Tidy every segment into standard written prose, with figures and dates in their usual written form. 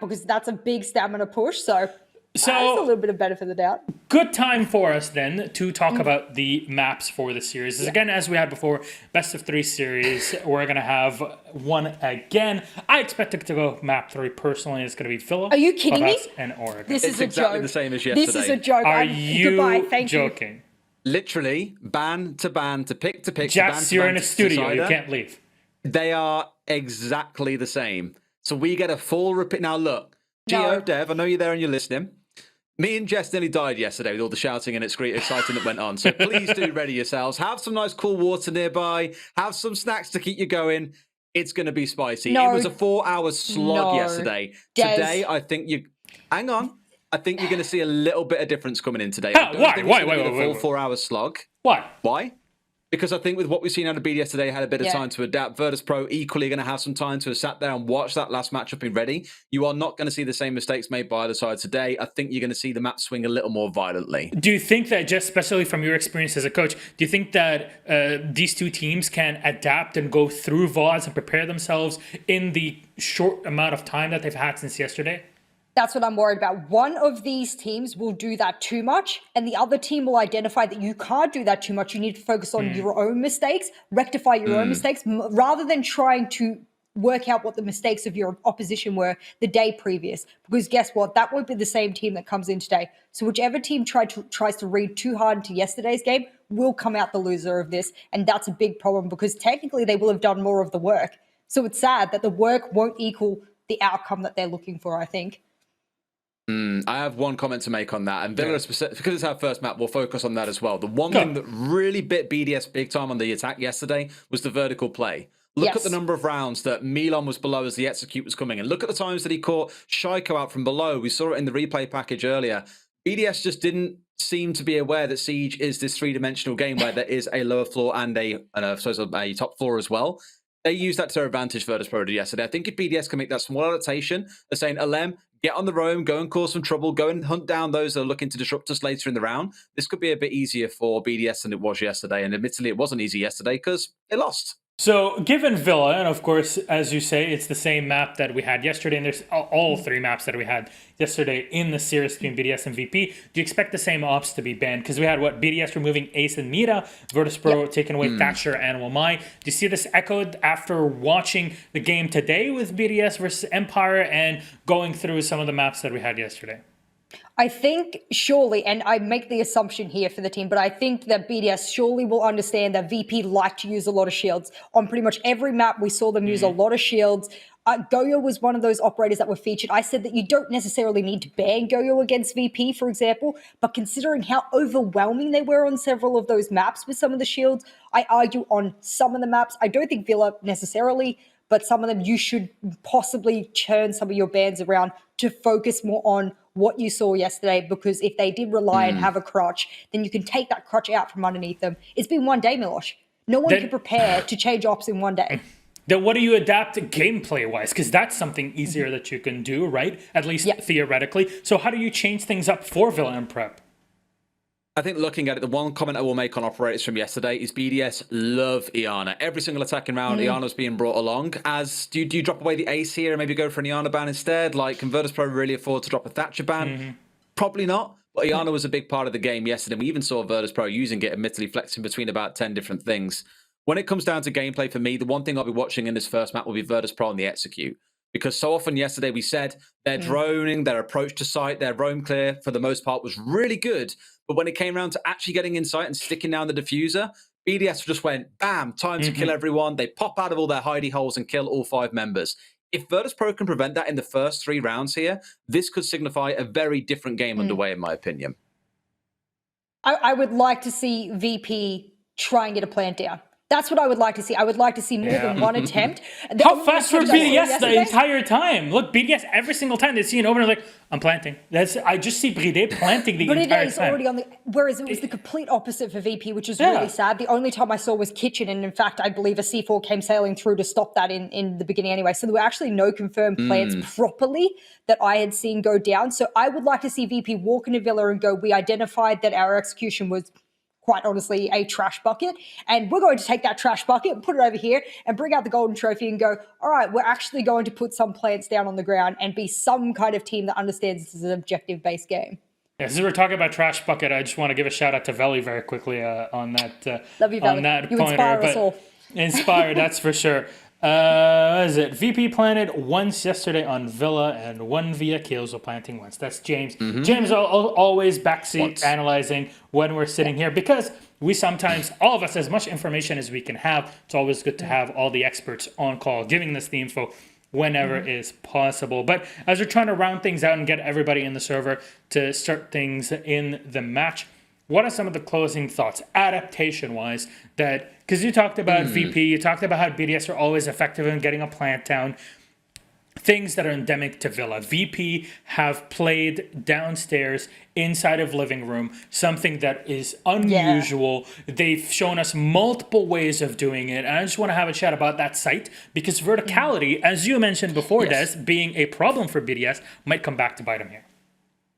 because that's a big stamina push. So it's a little bit of benefit of the doubt. Good time for us then to talk about the maps for the series. Again, as we had before, best of 3 series. We're going to have one again. I expect it to go map 3 personally. It's going to be Philip. Are you kidding me? And Oregon. This is exactly the same as yesterday. This is a joke. Are you goodbye. Thank joking? You. Literally, ban to ban to pick to pick. Jess, you're in a studio. You can't leave. They are exactly the same. So we get a full repeat. Now look, Gio, Dev, I know you're there and you're listening. Me and Jess nearly died yesterday with all the shouting and exciting that went on. So please do ready yourselves. Have some nice cool water nearby. Have some snacks to keep you going. It's going to be spicy. It was a 4-hour slog yesterday. Today, I think you... Hang on. I think you're going to see a little bit of difference coming in today. Why? Full 4-hour slog. Why? Why? Because I think with what we've seen out of BDS today, had a bit of time to adapt. Virtus.Pro equally going to have some time to have sat there and watch that last matchup and ready. You are not going to see the same mistakes made by either side today. I think you're going to see the map swing a little more violently. Do you think that, just especially from your experience as a coach, do you think that these two teams can adapt and go through VODs and prepare themselves in the short amount of time that they've had since yesterday? That's what I'm worried about. One of these teams will do that too much, and the other team will identify that you can't do that too much. You need to focus on your own mistakes, rectify your own mistakes, rather than trying to work out what the mistakes of your opposition were the day previous. Because guess what? That won't be the same team that comes in today. So whichever team tries to read too hard into yesterday's game will come out the loser of this, and that's a big problem because technically they will have done more of the work. So it's sad that the work won't equal the outcome that they're looking for, I think. I have one comment to make on that, and Villa, because it's our first map, we'll focus on that as well. The one thing that really bit BDS big time on the attack yesterday was the vertical play. Look at the number of rounds that Milan was below as the execute was coming, and look at the times that he caught Shaiko out from below. We saw it in the replay package earlier. BDS just didn't seem to be aware that Siege is this 3-dimensional game where there is a lower floor and a top floor as well. They used that to their advantage, Virtus.Pro did yesterday. I think if BDS can make that small adaptation of saying, Alem, get on the roam, go and cause some trouble, go and hunt down those that are looking to disrupt us later in the round, this could be a bit easier for BDS than it was yesterday. And admittedly, it wasn't easy yesterday because they lost. So given Villa, and of course, as you say, it's the same map that we had yesterday, and there's all 3 maps that we had yesterday in the series between BDS and VP. Do you expect the same ops to be banned? Because we had, BDS removing Ace and Mira, Virtus.Pro taking away Thatcher and Wamai. Do you see this echoed after watching the game today with BDS versus Empire and going through some of the maps that we had yesterday? I think surely, and I make the assumption here for the team, but I think that BDS surely will understand that VP like to use a lot of shields. On pretty much every map, we saw them use a lot of shields. Goyo was one of those operators that were featured. I said that you don't necessarily need to ban Goyo against VP, for example, but considering how overwhelming they were on several of those maps with some of the shields, I argue on some of the maps, I don't think Villa necessarily, but some of them you should possibly turn some of your bans around to focus more on what you saw yesterday, because if they did rely and have a crotch, then you can take that crotch out from underneath them. It's been one day, Milosh. No one can prepare to change ops in one day. Then what do you adapt gameplay-wise? Because that's something easier that you can do, right? At least theoretically. So how do you change things up for Villa and Prep? I think looking at it, the one comment I will make on operators from yesterday is BDS love Iana. Every single attacking round, Iana's being brought along. Do you drop away the ace here and maybe go for an Iana ban instead? Like, can Virtus.Pro really afford to drop a Thatcher ban? Probably not. But Iana was a big part of the game yesterday. We even saw Virtus.Pro using it, admittedly flexing between about 10 different things. When it comes down to gameplay for me, the one thing I'll be watching in this first map will be Virtus.Pro on the execute. Because so often yesterday we said their droning, their approach to site, their roam clear, for the most part, was really good. But when it came around to actually getting in sight and sticking down the diffuser, BDS just went, bam, time to kill everyone. They pop out of all their hidey holes and kill all 5 members. If Virtus.Pro can prevent that in the first 3 rounds here, this could signify a very different game underway, in my opinion. I would like to see VP try and get a plant down. That's what I would like to see. I would like to see more than one attempt. How fast were BDS the entire time? Look, BDS every single time they see an opener, like, I'm planting. I just see Bride planting the entire time. Already on the, whereas it was the complete opposite for VP, which is really sad. The only time I saw was Kitchen, and in fact, I believe a C4 came sailing through to stop that in the beginning anyway. So there were actually no confirmed plants properly that I had seen go down. So I would like to see VP walk into Villa and go, we identified that our execution was quite honestly a trash bucket. And we're going to take that trash bucket, put it over here, and bring out the golden trophy and go, all right, we're actually going to put some plants down on the ground and be some kind of team that understands this is an objective-based game. Yeah, since we're talking about trash bucket, I just want to give a shout out to Veli very quickly on that. Love you, Veli. On that You pointer, inspire us all. Inspired, that's for sure. What is it? VP planted once yesterday on Villa and one via kills while planting once. That's James. James always backseat analyzing when we're sitting here because we sometimes, all of us, as much information as we can have, it's always good to have all the experts on call giving us the info whenever is possible. But as we're trying to round things out and get everybody in the server to start things in the match, what are some of the closing thoughts, adaptation-wise, that, because you talked about VP, you talked about how BDS are always effective in getting a plant down, things that are endemic to Villa. VP have played downstairs inside of living room, something that is unusual. They've shown us multiple ways of doing it, and I just want to have a chat about that site, because verticality, as you mentioned before, Des, being a problem for BDS, might come back to bite them here.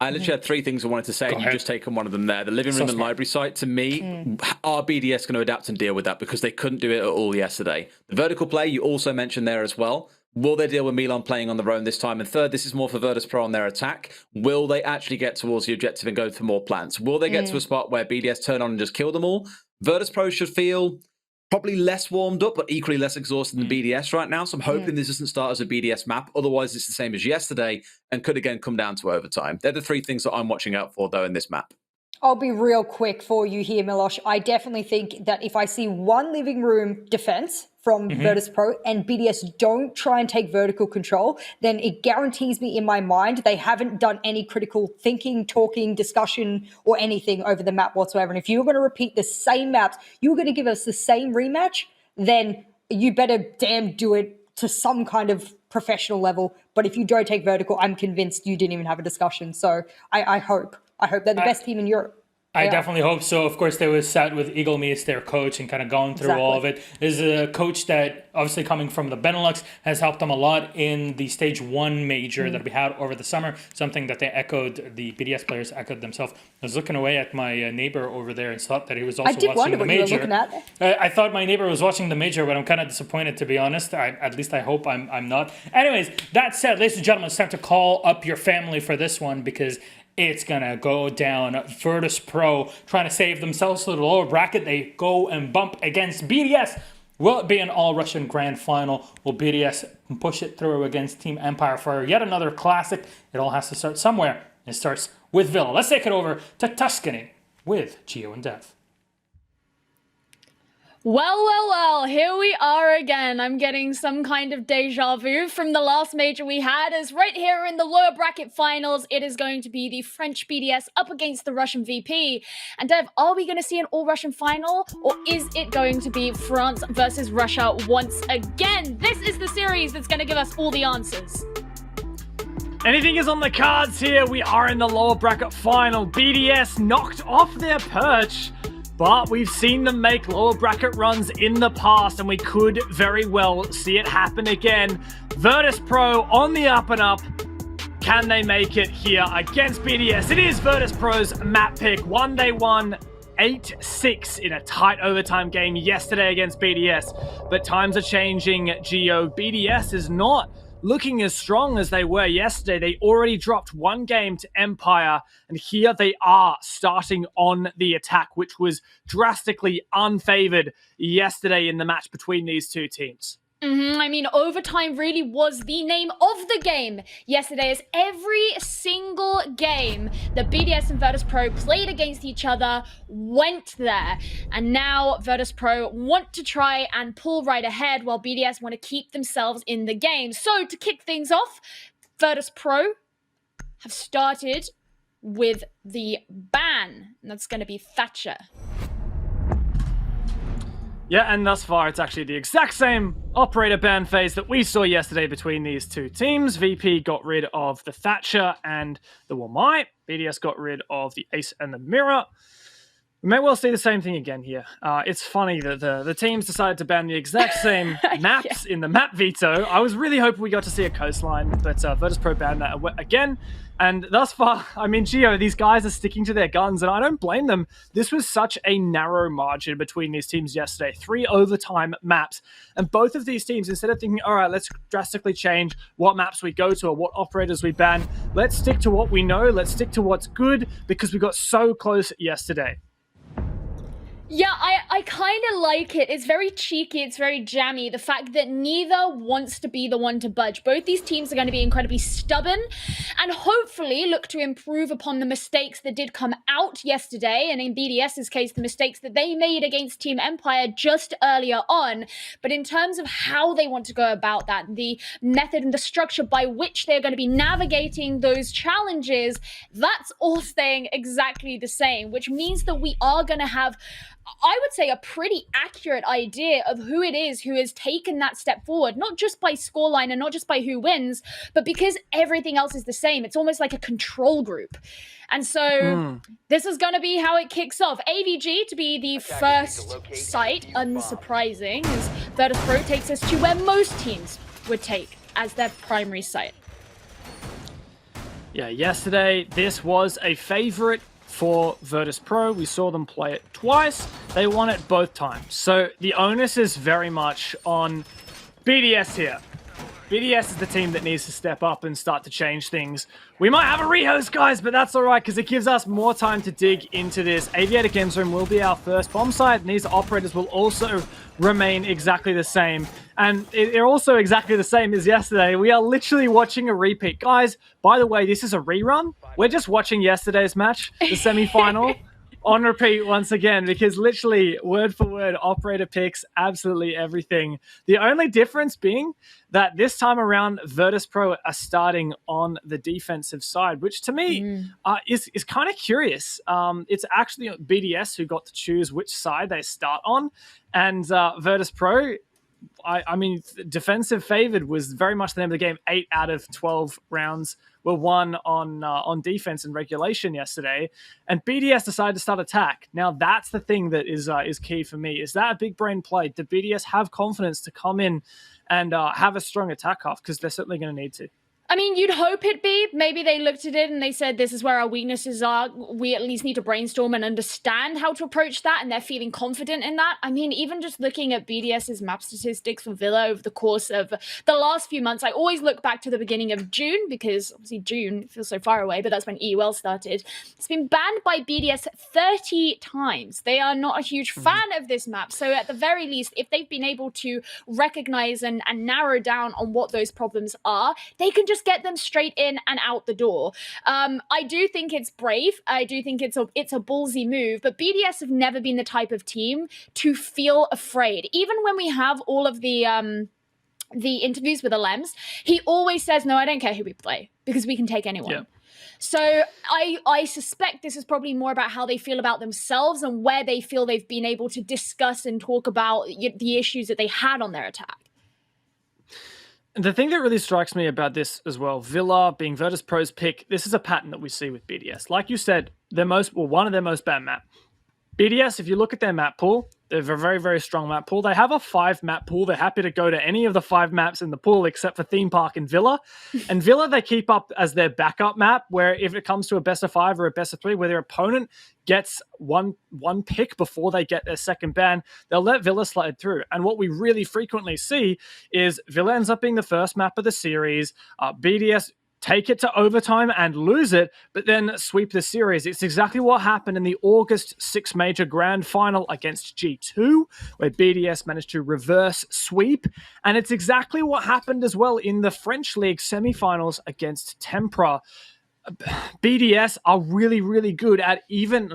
I literally had three things I wanted to say, and you've just taken one of them there. The living room and library site, to me, are BDS going to adapt and deal with that because they couldn't do it at all yesterday? The vertical play, you also mentioned there as well. Will they deal with Milan playing on their own this time? And third, this is more for Virtus.Pro on their attack. Will they actually get towards the objective and go for more plants? Will they get to a spot where BDS turn on and just kill them all? Virtus.Pro should feel probably less warmed up, but equally less exhausted than BDS right now. So I'm hoping this doesn't start as a BDS map. Otherwise, it's the same as yesterday and could again come down to overtime. They're the three things that I'm watching out for, though, in this map. I'll be real quick for you here, Milosh. I definitely think that if I see one living room defense from Virtus.Pro and BDS don't try and take vertical control, then it guarantees me in my mind they haven't done any critical thinking, talking, discussion, or anything over the map whatsoever. And if you're going to repeat the same maps, you're going to give us the same rematch, then you better damn do it to some kind of professional level. But if you don't take vertical, I'm convinced you didn't even have a discussion. So I hope they're the best team in Europe. I definitely hope so. Of course, they was sat with Eagle Meets, their coach, and kind of gone through all of it. There's a coach that, obviously coming from the Benelux, has helped them a lot in the Stage 1 major that we had over the summer, something that they echoed, the BDS players echoed themselves. I was looking away at my neighbor over there and thought that he was also watching the major. You were looking at. I thought my neighbor was watching the major, but I'm kind of disappointed, to be honest. At least I hope I'm not. Anyways, that said, ladies and gentlemen, it's time to call up your family for this one, because it's going to go down. Virtus.Pro trying to save themselves to the lower bracket. They go and bump against BDS. Will it be an all-Russian grand final? Will BDS push it through against Team Empire for yet another classic? It all has to start somewhere. It starts with Villa. Let's take it over to Tuscany with Gio and Dev. Well, here we are again. I'm getting some kind of deja vu from the last major we had, as right here in the lower bracket finals, it is going to be the French BDS up against the Russian VP. And Dev, are we going to see an all-Russian final, or is it going to be France versus Russia once again? This is the series that's going to give us all the answers. Anything is on the cards here. We are in the lower bracket final. BDS knocked off their perch, but we've seen them make lower bracket runs in the past, and we could very well see it happen again. Virtus.Pro on the up and up. Can they make it here against BDS? It is Virtus.Pro's map pick. They won 8-6 in a tight overtime game yesterday against BDS. But times are changing, Gio. BDS is not looking as strong as they were yesterday. They already dropped one game to Empire, and here they are starting on the attack, which was drastically unfavored yesterday in the match between these two teams. I mean, overtime really was the name of the game yesterday, as every single game that BDS and Virtus.Pro played against each other went there. And now Virtus.Pro want to try and pull right ahead, while BDS want to keep themselves in the game. So to kick things off, Virtus.Pro have started with the ban, and that's going to be Thatcher. Yeah, and thus far, it's actually the exact same operator ban phase that we saw yesterday between these two teams. VP got rid of the Thatcher and the Wamai. BDS got rid of the Ace and the Mirror. We may well see the same thing again here. It's funny that the teams decided to ban the exact same maps in the map veto. I was really hoping we got to see a coastline, but Virtus.Pro banned that again. And thus far, I mean, Gio, these guys are sticking to their guns, and I don't blame them. This was such a narrow margin between these teams yesterday. 3 overtime maps. And both of these teams, instead of thinking, all right, let's drastically change what maps we go to or what operators we ban, let's stick to what we know. Let's stick to what's good, because we got so close yesterday. Yeah, I kind of like it. It's very cheeky, it's very jammy. The fact that neither wants to be the one to budge. Both these teams are going to be incredibly stubborn and hopefully look to improve upon the mistakes that did come out yesterday. And in BDS's case, the mistakes that they made against Team Empire just earlier on. But in terms of how they want to go about that, the method and the structure by which they're going to be navigating those challenges, that's all staying exactly the same, which means that we are going to have, I would say, a pretty accurate idea of who it is who has taken that step forward, not just by scoreline and not just by who wins, but because everything else is the same. It's almost like a control group. And so this is going to be how it kicks off. AVG to be the first site, unsurprising, as Virtus.Pro takes us to where most teams would take as their primary site. Yeah, yesterday, this was a favorite for Virtus.Pro. We saw them play it twice. They won it both times. So the onus is very much on BDS here. BDS is the team that needs to step up and start to change things. We might have a rehost, guys, but that's all right because it gives us more time to dig into this. Aviator Games Room will be our first bomb site, and these operators will also remain exactly the same. And they're also exactly the same as yesterday. We are literally watching a repeat. Guys, by the way, this is a rerun. We're just watching yesterday's match, the semi-final. On repeat once again, because literally word for word operator picks absolutely everything. The only difference being that this time around Virtus.Pro are starting on the defensive side, which to me is kind of curious. It's actually BDS who got to choose which side they start on, and Virtus.Pro, I mean, defensive favored was very much the name of the game. 8 out of 12 rounds were won on defense and regulation yesterday, and BDS decided to start attack. Now that's the thing that is key for me. Is that a big brain play? Did BDS have confidence to come in and have a strong attack off? Because they're certainly going to need to. I mean, you'd hope it'd be. Maybe they looked at it and they said, this is where our weaknesses are. We at least need to brainstorm and understand how to approach that, and they're feeling confident in that. I mean, even just looking at BDS's map statistics for Villa over the course of the last few months, I always look back to the beginning of June, because obviously June feels so far away, but that's when EUL started. It's been banned by BDS 30 times. They are not a huge fan of this map. So at the very least, if they've been able to recognize and narrow down on what those problems are, they can just get them straight in and out the door. I do think it's brave. I do think it's a ballsy move, but BDS have never been the type of team to feel afraid. Even when we have all of the interviews with Alems, he always says, no, I don't care who we play, because we can take anyone. Yeah. So I suspect this is probably more about how they feel about themselves and where they feel they've been able to discuss and talk about the issues that they had on their attack. The thing that really strikes me about this as well, Villa being Virtus.Pro's pick, this is a pattern that we see with BDS. Like you said, one of their most banned map. BDS, if you look at their map pool, they have a very, very strong map pool. They have a 5 map pool. They're happy to go to any of the 5 maps in the pool except for Theme Park and Villa. And Villa, they keep up as their backup map, where if it comes to a best of 5 or a best of 3, where their opponent gets one pick before they get their second ban, they'll let Villa slide through. And what we really frequently see is Villa ends up being the first map of the series. BDS take it to overtime and lose it, but then sweep the series. It's exactly what happened in the August 6 Major Grand Final against G2, where BDS managed to reverse sweep. And it's exactly what happened as well in the French League semifinals against Tempra. BDS are really, really good at even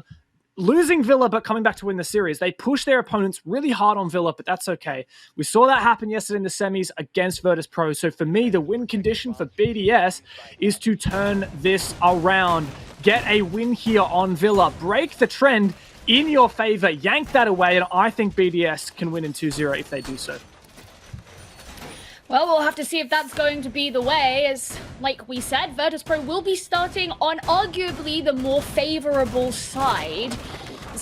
losing Villa, but coming back to win the series. They push their opponents really hard on Villa, but that's okay. We saw that happen yesterday in the semis against Virtus.Pro. So for me, the win condition for BDS is to turn this around. Get a win here on Villa. Break the trend in your favor. Yank that away, and I think BDS can win in 2-0 if they do so. Well, we'll have to see if that's going to be the way, as, like we said, Virtus.Pro will be starting on arguably the more favorable side.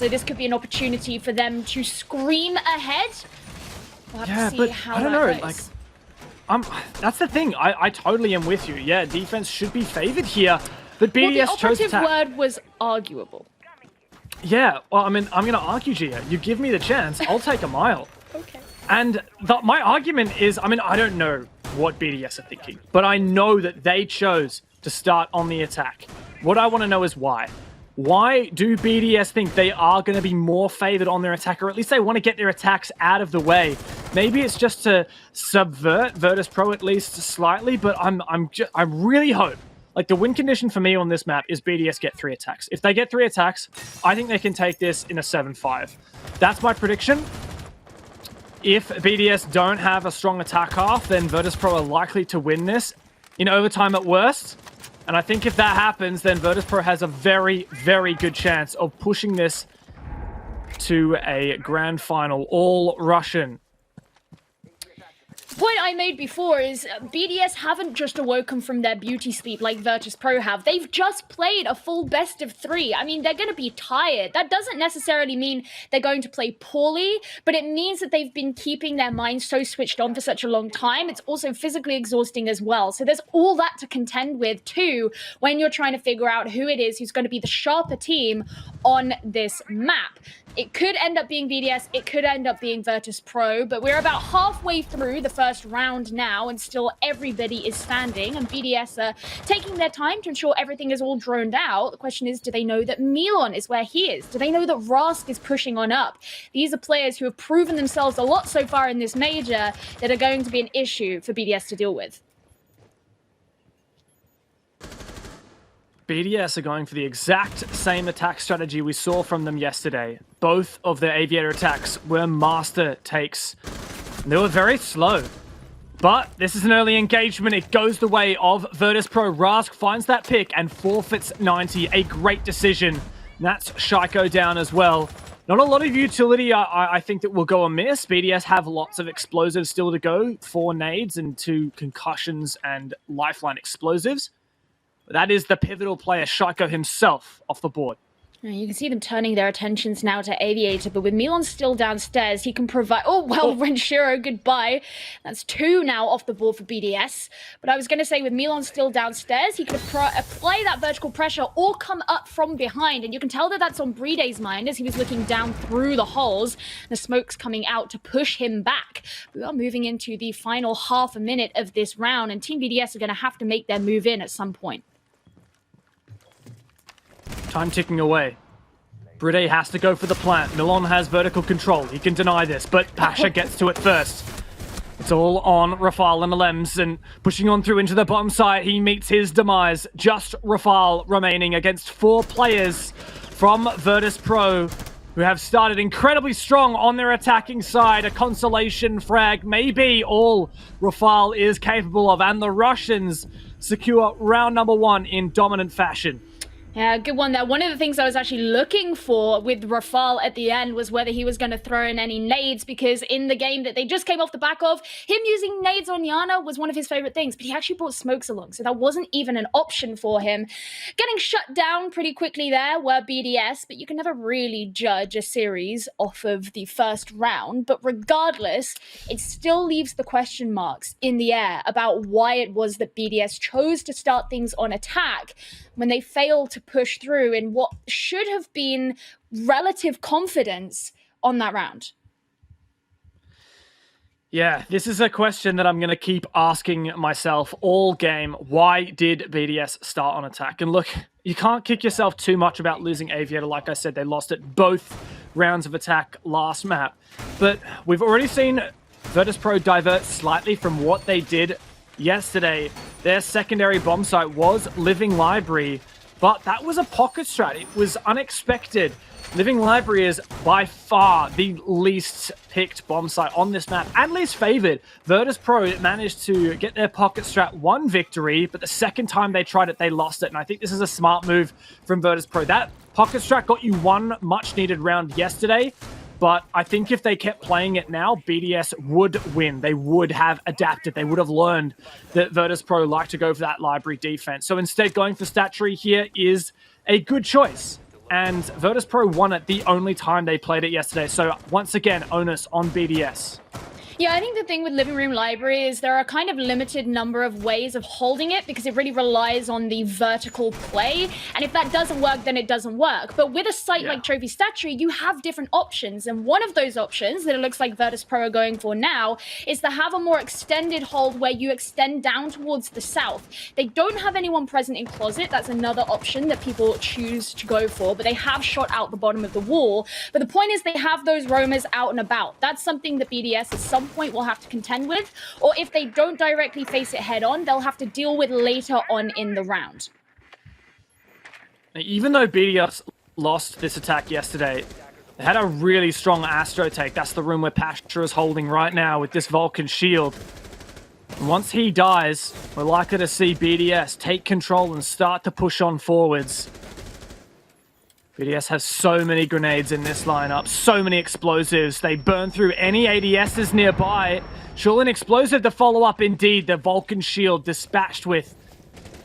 So this could be an opportunity for them to scream ahead. We'll have to see how I don't that know, goes. that's the thing. I totally am with you. Yeah, defense should be favored here, but Well, BDS the chose operative attack. word was arguable. Yeah, well, I mean, I'm going to argue, Gia. You give me the chance, I'll take a mile. Okay. And my argument is, I mean, I don't know what BDS are thinking, but I know that they chose to start on the attack. What I want to know is why. Why do BDS think they are going to be more favored on their attack, or at least they want to get their attacks out of the way? Maybe it's just to subvert Virtus.Pro at least slightly, but I really hope, like, the win condition for me on this map is BDS get 3 attacks. If they get 3 attacks, I think they can take this in a 7-5. That's my prediction. If BDS don't have a strong attack half, then Virtus.Pro are likely to win this in overtime at worst. And I think if that happens, then Virtus.Pro has a very, very good chance of pushing this to a grand final, all Russian. Point I made before is BDS haven't just awoken from their beauty sleep like Virtus.Pro have. They've just played a full best of 3. I mean, they're going to be tired. That doesn't necessarily mean they're going to play poorly, but it means that they've been keeping their minds so switched on for such a long time. It's also physically exhausting as well. So there's all that to contend with too when you're trying to figure out who it is who's going to be the sharper team on this map. It could end up being BDS, it could end up being Virtus.Pro, but we're about halfway through the first round now, and still everybody is standing, and BDS are taking their time to ensure everything is all droned out. The question is, do they know that Milan is where he is? Do they know that Rask is pushing on up? These are players who have proven themselves a lot so far in this major that are going to be an issue for BDS to deal with. BDS are going for the exact same attack strategy we saw from them yesterday. Both of their aviator attacks were master takes. They were very slow. But this is an early engagement. It goes the way of Virtus.Pro. Rask finds that pick and forfeits 90. A great decision. And that's Shaiko down as well. Not a lot of utility, I think, that will go amiss. BDS have lots of explosives still to go. 4 nades and 2 concussions and lifeline explosives. That is the pivotal player, Shaiko himself, off the board. You can see them turning their attentions now to Aviator, but with Milan still downstairs, he can provide... Oh, well, Renshiro, goodbye. That's 2 now off the board for BDS. But I was going to say, with Milan still downstairs, he could apply that vertical pressure or come up from behind. And you can tell that that's on Bride's mind as he was looking down through the holes. The smoke's coming out to push him back. We are moving into the final half a minute of this round, and Team BDS are going to have to make their move in at some point. Time ticking away. Bride has to go for the plant. Milan has vertical control. He can deny this, but Pasha gets to it first. It's all on Rafal and Malems, and pushing on through into the bottom side, he meets his demise. Just Rafal remaining against 4 players from Virtus.Pro, who have started incredibly strong on their attacking side. A consolation frag may be all Rafal is capable of, and the Russians secure round number 1 in dominant fashion. Yeah, good one there. One of the things I was actually looking for with Rafal at the end was whether he was going to throw in any nades, because in the game that they just came off the back of, him using nades on Yana was one of his favorite things, but he actually brought smokes along, so that wasn't even an option for him. Getting shut down pretty quickly there were BDS, but you can never really judge a series off of the first round. But regardless, it still leaves the question marks in the air about why it was that BDS chose to start things on attack when they failed to push through in what should have been relative confidence on that round. Yeah, this is a question that I'm going to keep asking myself all game. Why did BDS start on attack? And look, you can't kick yourself too much about losing Aviator. Like I said, they lost it both rounds of attack last map. But we've already seen Virtus.Pro divert slightly from what they did yesterday. Their secondary bomb site was Living Library, but that was a pocket strat. It was unexpected. Living Library is by far the least picked bomb site on this map and least favored. Virtus.Pro managed to get their pocket strat 1 victory, but the second time they tried it, they lost it. And I think this is a smart move from Virtus.Pro. That pocket strat got you 1 much needed round yesterday. But I think if they kept playing it now, BDS would win. They would have adapted. They would have learned that Virtus.Pro like to go for that library defense. So instead, going for stat tree here is a good choice. and Virtus.Pro won it the only time they played it yesterday. So once again, onus on BDS. Yeah, I think the thing with Living Room Library is there are kind of limited number of ways of holding it because it really relies on the vertical play. And if that doesn't work, then it doesn't work. But with a site like Trophy Statuary, you have different options. And one of those options that it looks like Virtus.Pro are going for now is to have a more extended hold where you extend down towards the south. They don't have anyone present in Closet. That's another option that people choose to go for. But they have shot out the bottom of the wall. But the point is they have those roamers out and about. That's something that BDS at some point will have to contend with, or if they don't directly face it head on, they'll have to deal with later on in the round. Even though BDS lost this attack yesterday, they had a really strong Astro take. That's the room where Pasha is holding right now with this Vulcan shield. And once he dies, we're likely to see BDS take control and start to push on forwards. BDS has so many grenades in this lineup, so many explosives. They burn through any ADSs nearby. Surely an explosive to follow up indeed. The Vulcan shield dispatched with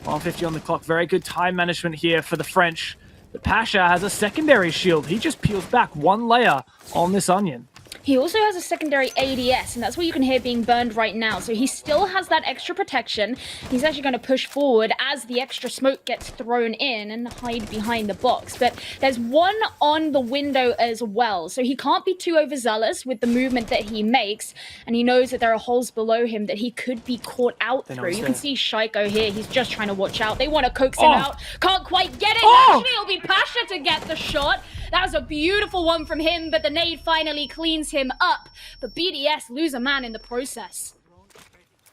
150 on the clock. Very good time management here for the French. But Pasha has a secondary shield. He just peels back one layer on this onion. He also has a secondary ADS, and that's what you can hear being burned right now. So he still has that extra protection. He's actually going to push forward as the extra smoke gets thrown in and hide behind the box. But there's one on the window as well. So he can't be too overzealous with the movement that he makes. And he knows that there are holes below him that he could be caught out through. You can see Shaiko here. He's just trying to watch out. They want to coax him out. Can't quite get it. Actually, it'll be Pasha to get the shot. That was a beautiful one from him, but the nade finally cleans him up. But BDS lose a man in the process.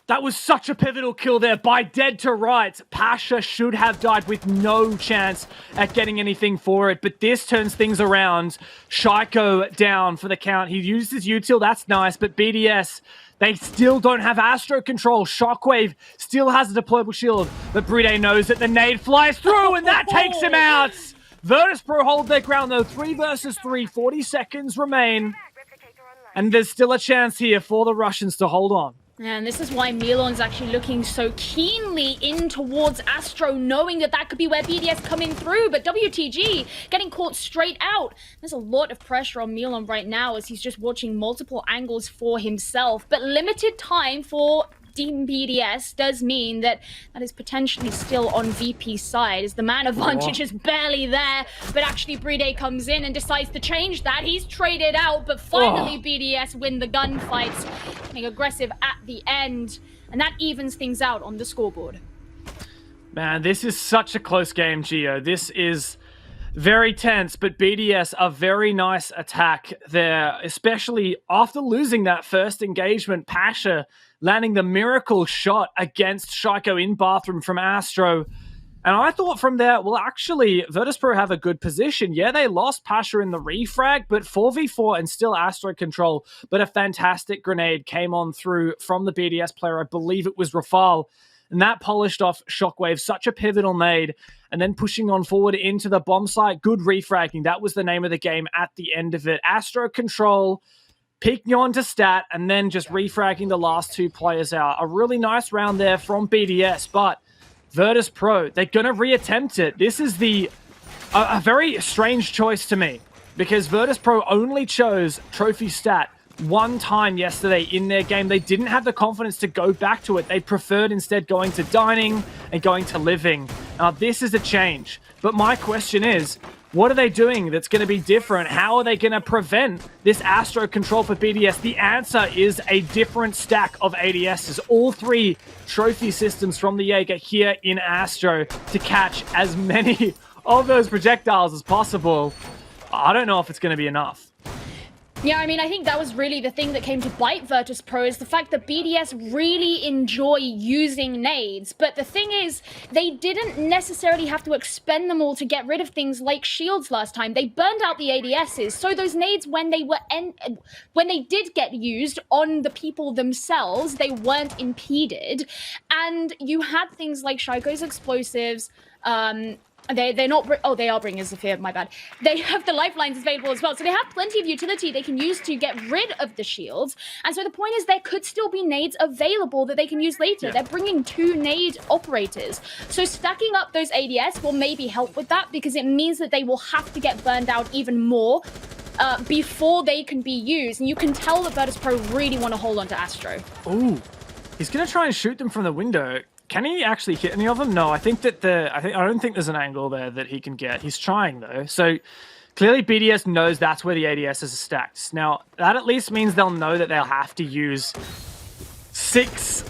That was such a pivotal kill there by dead to right. Pasha should have died with no chance at getting anything for it, but this turns things around. Shaiko down for the count. He used his util, that's nice, but BDS, they still don't have Astro control. Shockwave still has a deployable shield, but Bride knows that the nade flies through and that takes him out. Virtus.Pro hold their ground though, 3 versus 3, 40 seconds remain. And there's still a chance here for the Russians to hold on. And this is why Milon's actually looking so keenly in towards Astro, knowing that that could be where BDS come in through, but WTG getting caught straight out. There's a lot of pressure on Milon right now as he's just watching multiple angles for himself, but limited time for Team BDS does mean that is potentially still on VP's side, as the man advantage is barely there, but actually Bride comes in and decides to change that. He's traded out, but finally BDS win the gunfights, getting aggressive at the end, and that evens things out on the scoreboard. Man, this is such a close game, Gio. This is very tense, but BDS a very nice attack there, especially after losing that first engagement. Pasha landing the miracle shot against Shaiko in bathroom from Astro. And I thought from there, well, actually, Virtus.Pro have a good position. Yeah, they lost Pasha in the refrag, but 4v4 and still Astro control. But a fantastic grenade came on through from the BDS player. I believe it was Rafal. And that polished off Shockwave, such a pivotal nade. And then pushing on forward into the bomb site. Good refragging. That was the name of the game at the end of it. Astro control, peeking on to stat, and then just refragging the last 2 players out. A really nice round there from BDS, but Virtus.Pro, they're going to reattempt it. This is a very strange choice to me, because Virtus.Pro only chose Trophy Stat one time yesterday in their game. They didn't have the confidence to go back to it. They preferred instead going to Dining and going to Living. Now, this is a change, but my question is, what are they doing that's going to be different? How are they going to prevent this Astro control for BDS? The answer is a different stack of ADSs. All 3 trophy systems from the Jaeger here in Astro to catch as many of those projectiles as possible. I don't know if it's going to be enough. Yeah, I mean, I think that was really the thing that came to bite Virtus.Pro, is the fact that BDS really enjoy using nades. But the thing is, they didn't necessarily have to expend them all to get rid of things like shields last time. They burned out the ADSs, so those nades, when they did get used on the people themselves, they weren't impeded. And you had things like Shaiko's explosives, They're not. They are bringing Zephyr. My bad. They have the lifelines available as well, so they have plenty of utility they can use to get rid of the shields. And so the point is, there could still be nades available that they can use later. They're bringing 2 nade operators, so stacking up those ADS will maybe help with that because it means that they will have to get burned out even more before they can be used. And you can tell that Virtus.Pro really want to hold on to Astro. Ooh, he's gonna try and shoot them from the window. Can he actually hit any of them? No, I think that I don't think there's an angle there that he can get. He's trying though. So clearly BDS knows that's where the ADSs are stacked. Now that at least means they'll know that they'll have to use 6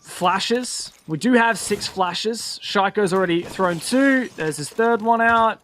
flashes. We do have 6 flashes. Shaiko's already thrown 2. There's his 3rd one out.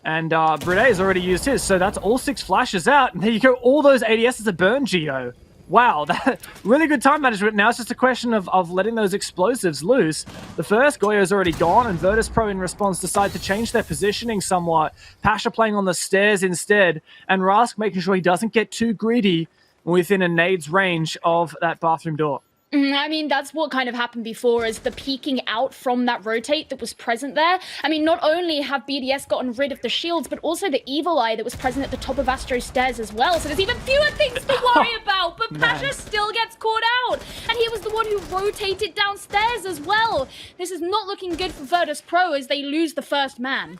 And Brede's already used his. So that's all 6 flashes out. And there you go. All those ADSs are burned, Gio. Wow, that really good time management. Now it's just a question of letting those explosives loose. The first Goyo's already gone, and Virtus.Pro in response decide to change their positioning somewhat. Pasha playing on the stairs instead, and Rask making sure he doesn't get too greedy within a nade's range of that bathroom door. I mean, that's what kind of happened before, is the peeking out from that rotate that was present there. I mean, not only have BDS gotten rid of the shields, but also the evil eye that was present at the top of Astro's stairs as well. So there's even fewer things to worry about, but Pasha still gets caught out. And he was the one who rotated downstairs as well. This is not looking good for Virtus.Pro as they lose the first man.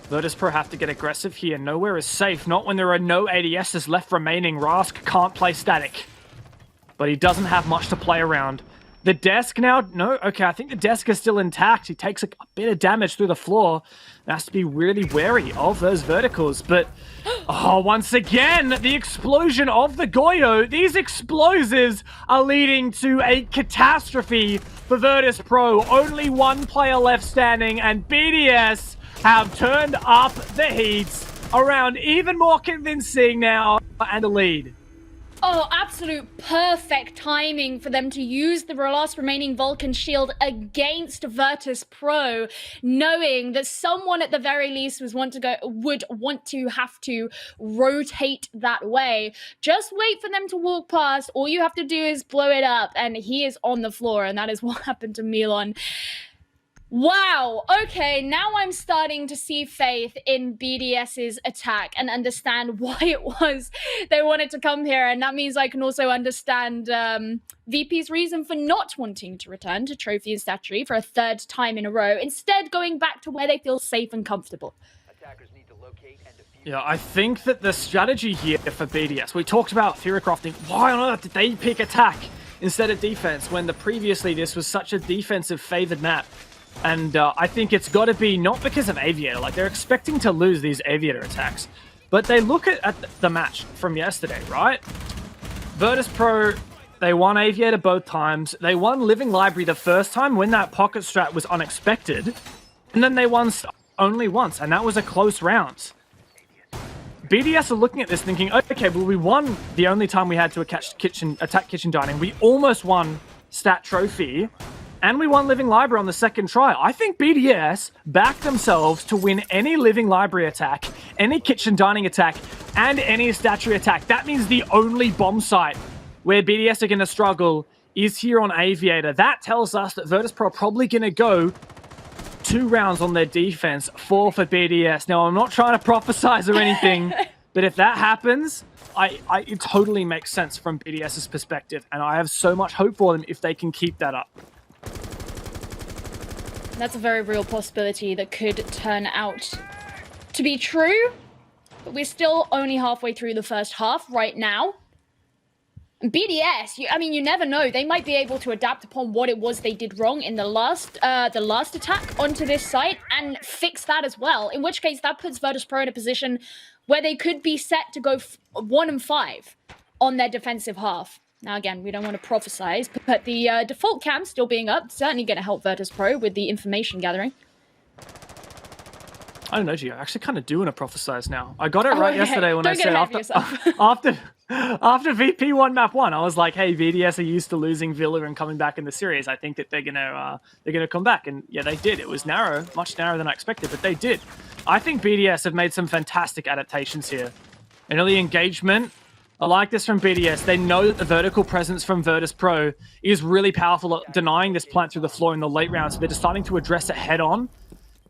Virtus.Pro have to get aggressive here. Nowhere is safe, not when there are no ADSs left remaining. Rask can't play static. But he doesn't have much to play around. The desk now, no, okay, I think the desk is still intact. He takes a bit of damage through the floor. Has to be really wary of those verticals. But, oh, once again, the explosion of the Goyo. These explosives are leading to a catastrophe for Virtus.Pro. Only 1 player left standing, and BDS have turned up the heat around even more convincing now, and the lead. Oh, absolute perfect timing for them to use the last remaining Vulcan shield against Virtus.Pro, knowing that someone at the very least would want to have to rotate that way. Just wait for them to walk past. All you have to do is blow it up, and he is on the floor, and that is what happened to Milan. Wow, okay, now I'm starting to see faith in BDS's attack and understand why it was they wanted to come here, and that means I can also understand VP's reason for not wanting to return to Trophy and Statuary for a 3rd time in a row, instead going back to where they feel safe and comfortable. Yeah, I think that the strategy here for BDS, we talked about Theorycrafting, why on earth did they pick attack instead of defense when previously this was such a defensive favored map? And I think it's got to be not because of Aviator. Like, they're expecting to lose these Aviator attacks. But they look at the match from yesterday, right? Virtus.Pro, they won Aviator both times. They won Living Library the first time when that pocket strat was unexpected. And then they won only once, and that was a close round. BDS are looking at this thinking, okay, well, we won the only time we had to attack Kitchen Dining. We almost won Stat Trophy. And we won Living Library on the 2nd try. I think BDS backed themselves to win any Living Library attack, any Kitchen Dining attack, and any Statuary attack. That means the only bomb site where BDS are going to struggle is here on Aviator. That tells us that Virtus.Pro are probably going to go 2 rounds on their defense, 4 for BDS. Now, I'm not trying to prophesize or anything, but if that happens, it totally makes sense from BDS's perspective, and I have so much hope for them if they can keep that up. That's a very real possibility that could turn out to be true. But we're still only halfway through the first half right now. BDS, I mean, you never know. They might be able to adapt upon what it was they did wrong in the last attack onto this site and fix that as well. In which case, that puts Virtus.Pro in a position where they could be set to go 1-5 on their defensive half. Now, again, we don't want to prophesize, but the default cam still being up, certainly going to help Virtus.Pro with the information gathering. I don't know, Gio. I actually kind of do want to prophesize now. I got it right yesterday when I said after VP won map 1, I was like, hey, BDS are used to losing Villa and coming back in the series. I think that they're gonna come back, and yeah, they did. It was narrow, much narrower than I expected, but they did. I think BDS have made some fantastic adaptations here. An early engagement I like this from BDS. They know that the vertical presence from Virtus.Pro is really powerful at denying this plant through the floor in the late round, so they're deciding to address it head on.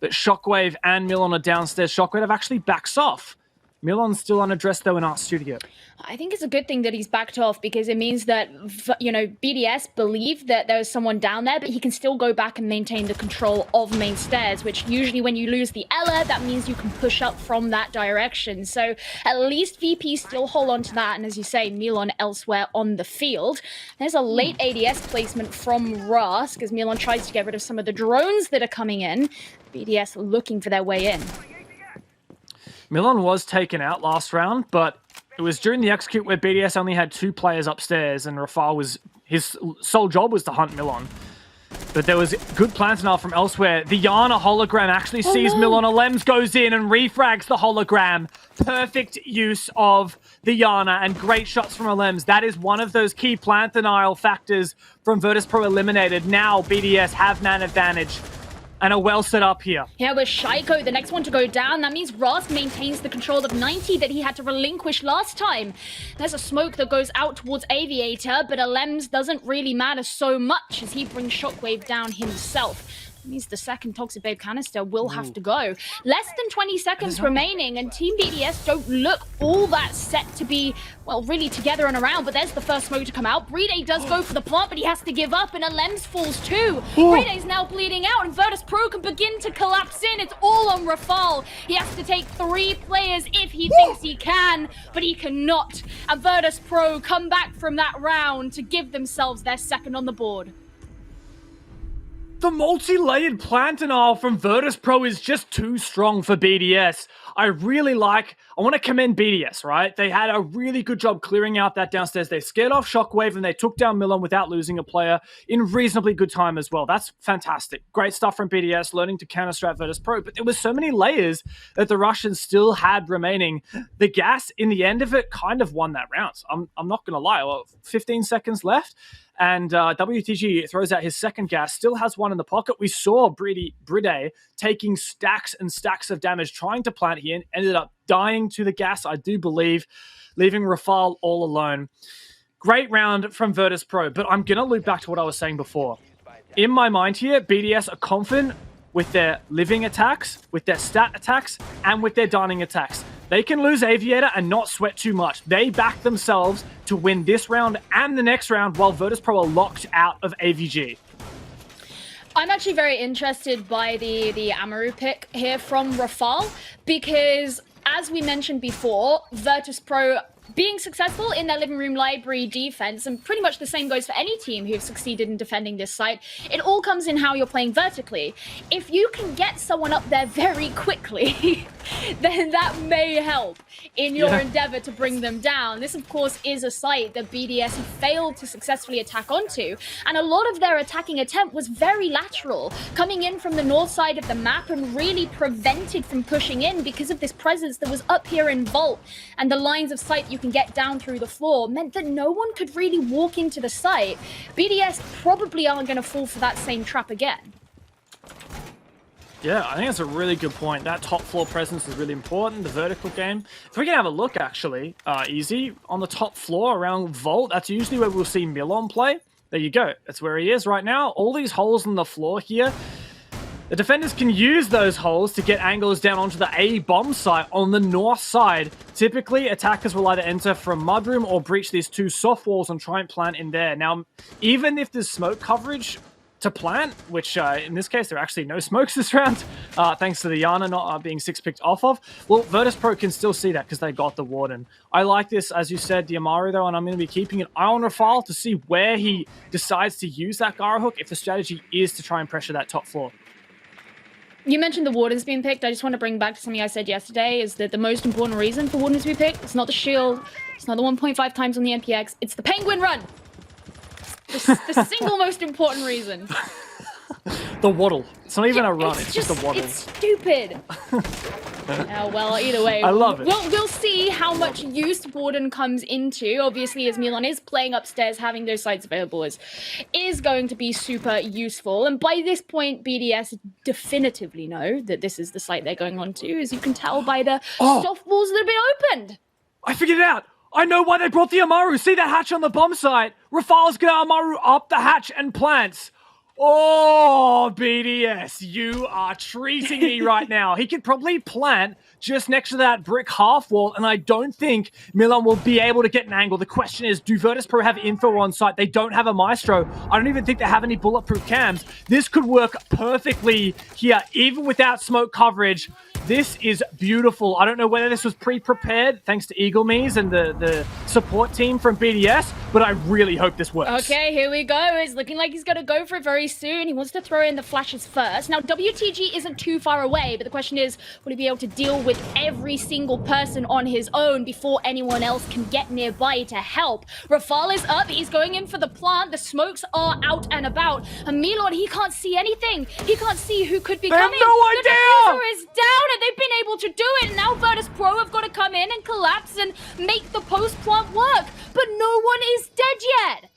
But Shockwave and Milon are downstairs. Shockwave have actually backs off. Milon's still unaddressed, though, in our studio. I think it's a good thing that he's backed off because it means that, BDS believe that there was someone down there, but he can still go back and maintain the control of main stairs, which usually when you lose the Ela, that means you can push up from that direction. So at least VP still hold on to that. And as you say, Milon elsewhere on the field. There's a late ADS placement from Rask as Milon tries to get rid of some of the drones that are coming in. BDS looking for their way in. Milon was taken out last round, but it was during the execute where BDS only had 2 players upstairs, and Rafal his sole job was to hunt Milon. But there was good plan now from elsewhere. The Yana hologram actually sees Milon. Alems goes in and refrags the hologram. Perfect use of the Yana and great shots from Alems. That is one of those key plant denial factors from Virtus.Pro eliminated. Now BDS have man advantage and are well set up here. Yeah, with Shaiko, the next one to go down, that means Rask maintains the control of 90 that he had to relinquish last time. There's a smoke that goes out towards Aviator, but Alems doesn't really matter so much as he brings Shockwave down himself. That means the second Toxic Babe canister will have to go. Less than 20 seconds remaining, and Team BDS don't look all that set to be, well, really together and around, but there's the first smoke to come out. Brede does go for the plant, but he has to give up, and Alems falls too. Brede's now bleeding out, and Virtus.Pro can begin to collapse in. It's all on Rafal. He has to take 3 players if he thinks he can, but he cannot. And Virtus.Pro come back from that round to give themselves their second on the board. The multi-layered plant denial from Virtus.Pro is just too strong for BDS. I want to commend BDS, right? They had a really good job clearing out that downstairs. They scared off Shockwave and they took down Milon without losing a player in reasonably good time as well. That's fantastic. Great stuff from BDS, learning to counter-strat Virtus.Pro. But there was so many layers that the Russians still had remaining. The gas, in the end of it, kind of won that round. So I'm not going to lie. Well, 15 seconds left. And WTG throws out his second gas, still has one in the pocket. We saw Brede taking stacks and stacks of damage, trying to plant here, and ended up dying to the gas, I do believe, leaving Rafal all alone. Great round from Virtus.Pro, but I'm going to loop back to what I was saying before. In my mind here, BDS are confident with their living attacks, with their stat attacks, and with their dining attacks. They can lose Aviator and not sweat too much. They back themselves to win this round and the next round while Virtus.Pro are locked out of AVG. I'm actually very interested by the Amaru pick here from Rafal because, as we mentioned before, Virtus.Pro being successful in their living room library defense, and pretty much the same goes for any team who've succeeded in defending this site, it all comes in how you're playing vertically. If you can get someone up there very quickly, then that may help in your endeavor to bring them down. This, of course, is a site that BDS have failed to successfully attack onto, and a lot of their attacking attempt was very lateral, coming in from the north side of the map and really prevented from pushing in because of this presence that was up here in Vault, and the lines of sight you can get down through the floor meant that no one could really walk into the site. BDS probably aren't going to fall for that same trap again. Yeah, I think that's a really good point. That top floor presence is really important, the vertical game. If we can have a look, actually, Easy, on the top floor around Vault, that's usually where we'll see Milon play. There you go. That's where he is right now. All these holes in the floor here. The defenders can use those holes to get angles down onto the A bomb site on the north side. Typically, attackers will either enter from Mudroom or breach these 2 soft walls and try and plant in there. Now, even if there's smoke coverage to plant, which in this case, there are actually no smokes this round, thanks to the Yana not being 6-picked off of, well, Virtus.Pro can still see that because they got the Warden. I like this, as you said, Diamaru, though, and I'm going to be keeping an eye on Rafal to see where he decides to use that Gara hook if the strategy is to try and pressure that top floor. You mentioned the Wardens being picked. I just want to bring back to something I said yesterday, is that the most important reason for Wardens to be picked, it's not the shield, it's not the 1.5 times on the MPX, it's the Penguin run. It's the single most important reason. The waddle. It's not even a run, it's just a waddle. It's stupid. Well, either way, I love it. We'll see how much use Warden comes into. Obviously, as Milon is playing upstairs, having those sites available is going to be super useful. And by this point, BDS definitively know that this is the site they're going on to, as you can tell by the soft walls that have been opened. I figured it out. I know why they brought the Amaru. See that hatch on the bomb site? Rafale's gonna Amaru up the hatch and plants. Oh, BDS, you are treating me right now. He could probably plant just next to that brick half wall, and I don't think Milan will be able to get an angle. The question is, do Virtus.Pro have info on site? They don't have a Maestro. I don't even think they have any bulletproof cams. This could work perfectly here, even without smoke coverage. This is beautiful. I don't know whether this was pre-prepared, thanks to Eagle Mees and the support team from BDS, but I really hope this works. Okay, here we go. It's looking like he's going to go for it very soon. He wants to throw in the flashes first. Now, WTG isn't too far away, but the question is, will he be able to deal with every single person on his own before anyone else can get nearby to help? Rafale is up. He's going in for the plant. The smokes are out and about. And Milon, he can't see anything. He can't see who could be I have coming. no The idea! diffuser is down, and they've been able to do it. And now Virtus.Pro have got to come in and collapse and make the post plant work. But no one is dead yet.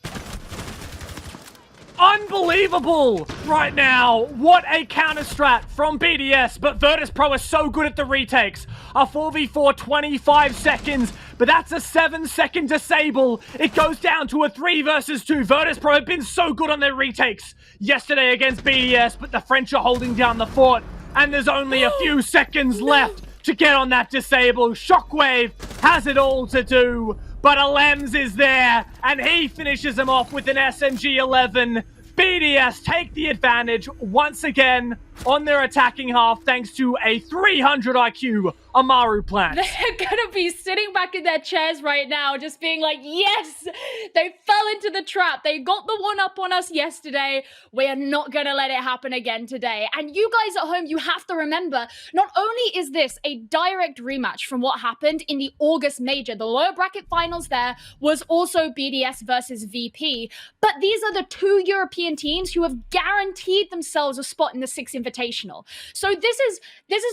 Unbelievable right now. What a counter strat from BDS, but Virtus.Pro is so good at the retakes. A 4v4, 25 seconds, but that's a 7-second disable. It goes down to a 3 versus 2. Virtus.Pro have been so good on their retakes yesterday against BDS, but the French are holding down the fort, and there's only a few seconds left to get on that disable. Shockwave has it all to do, but Alems is there, and he finishes him off with an SMG-11. BDS take the advantage once again on their attacking half thanks to a 300 IQ Amaru plant. They're gonna be sitting back in their chairs right now, just being like, yes, they fell into the trap. They got the one up on us yesterday. We are not gonna let it happen again today. And you guys at home, you have to remember, not only is this a direct rematch from what happened in the August major, the lower bracket finals there was also BDS versus VP, but these are the two European teams who have guaranteed themselves a spot in the 6 Invitational. So this is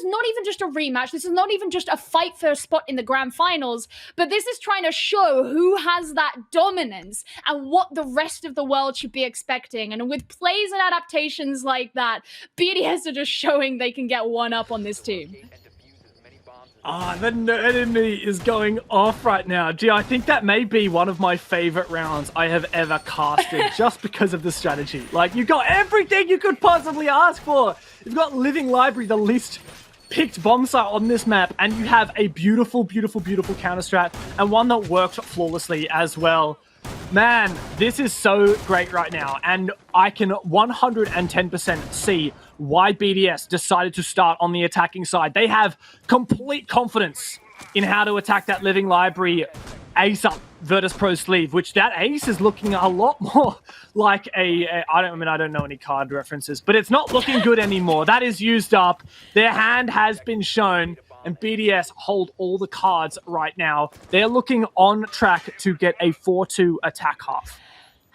not even just a rematch. This is not even just a fight for a spot in the grand finals, but this is trying to show who has that dominance and what the rest of the world should be expecting. And with plays and adaptations like that, BDS are just showing they can get one up on this team. The enemy is going off right now. Gee, I think that may be one of my favorite rounds I have ever casted just because of the strategy. Like, you got everything you could possibly ask for. You've got Living Library, the least picked bomb site on this map, and you have a beautiful, beautiful, beautiful counter strat, and one that worked flawlessly as well. Man, this is so great right now, and I can 110% see why BDS decided to start on the attacking side. They have complete confidence in how to attack that Living Library ace up Virtus.Pro sleeve, which that ace is looking a lot more like I don't know any card references, but it's not looking good anymore. That is used up. Their hand has been shown, and BDS hold all the cards right now. They're looking on track to get a 4-2 attack half.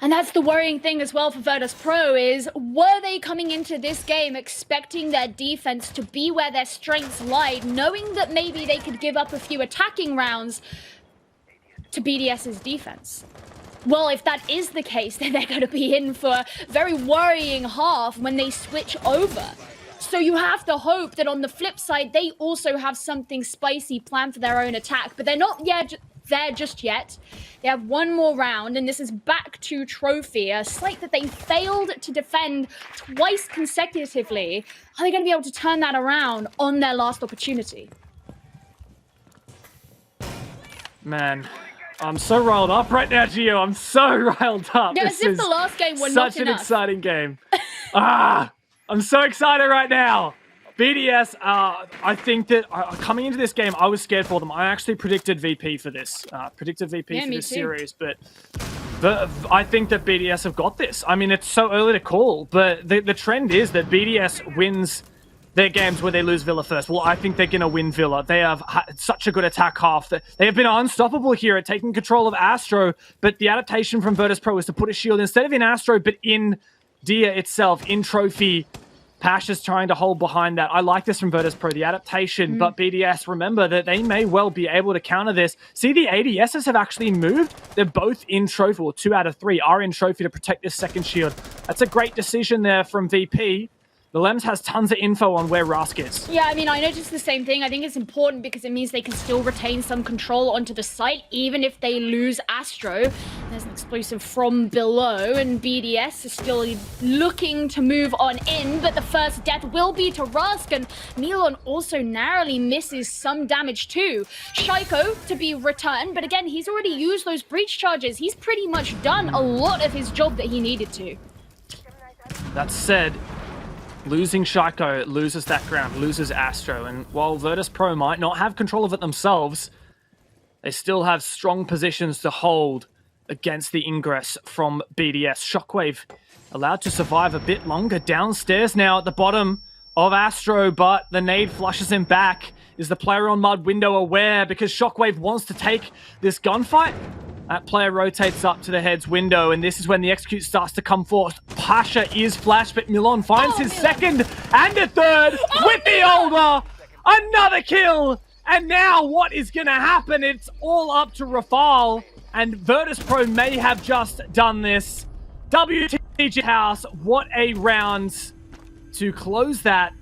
And that's the worrying thing as well for Virtus.Pro is, were they coming into this game expecting their defense to be where their strengths lied, knowing that maybe they could give up a few attacking rounds to BDS's defense? Well, if that is the case, then they're going to be in for a very worrying half when they switch over. So you have to hope that on the flip side, they also have something spicy planned for their own attack, but they're not there just yet. They have one more round, and this is back to Trophy, a slate that they failed to defend twice consecutively. Are they going to be able to turn that around on their last opportunity? Man, I'm so riled up right now, Gio. I'm so riled up. Yeah, this as if is the last game were such not an enough. exciting game. I'm so excited right now. BDS, I think that coming into this game, I was scared for them. I actually predicted VP for this. For this series, but I think that BDS have got this. I mean, it's so early to call, but the trend is that BDS wins their games where they lose Villa first. Well, I think they're going to win Villa. They have such a good attack half. They have been unstoppable here at taking control of Astro, but the adaptation from Virtus.Pro is to put a shield instead of in Astro, but in Dia itself, in Trophy. Pash is trying to hold behind that. I like this from Virtus.Pro, the adaptation, but BDS, remember that they may well be able to counter this. See, the ADSs have actually moved. They're both in Trophy, or 2 out of 3 are in Trophy to protect this second shield. That's a great decision there from VP. The Lems has tons of info on where Rask is. Yeah, I mean, I noticed the same thing. I think it's important because it means they can still retain some control onto the site, even if they lose Astro. There's an explosive from below, and BDS is still looking to move on in, but the first death will be to Rask, and Nealon also narrowly misses some damage too. Shaiko to be returned, but again, he's already used those breach charges. He's pretty much done a lot of his job that he needed to. That said, losing Shaiko loses that ground, loses Astro, and while Virtus.Pro might not have control of it themselves, they still have strong positions to hold against the ingress from BDS. Shockwave allowed to survive a bit longer downstairs now at the bottom of Astro, but the nade flushes him back. Is the player on Mud window aware because Shockwave wants to take this gunfight? That player rotates up to the head's window, and this is when the execute starts to come forth. Pasha is flashed, but Milon finds his second and a third with the Older. Another kill! And now what is going to happen? It's all up to Rafal, and Virtus.Pro may have just done this. WTG House, what a round to close that.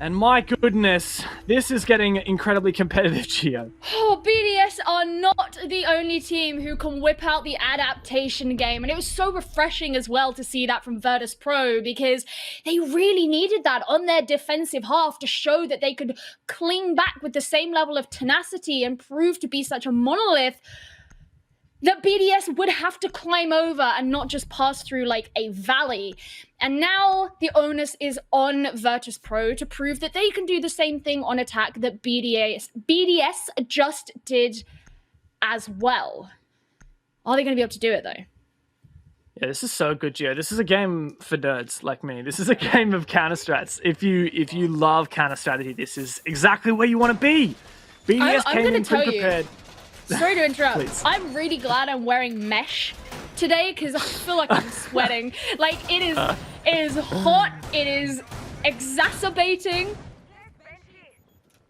And my goodness, this is getting incredibly competitive, Gio. Oh, BDS are not the only team who can whip out the adaptation game. And it was so refreshing as well to see that from Virtus.Pro because they really needed that on their defensive half to show that they could cling back with the same level of tenacity and prove to be such a monolith that BDS would have to climb over and not just pass through like a valley. And now the onus is on Virtus.Pro to prove that they can do the same thing on attack that BDS just did as well. Are they going to be able to do it though? Yeah, this is so good, Gio. This is a game for nerds like me. This is a game of counter strats. If you love counter strategy, this is exactly where you want to be. BDS came in pre-prepared. Sorry to interrupt. Please. I'm really glad I'm wearing mesh today because I feel like I'm sweating. Like it is hot. It is exacerbating.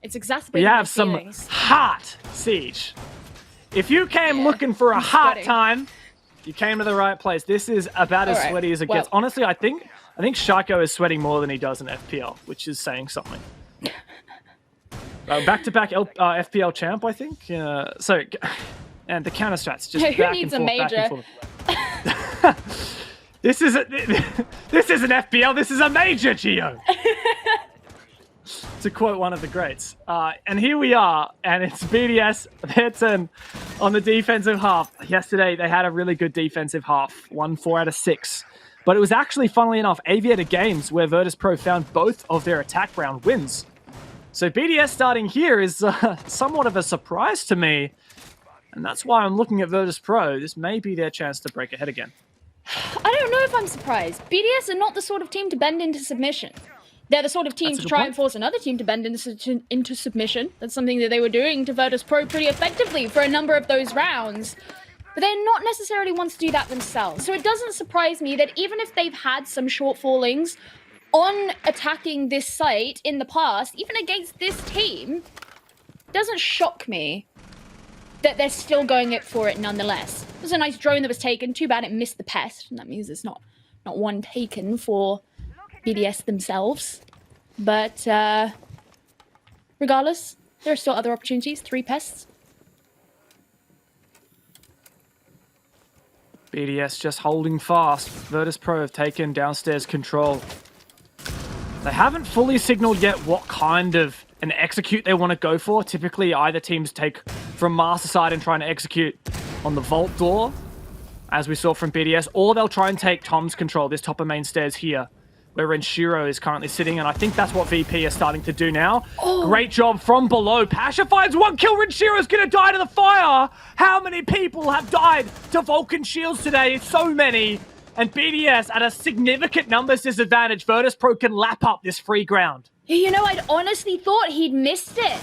It's exacerbating. We have my some feelings. hot Siege. If you came looking for a hot sweating. time, you came to the right place. This is about as sweaty as it gets. Honestly, I think Shaiko is sweating more than he does in FPL, which is saying something. Back-to-back FPL champ, I think. So, and the counter strats just who back needs and a forth, major? back and forth. This isn't FPL. This is a major, Gio. To quote one of the greats. And here we are, and it's BDS, their turn on the defensive half. Yesterday, they had a really good defensive half, won 4 out of 6. But it was actually, funnily enough, Aviator Games where Virtus.Pro found both of their attack round wins. So BDS starting here is somewhat of a surprise to me, and that's why I'm looking at Virtus.Pro. This may be their chance to break ahead again. I don't know if I'm surprised. BDS are not the sort of team to bend into submission. They're the sort of team to try and force another team to bend into submission. That's something that they were doing to Virtus.Pro pretty effectively for a number of those rounds. But they're not necessarily ones to do that themselves. So it doesn't surprise me that even if they've had some shortfallings on attacking this site in the past, even against this team, it doesn't shock me that they're still going for it nonetheless. It was a nice drone that was taken. Too bad it missed the pest, and that means it's not one taken for BDS themselves. But regardless, there are still other opportunities. 3 pests. BDS just holding fast. Virtus.Pro have taken downstairs control. They haven't fully signaled yet what kind of an execute they want to go for. Typically, either teams take from master side and try and execute on the vault door, as we saw from BDS, or they'll try and take Tom's control, this top of main stairs here, where Renshiro is currently sitting, and I think that's what VP are starting to do now. Oh. Great job from below. Pasha finds 1 kill. Renshiro's going to die to the fire. How many people have died to Vulcan shields today? It's so many. And BDS at a significant numbers disadvantage. Virtus.Pro can lap up this free ground. You know, I'd honestly thought he'd missed it.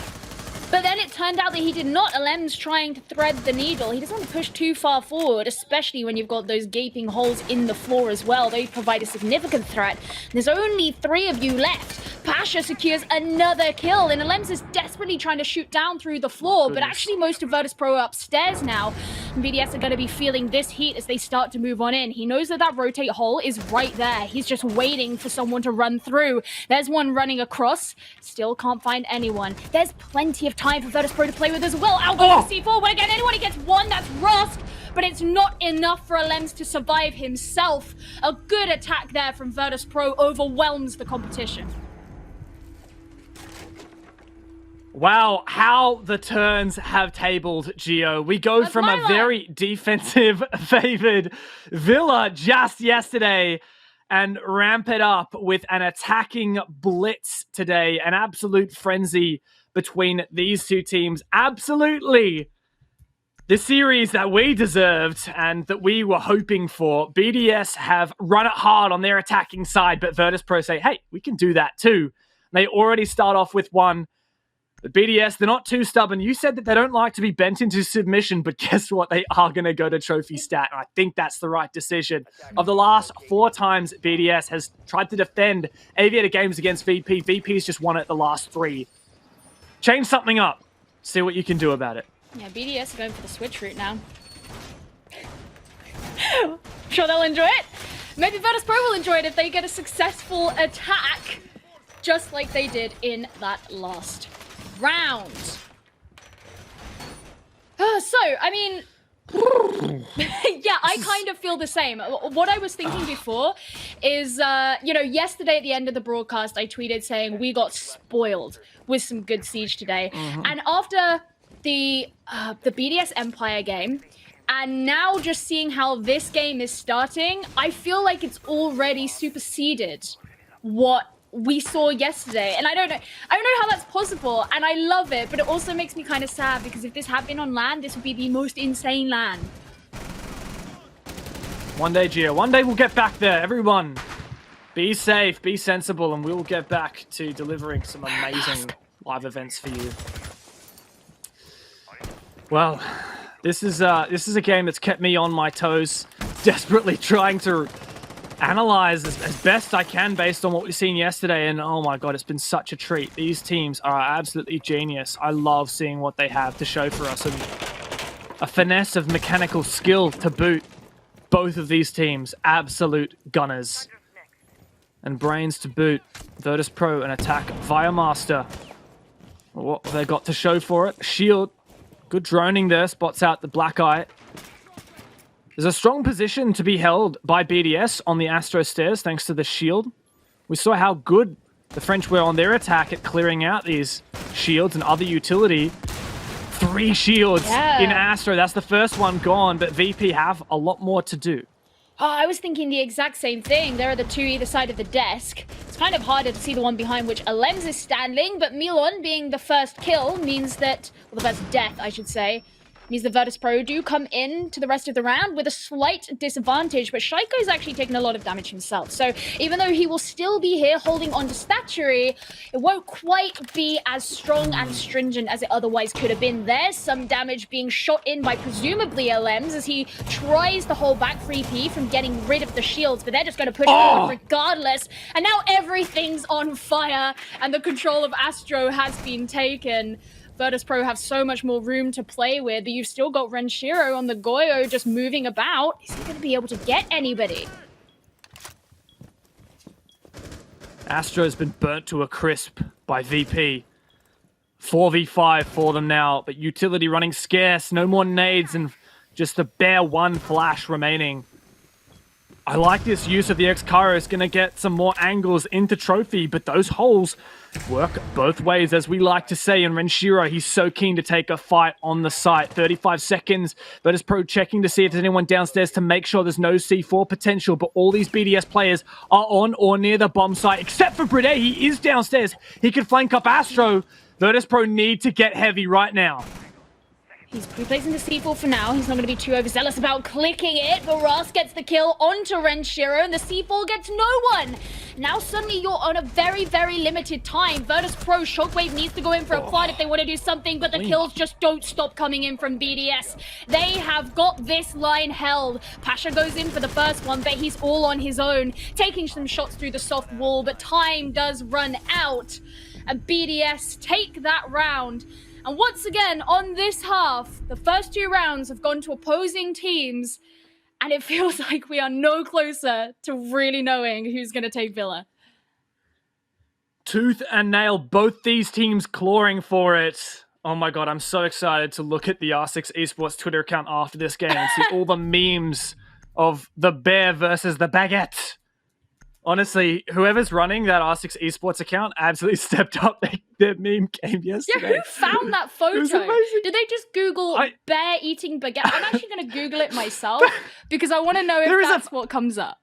But then it turned out that he did not. Alem's trying to thread the needle. He doesn't want to push too far forward, especially when you've got those gaping holes in the floor as well. They provide a significant threat. There's only 3 of you left. Pasha secures another kill, and Alems is desperately trying to shoot down through the floor, but actually most of Virtus.Pro are upstairs now. and BDS are going to be feeling this heat as they start to move on in. He knows that that rotate hole is right there. He's just waiting for someone to run through. There's one running across. Still can't find anyone. There's plenty of time for Virtus.Pro to play with as well. Out goes the C4. When again, anyone he gets one, that's Rust. But it's not enough for Alems to survive himself. A good attack there from Virtus.Pro overwhelms the competition. Wow, how the turns have tabled, Gio. We go from a very defensive favored Villa just yesterday and ramp it up with an attacking blitz today. An absolute frenzy between these two teams. Absolutely the series that we deserved and that we were hoping for. BDS have run it hard on their attacking side, but Virtus.Pro say, hey, we can do that too. And they already start off with one. But BDS, they're not too stubborn. You said that they don't like to be bent into submission, but guess what? They are going to go to trophy stat. And I think that's the right decision. Of the last 4 times BDS has tried to defend Aviator games against VP, VP's just won it the last 3. Change something up. See what you can do about it. Yeah, BDS are going for the switch route now. I'm sure they'll enjoy it. Maybe Virtus.Pro will enjoy it if they get a successful attack, just like they did in that last round. So, I mean, yeah, I kind of feel the same. What I was thinking before is, you know, yesterday at the end of the broadcast, I tweeted saying we got spoiled with some good Siege today. And after the BDS Empire game, and now just seeing how this game is starting, I feel like it's already superseded what we saw yesterday. And I don't know how that's possible, and I love it, but it also makes me kind of sad because if this had been on LAN, this would be the most insane LAN. One day, Gio, one day we'll get back there. Everyone, be safe, be sensible, and we'll get back to delivering some amazing live events for you. Well, this is a game that's kept me on my toes, desperately trying to analyze as best I can based on what we've seen yesterday, and oh my god, it's been such a treat. These teams are absolutely genius. I love seeing what they have to show for us, and a finesse of mechanical skill to boot. Both of these teams, absolute gunners. And brains to boot. Virtus.Pro an attack via Master. What have they got to show for it? Shield. Good droning there, spots out the Black Eye. There's a strong position to be held by BDS on the Astro stairs thanks to the shield. We saw how good the French were on their attack at clearing out these shields and other utility. 3 shields in Astro. That's the first one gone, but VP have a lot more to do. Oh, I was thinking the exact same thing. There are the 2 either side of the desk. It's kind of harder to see the one behind which Alems is standing, but Milon being the first kill means that, well, the first death, I should say, means the Virtus.Pro do come in to the rest of the round with a slight disadvantage, but Shaiko's actually taken a lot of damage himself. So even though he will still be here holding on to Statuary, it won't quite be as strong and stringent as it otherwise could have been. There's some damage being shot in by presumably Alems as he tries to hold back 3P from getting rid of the shields, but they're just going to push forward regardless. And now everything's on fire and the control of Astro has been taken. Virtus.Pro have so much more room to play with, but you've still got Renshiro on the Goyo just moving about. Is he going to be able to get anybody? Astro's been burnt to a crisp by VP. 4v5 for them now, but utility running scarce, no more nades, and just a bare 1 flash remaining. I like this use of the X-Cairo. It's going to get some more angles into Trophy, but those holes work both ways, as we like to say. And Renshiro, he's so keen to take a fight on the site. 35 seconds. Virtus.Pro checking to see if there's anyone downstairs to make sure there's no C4 potential. But all these BDS players are on or near the bomb site, except for Brede. He is downstairs. He could flank up Astro. Virtus.Pro need to get heavy right now. He's pre-placing the C4 for now. He's not going to be too overzealous about clicking it, but Ross gets the kill onto Renshiro, and the C4 gets no one. Now suddenly you're on a very, very limited time. Virtus.Pro, Shockwave needs to go in for a fight if they want to do something, but the kills just don't stop coming in from BDS. They have got this line held. Pasha goes in for the first one, but he's all on his own, taking some shots through the soft wall, but time does run out. And BDS take that round. And once again, on this half, the first 2 rounds have gone to opposing teams, and it feels like we are no closer to really knowing who's going to take Villa. Tooth and nail, both these teams clawing for it. Oh my god, I'm so excited to look at the R6 Esports Twitter account after this game and see all the memes of the bear versus the baguette. Honestly, whoever's running that R6 Esports account absolutely stepped up their meme game yesterday. Yeah, who found that photo? amazing. Did they just Google bear eating baguette? I'm actually going to Google it myself because I want to know if that's what comes up.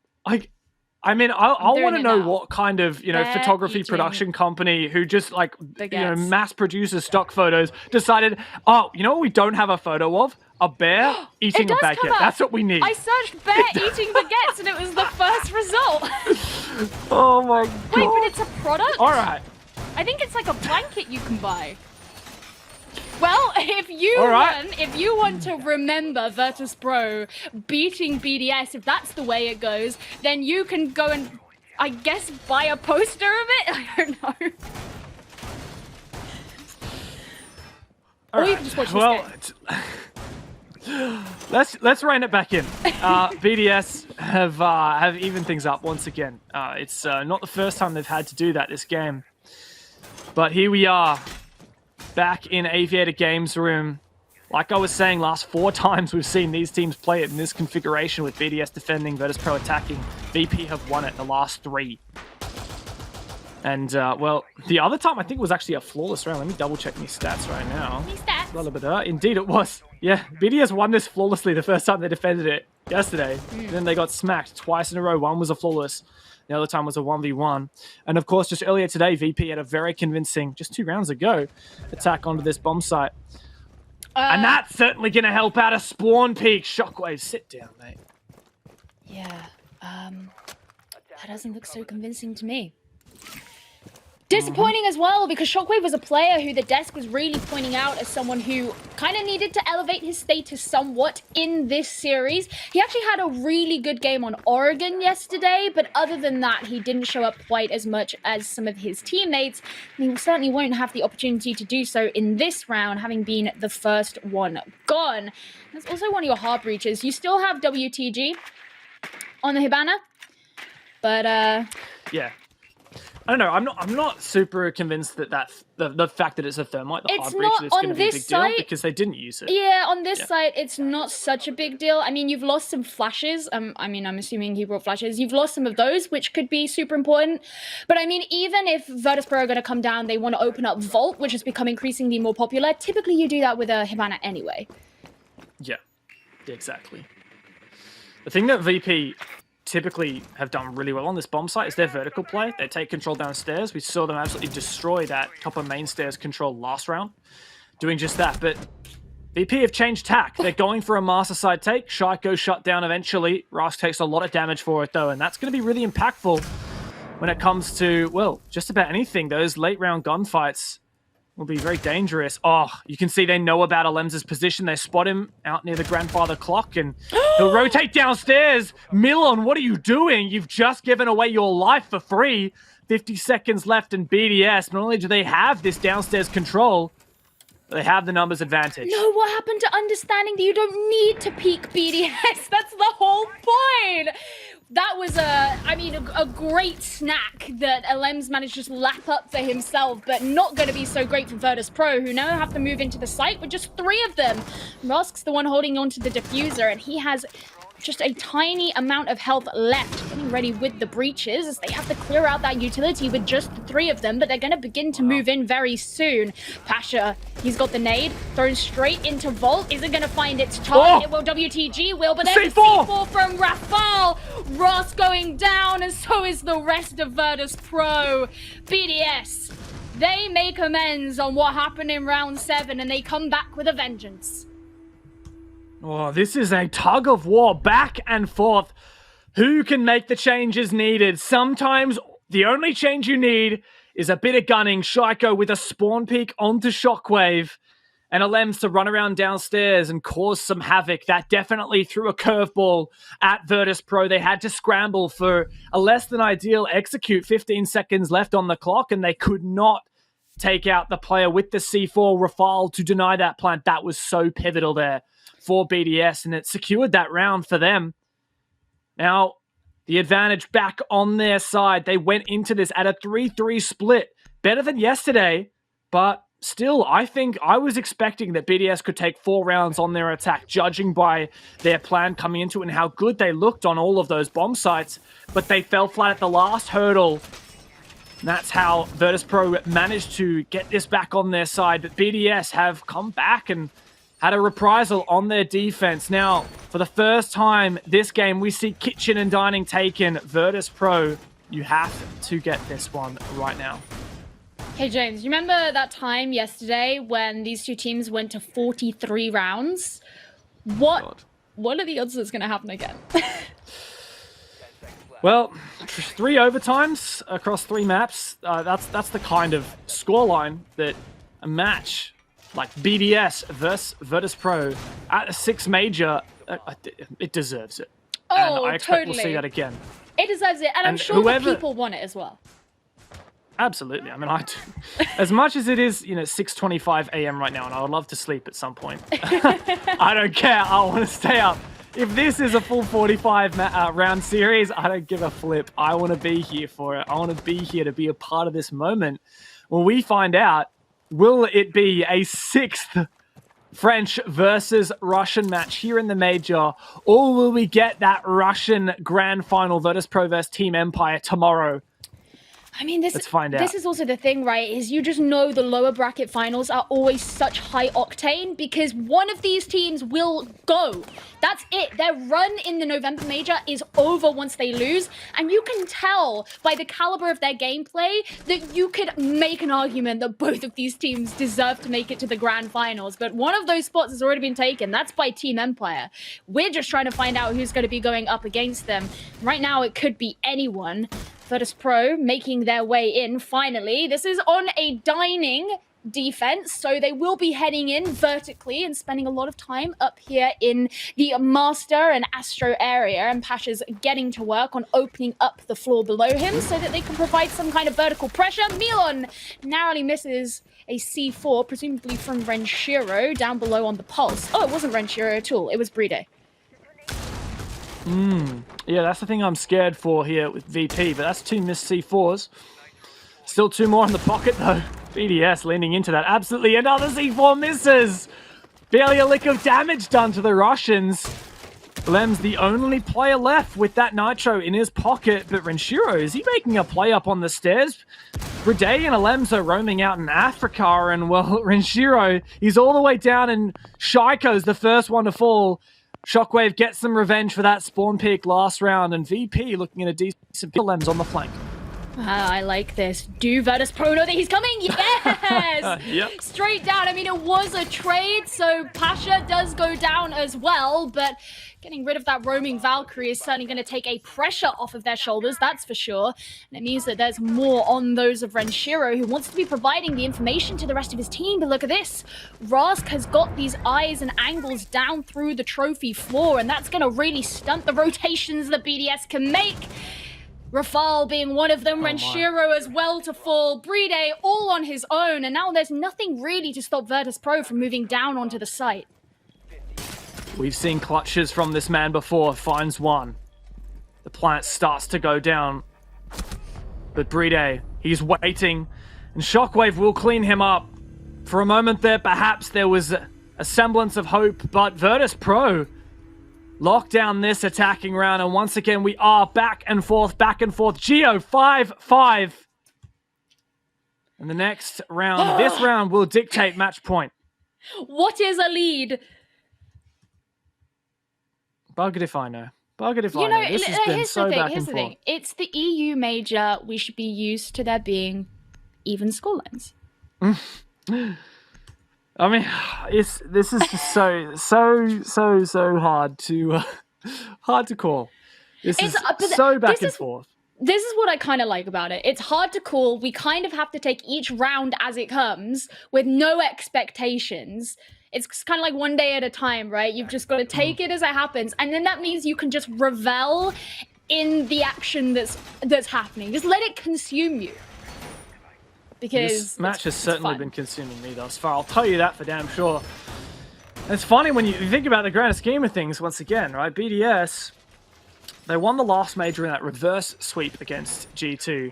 I mean, I want to know now. what kind of, Bear photography eating production company who just baguettes. mass produces stock photos decided, what we don't have a photo of? A bear eating a baguette. That's what we need. I searched bear eating baguettes and it was the first result. Oh my god. Wait, but it's a product? All right. I think it's like a blanket you can buy. Well, if you want to remember Virtus.Pro beating BDS, if that's the way it goes, then you can go and, I guess, buy a poster of it? I don't know. Or you can just watch this game. Let's rein it back in. BDS have evened things up once again. It's not the first time they've had to do that this game. But here we are, back in Aviator Games room. Like I was saying, last 4 times we've seen these teams play it in this configuration with BDS defending, Virtus.Pro attacking. VP have won it the last 3. And, the other time I think it was actually a flawless round. Let me double check my stats right now. Indeed it was. Yeah, BDS won this flawlessly the first time they defended it yesterday. Then they got smacked twice in a row. One was a flawless. The other time was a 1v1. And of course, just earlier today, VP had a very convincing, just 2 rounds ago, attack onto this bomb site. And that's certainly going to help out a spawn peak. Shockwave, sit down, mate. Yeah, that doesn't look so convincing to me. Disappointing as well, because Shockwave was a player who the desk was really pointing out as someone who kind of needed to elevate his status somewhat in this series. He actually had a really good game on Oregon yesterday, but other than that, he didn't show up quite as much as some of his teammates, and he certainly won't have the opportunity to do so in this round, having been the first one gone. That's also one of your hard breaches. You still have WTG on the Hibana, but yeah. I don't know. I'm not super convinced that the fact that it's a thermite, the hard breach, is going to be a big deal because they didn't use it. Yeah, on this site, it's not such a big deal. I mean, you've lost some flashes. I'm assuming he brought flashes. You've lost some of those, which could be super important. But I mean, even if Virtus.Pro are going to come down, they want to open up Vault, which has become increasingly more popular. Typically, you do that with a Hibana anyway. Yeah, exactly. The thing that VP typically have done really well on this bomb site is their vertical play. They take control downstairs. We saw them absolutely destroy that top of main stairs control last round, doing just that. But VP have changed tack. They're going for a master side take. Shaiko shut down eventually. Rask takes a lot of damage for it though, and that's going to be really impactful when it comes to, well, just about anything. Those late round gunfights will be very dangerous. Oh, you can see they know about Alem's position. They spot him out near the grandfather clock, and he'll rotate downstairs. Milon, what are you doing? You've just given away your life for free. 50 seconds left in BDS. Not only do they have this downstairs control, but they have the numbers advantage. No, what happened to understanding that you don't need to peak BDS? That's the whole point. That was a great snack that Alem's managed to just lap up for himself, but not going to be so great for Virtus.Pro, who now have to move into the site with just 3 of them. Rask's the one holding on to the diffuser, and he has just a tiny amount of health left, getting ready with the breaches as they have to clear out that utility with just the 3 of them, but they're going to begin to move in very soon. Pasha, he's got the nade, thrown straight into Vault. Is it going to find its target? Well, WTG will, but there's a C4 from Rafal. Ross going down, and so is the rest of Virtus.Pro. BDS, they make amends on what happened in round 7, and they come back with a vengeance. Oh, this is a tug of war, back and forth. Who can make the changes needed? Sometimes the only change you need is a bit of gunning. Shaiko with a spawn peek onto Shockwave, and Alems to run around downstairs and cause some havoc. That definitely threw a curveball at Virtus.Pro. They had to scramble for a less than ideal execute. 15 seconds left on the clock, and they could not take out the player with the C4, Rafal, to deny that plant. That was so pivotal there for BDS, and it secured that round for them. Now, the advantage back on their side. They went into this at a 3-3 split. Better than yesterday, but still, I think I was expecting that BDS could take 4 rounds on their attack, judging by their plan coming into it and how good they looked on all of those bomb sites, but they fell flat at the last hurdle. And that's how Virtus.Pro managed to get this back on their side, but BDS have come back and had a reprisal on their defense. Now, for the first time this game, we see kitchen and dining taken. Virtus.Pro, you have to get this one right now. Hey, James, you remember that time yesterday when these two teams went to 43 rounds? What are the odds that's going to happen again? Well, 3 overtimes across 3 maps. That's the kind of scoreline that a match like BDS versus Virtus.Pro at a 6 major, it deserves it. Oh, and I expect totally. we'll see that again. It deserves it, and I'm sure the people want it as well. Absolutely. I mean, I do. As much as it is, 6:25 a.m. right now, and I would love to sleep at some point. I don't care. I want to stay up. If this is a full 45 round series, I don't give a flip. I want to be here for it. I want to be here to be a part of this moment. When we find out, will it be a 6th French versus Russian match here in the major, or will we get that Russian grand final Virtus.Pro versus Team Empire tomorrow? I mean, Let's find out. This is also the thing, right? Is you just know the lower bracket finals are always such high octane because one of these teams will go. That's it. Their run in the November major is over once they lose. And you can tell by the caliber of their gameplay that you could make an argument that both of these teams deserve to make it to the grand finals. But one of those spots has already been taken. That's by Team Empire. We're just trying to find out who's going to be going up against them. Right now, it could be anyone. Virtus.Pro making their way in finally. This is on a dining defense, so they will be heading in vertically and spending a lot of time up here in the Master and Astro area, and Pasha's getting to work on opening up the floor below him so that they can provide some kind of vertical pressure. Milon narrowly misses a C4, presumably from Renshiro, down below on the pulse. Oh, it wasn't Renshiro at all, it was Bride. Yeah, that's the thing I'm scared for here with VP, but that's 2 missed C4s. Still 2 more in the pocket, though. BDS leaning into that. Absolutely another C4 misses! Barely a lick of damage done to the Russians. Lem's the only player left with that Nitro in his pocket, but Renshiro, is he making a play up on the stairs? Bride and Alems are roaming out in Africa, and, well, Renshiro, he's all the way down, and Shaiko's the first one to fall. Shockwave gets some revenge for that spawn pick last round, and VP looking at a decent Lems on the flank. I like this. Do Virtus.Pro know that he's coming? Yes! Yep. Straight down. I mean, it was a trade, so Pasha does go down as well, but getting rid of that roaming Valkyrie is certainly going to take a pressure off of their shoulders, that's for sure. And it means that there's more on those of Renshiro, who wants to be providing the information to the rest of his team. But look at this. Rask has got these eyes and angles down through the trophy floor, and that's going to really stunt the rotations that BDS can make. Rafal being one of them, Renshiro as well to fall, Bride all on his own, and now there's nothing really to stop Virtus.Pro from moving down onto the site. We've seen clutches from this man before, finds one. The plant starts to go down. But Bride, he's waiting, and Shockwave will clean him up. For a moment there, perhaps there was a semblance of hope, but Virtus.Pro lock down this attacking round, and once again we are back and forth. Geo 5-5. And the next round, this round will dictate match point. What is a lead? Buggered if I know. Buggered if I know. This has been so back and forth. Here's the thing. It's the EU major. We should be used to there being even scorelines. I mean, this is just so hard to call. This is so back and forth. This is what I kind of like about it. It's hard to call. We kind of have to take each round as it comes with no expectations. It's kind of like one day at a time, right? You've just got to take it as it happens. And then that means you can just revel in the action that's happening. Just let it consume you. because This match has certainly fun. been consuming me thus far. I'll tell you that for damn sure. And it's funny when you think about the grand scheme of things once again, right? BDS, they won the last major in that reverse sweep against G2.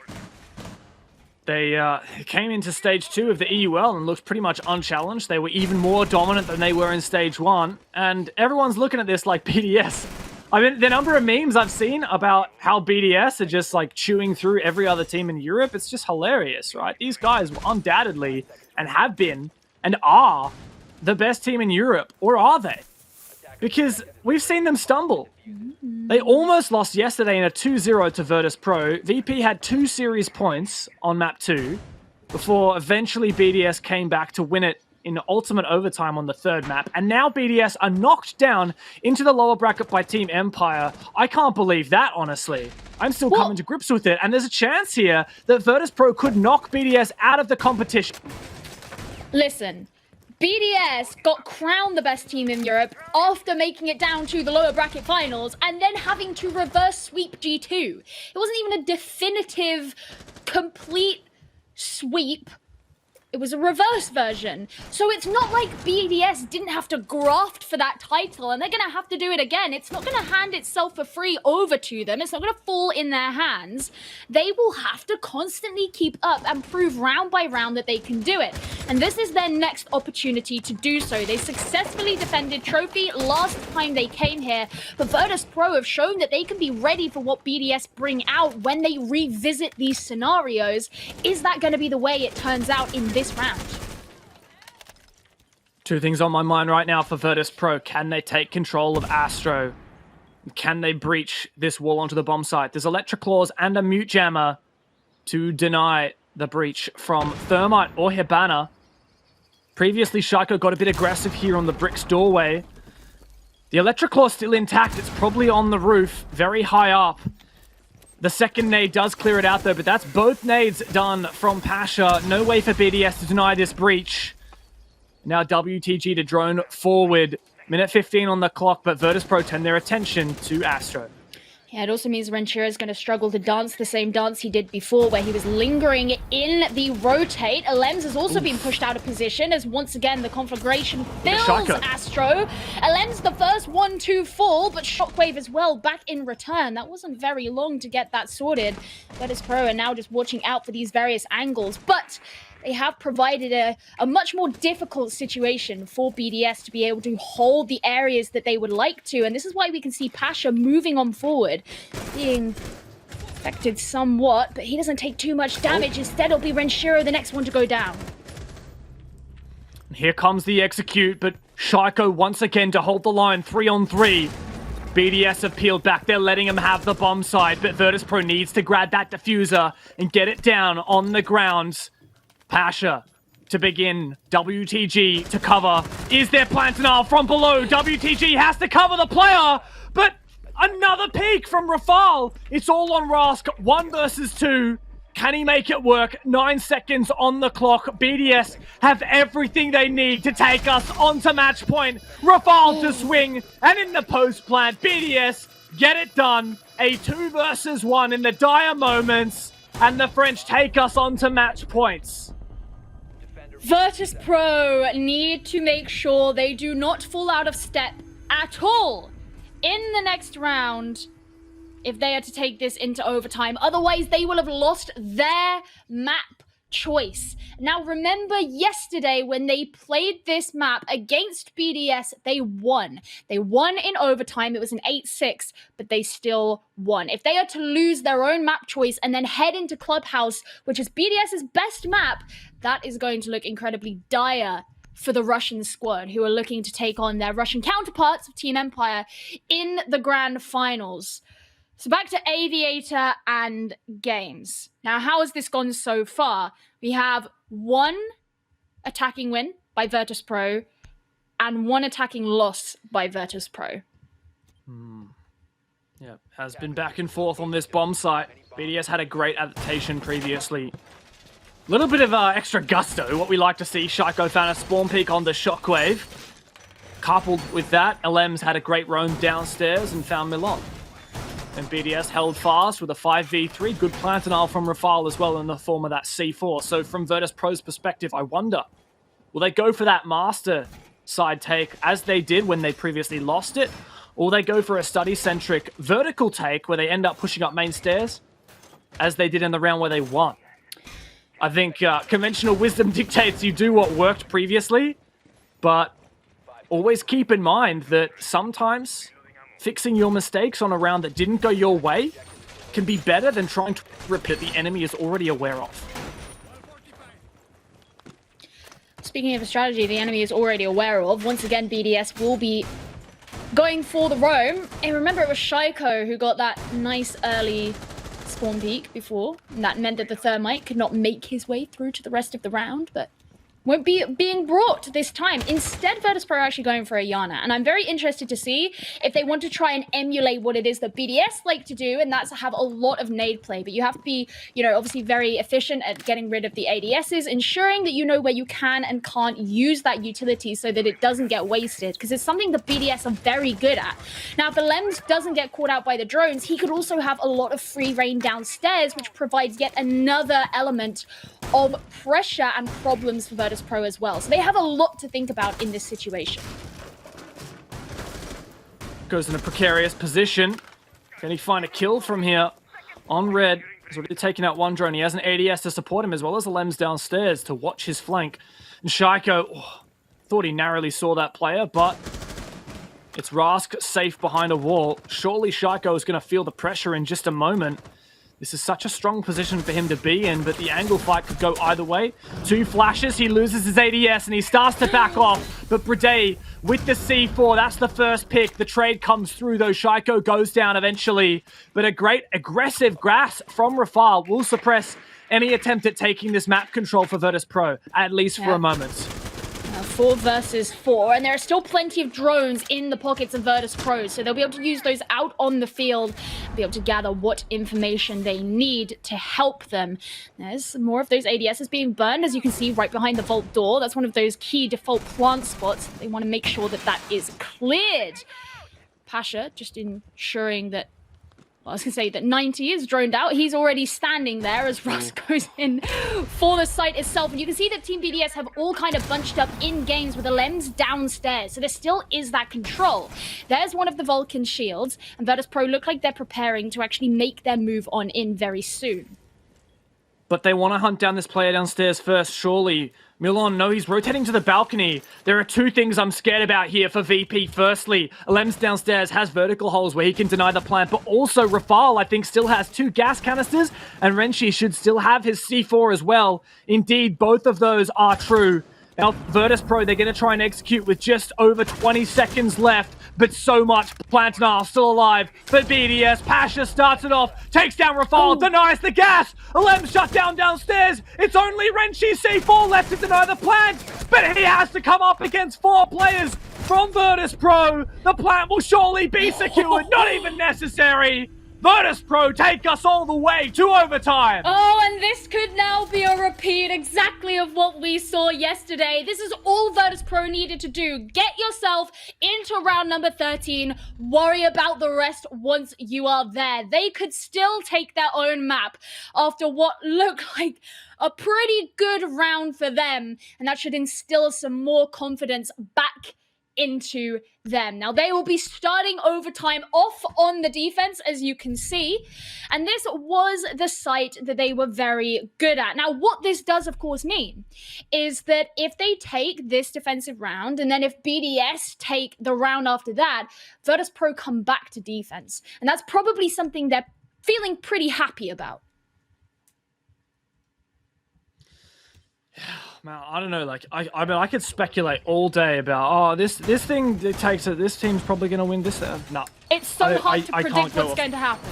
They came into stage 2 of the EUL and looked pretty much unchallenged. They were even more dominant than they were in stage 1. And everyone's looking at this like BDS. I mean, the number of memes I've seen about how BDS are just like chewing through every other team in Europe, it's just hilarious, right? These guys undoubtedly, and have been, and are the best team in Europe. Or are they? Because we've seen them stumble. They almost lost yesterday in a 2-0 to Virtus.Pro. VP had 2 series points on map 2 before eventually BDS came back to win it in ultimate overtime on the 3rd map. And now BDS are knocked down into the lower bracket by Team Empire. I can't believe that, honestly. I'm still coming to grips with it. And there's a chance here that Virtus.Pro could knock BDS out of the competition. Listen, BDS got crowned the best team in Europe after making it down to the lower bracket finals and then having to reverse sweep G2. It wasn't even a definitive, complete sweep. It was a reverse version. So it's not like BDS didn't have to graft for that title and they're going to have to do it again. It's not going to hand itself for free over to them. It's not going to fall in their hands. They will have to constantly keep up and prove round by round that they can do it. And this is their next opportunity to do so. They successfully defended Trophy last time they came here, but Virtus.Pro have shown that they can be ready for what BDS bring out when they revisit these scenarios. Is that going to be the way it turns out in this round? 2 things on my mind right now for Virtus.Pro. Can they take control of Astro? Can they breach this wall onto the bomb site? There's Electric Claws and a Mute Jammer to deny the breach from Thermite or Hibana. Previously, Shaiko got a bit aggressive here on the Bricks doorway. The Electric Claw still intact. It's probably on the roof, very high up. The second nade does clear it out though, but that's both nades done from Pasha. No way for BDS to deny this breach. Now WTG to drone forward. Minute 15 on the clock, but Virtus.Pro turn their attention to Astro. Yeah, it also means Renshiro is going to struggle to dance the same dance he did before, where he was lingering in the rotate. Alems has also been pushed out of position, as once again the conflagration fills Astro. Alems the first 1-2 fall, but Shockwave as well back in return. That wasn't very long to get that sorted. Virtus.Pro are now just watching out for these various angles, but they have provided a much more difficult situation for BDS to be able to hold the areas that they would like to. And this is why we can see Pasha moving on forward, being affected somewhat, but he doesn't take too much damage. Instead, it'll be Renshiro, the next one to go down. Here comes the execute, but Shaiko once again to hold the line 3-on-3. BDS have peeled back. They're letting him have the bomb side, but Virtus.Pro needs to grab that diffuser and get it down on the ground. Pasha to begin. WTG to cover. Is there Plantinal from below? WTG has to cover the player, but another peek from Rafal. It's all on Rask. 1 versus 2. Can he make it work? 9 seconds on the clock. BDS have everything they need to take us onto match point. Rafal to swing, and in the post plant, BDS get it done. A 2 versus 1 in the dire moments, and the French take us onto match points. Virtus.Pro need to make sure they do not fall out of step at all in the next round if they are to take this into overtime. Otherwise, they will have lost their map choice. Now, remember yesterday when they played this map against BDS, they won. They won in overtime. It was an 8-6, but they still won. If they are to lose their own map choice and then head into Clubhouse, which is BDS's best map, that is going to look incredibly dire for the Russian squad, who are looking to take on their Russian counterparts of Team Empire in the grand finals. So back to Aviator and Games. Now, how has this gone so far? We have 1 attacking win by Virtus.Pro and 1 attacking loss by Virtus.Pro. Yeah, has been back and forth on this bomb site. BDS had a great adaptation previously. A little bit of extra gusto, what we like to see. Shaiko found a spawn peak on the Shockwave. Coupled with that, LM's had a great roam downstairs and found Milan. And BDS held fast with a 5v3. Good plant denial from Rafale as well in the form of that C4. So from Virtus.Pro's perspective, I wonder, will they go for that master side take as they did when they previously lost it? Or will they go for a study-centric vertical take where they end up pushing up main stairs as they did in the round where they won? I think conventional wisdom dictates you do what worked previously, but always keep in mind that sometimes fixing your mistakes on a round that didn't go your way can be better than trying to repeat the enemy is already aware of. Speaking of a strategy the enemy is already aware of, once again BDS will be going for the roam. And remember, it was Shaiko who got that nice early spawn peek before, and that meant that the Thermite could not make his way through to the rest of the round, but won't be being brought this time. Instead, Virtus.Pro are actually going for a Yana, and I'm very interested to see if they want to try and emulate what it is that BDS like to do, and that's have a lot of nade play. But you have to be, you know, obviously very efficient at getting rid of the ADSs, ensuring that you know where you can and can't use that utility so that it doesn't get wasted, because it's something that BDS are very good at. Now, if the Lems doesn't get caught out by the drones, he could also have a lot of free reign downstairs, which provides yet another element of pressure and problems for Virtus.Pro as well. So they have a lot to think about in this situation. Goes in a precarious position. Can he find a kill from here? On red, he's already taken out one drone. He has an ADS to support him as well as the Lems downstairs to watch his flank. And Shaiko thought he narrowly saw that player, but it's Rask safe behind a wall. Surely Shaiko is going to feel the pressure in just a moment. This is such a strong position for him to be in, but the angle fight could go either way. Two flashes, he loses his ADS and he starts to back off. But Brede with the C4, that's the first pick. The trade comes through though. Shaiko goes down eventually. But a great aggressive grasp from Rafale will suppress any attempt at taking this map control for Virtus.Pro, at least for a moment. 4 versus 4, and there are still plenty of drones in the pockets of Virtus.Pro, so they'll be able to use those out on the field, be able to gather what information they need to help them. There's more of those ADSs being burned, as you can see right behind the vault door. That's one of those key default plant spots. They want to make sure that that is cleared. Pasha just ensuring that, well, I was going to say that 90 is droned out. He's already standing there as Russ goes in for the site itself. And you can see that Team BDS have all kind of bunched up in games with the Lems downstairs. So there still is that control. There's one of the Vulcan shields. And Virtus.Pro look like they're preparing to actually make their move on in very soon. But they want to hunt down this player downstairs first, surely. Milan, no, he's rotating to the balcony. There are two things I'm scared about here for VP. Firstly, Lems downstairs has vertical holes where he can deny the plant, but also Rafale, I think, still has 2 gas canisters, and Renshi should still have his C4 as well. Indeed, both of those are true. Now, Virtus.Pro, they're going to try and execute with just over 20 seconds left, but so much. Plantanar still alive, but BDS, Pasha starts it off, takes down Rafale, denies the gas. Lem shut down downstairs. It's only Renshi C4 left to deny the plant, but he has to come up against 4 players from Virtus.Pro. The plant will surely be secured, not even necessary. Virtus.Pro take us all the way to overtime. Oh, and this could now be a repeat exactly of what we saw yesterday. This is all Virtus.Pro needed to do. Get yourself into round number 13. Worry about the rest once you are there. They could still take their own map after what looked like a pretty good round for them. And that should instill some more confidence back into them. Now, they will be starting overtime off on the defense, as you can see, and this was the site that they were very good at. Now, what this does, of course, mean is that if they take this defensive round, and then if BDS take the round after that, Virtus.Pro come back to defense, and that's probably something they're feeling pretty happy about. Man, I don't know. Like, I mean, I could speculate all day about, this thing takes it. This team's probably going to win this. No, it's so hard to predict what's going to happen.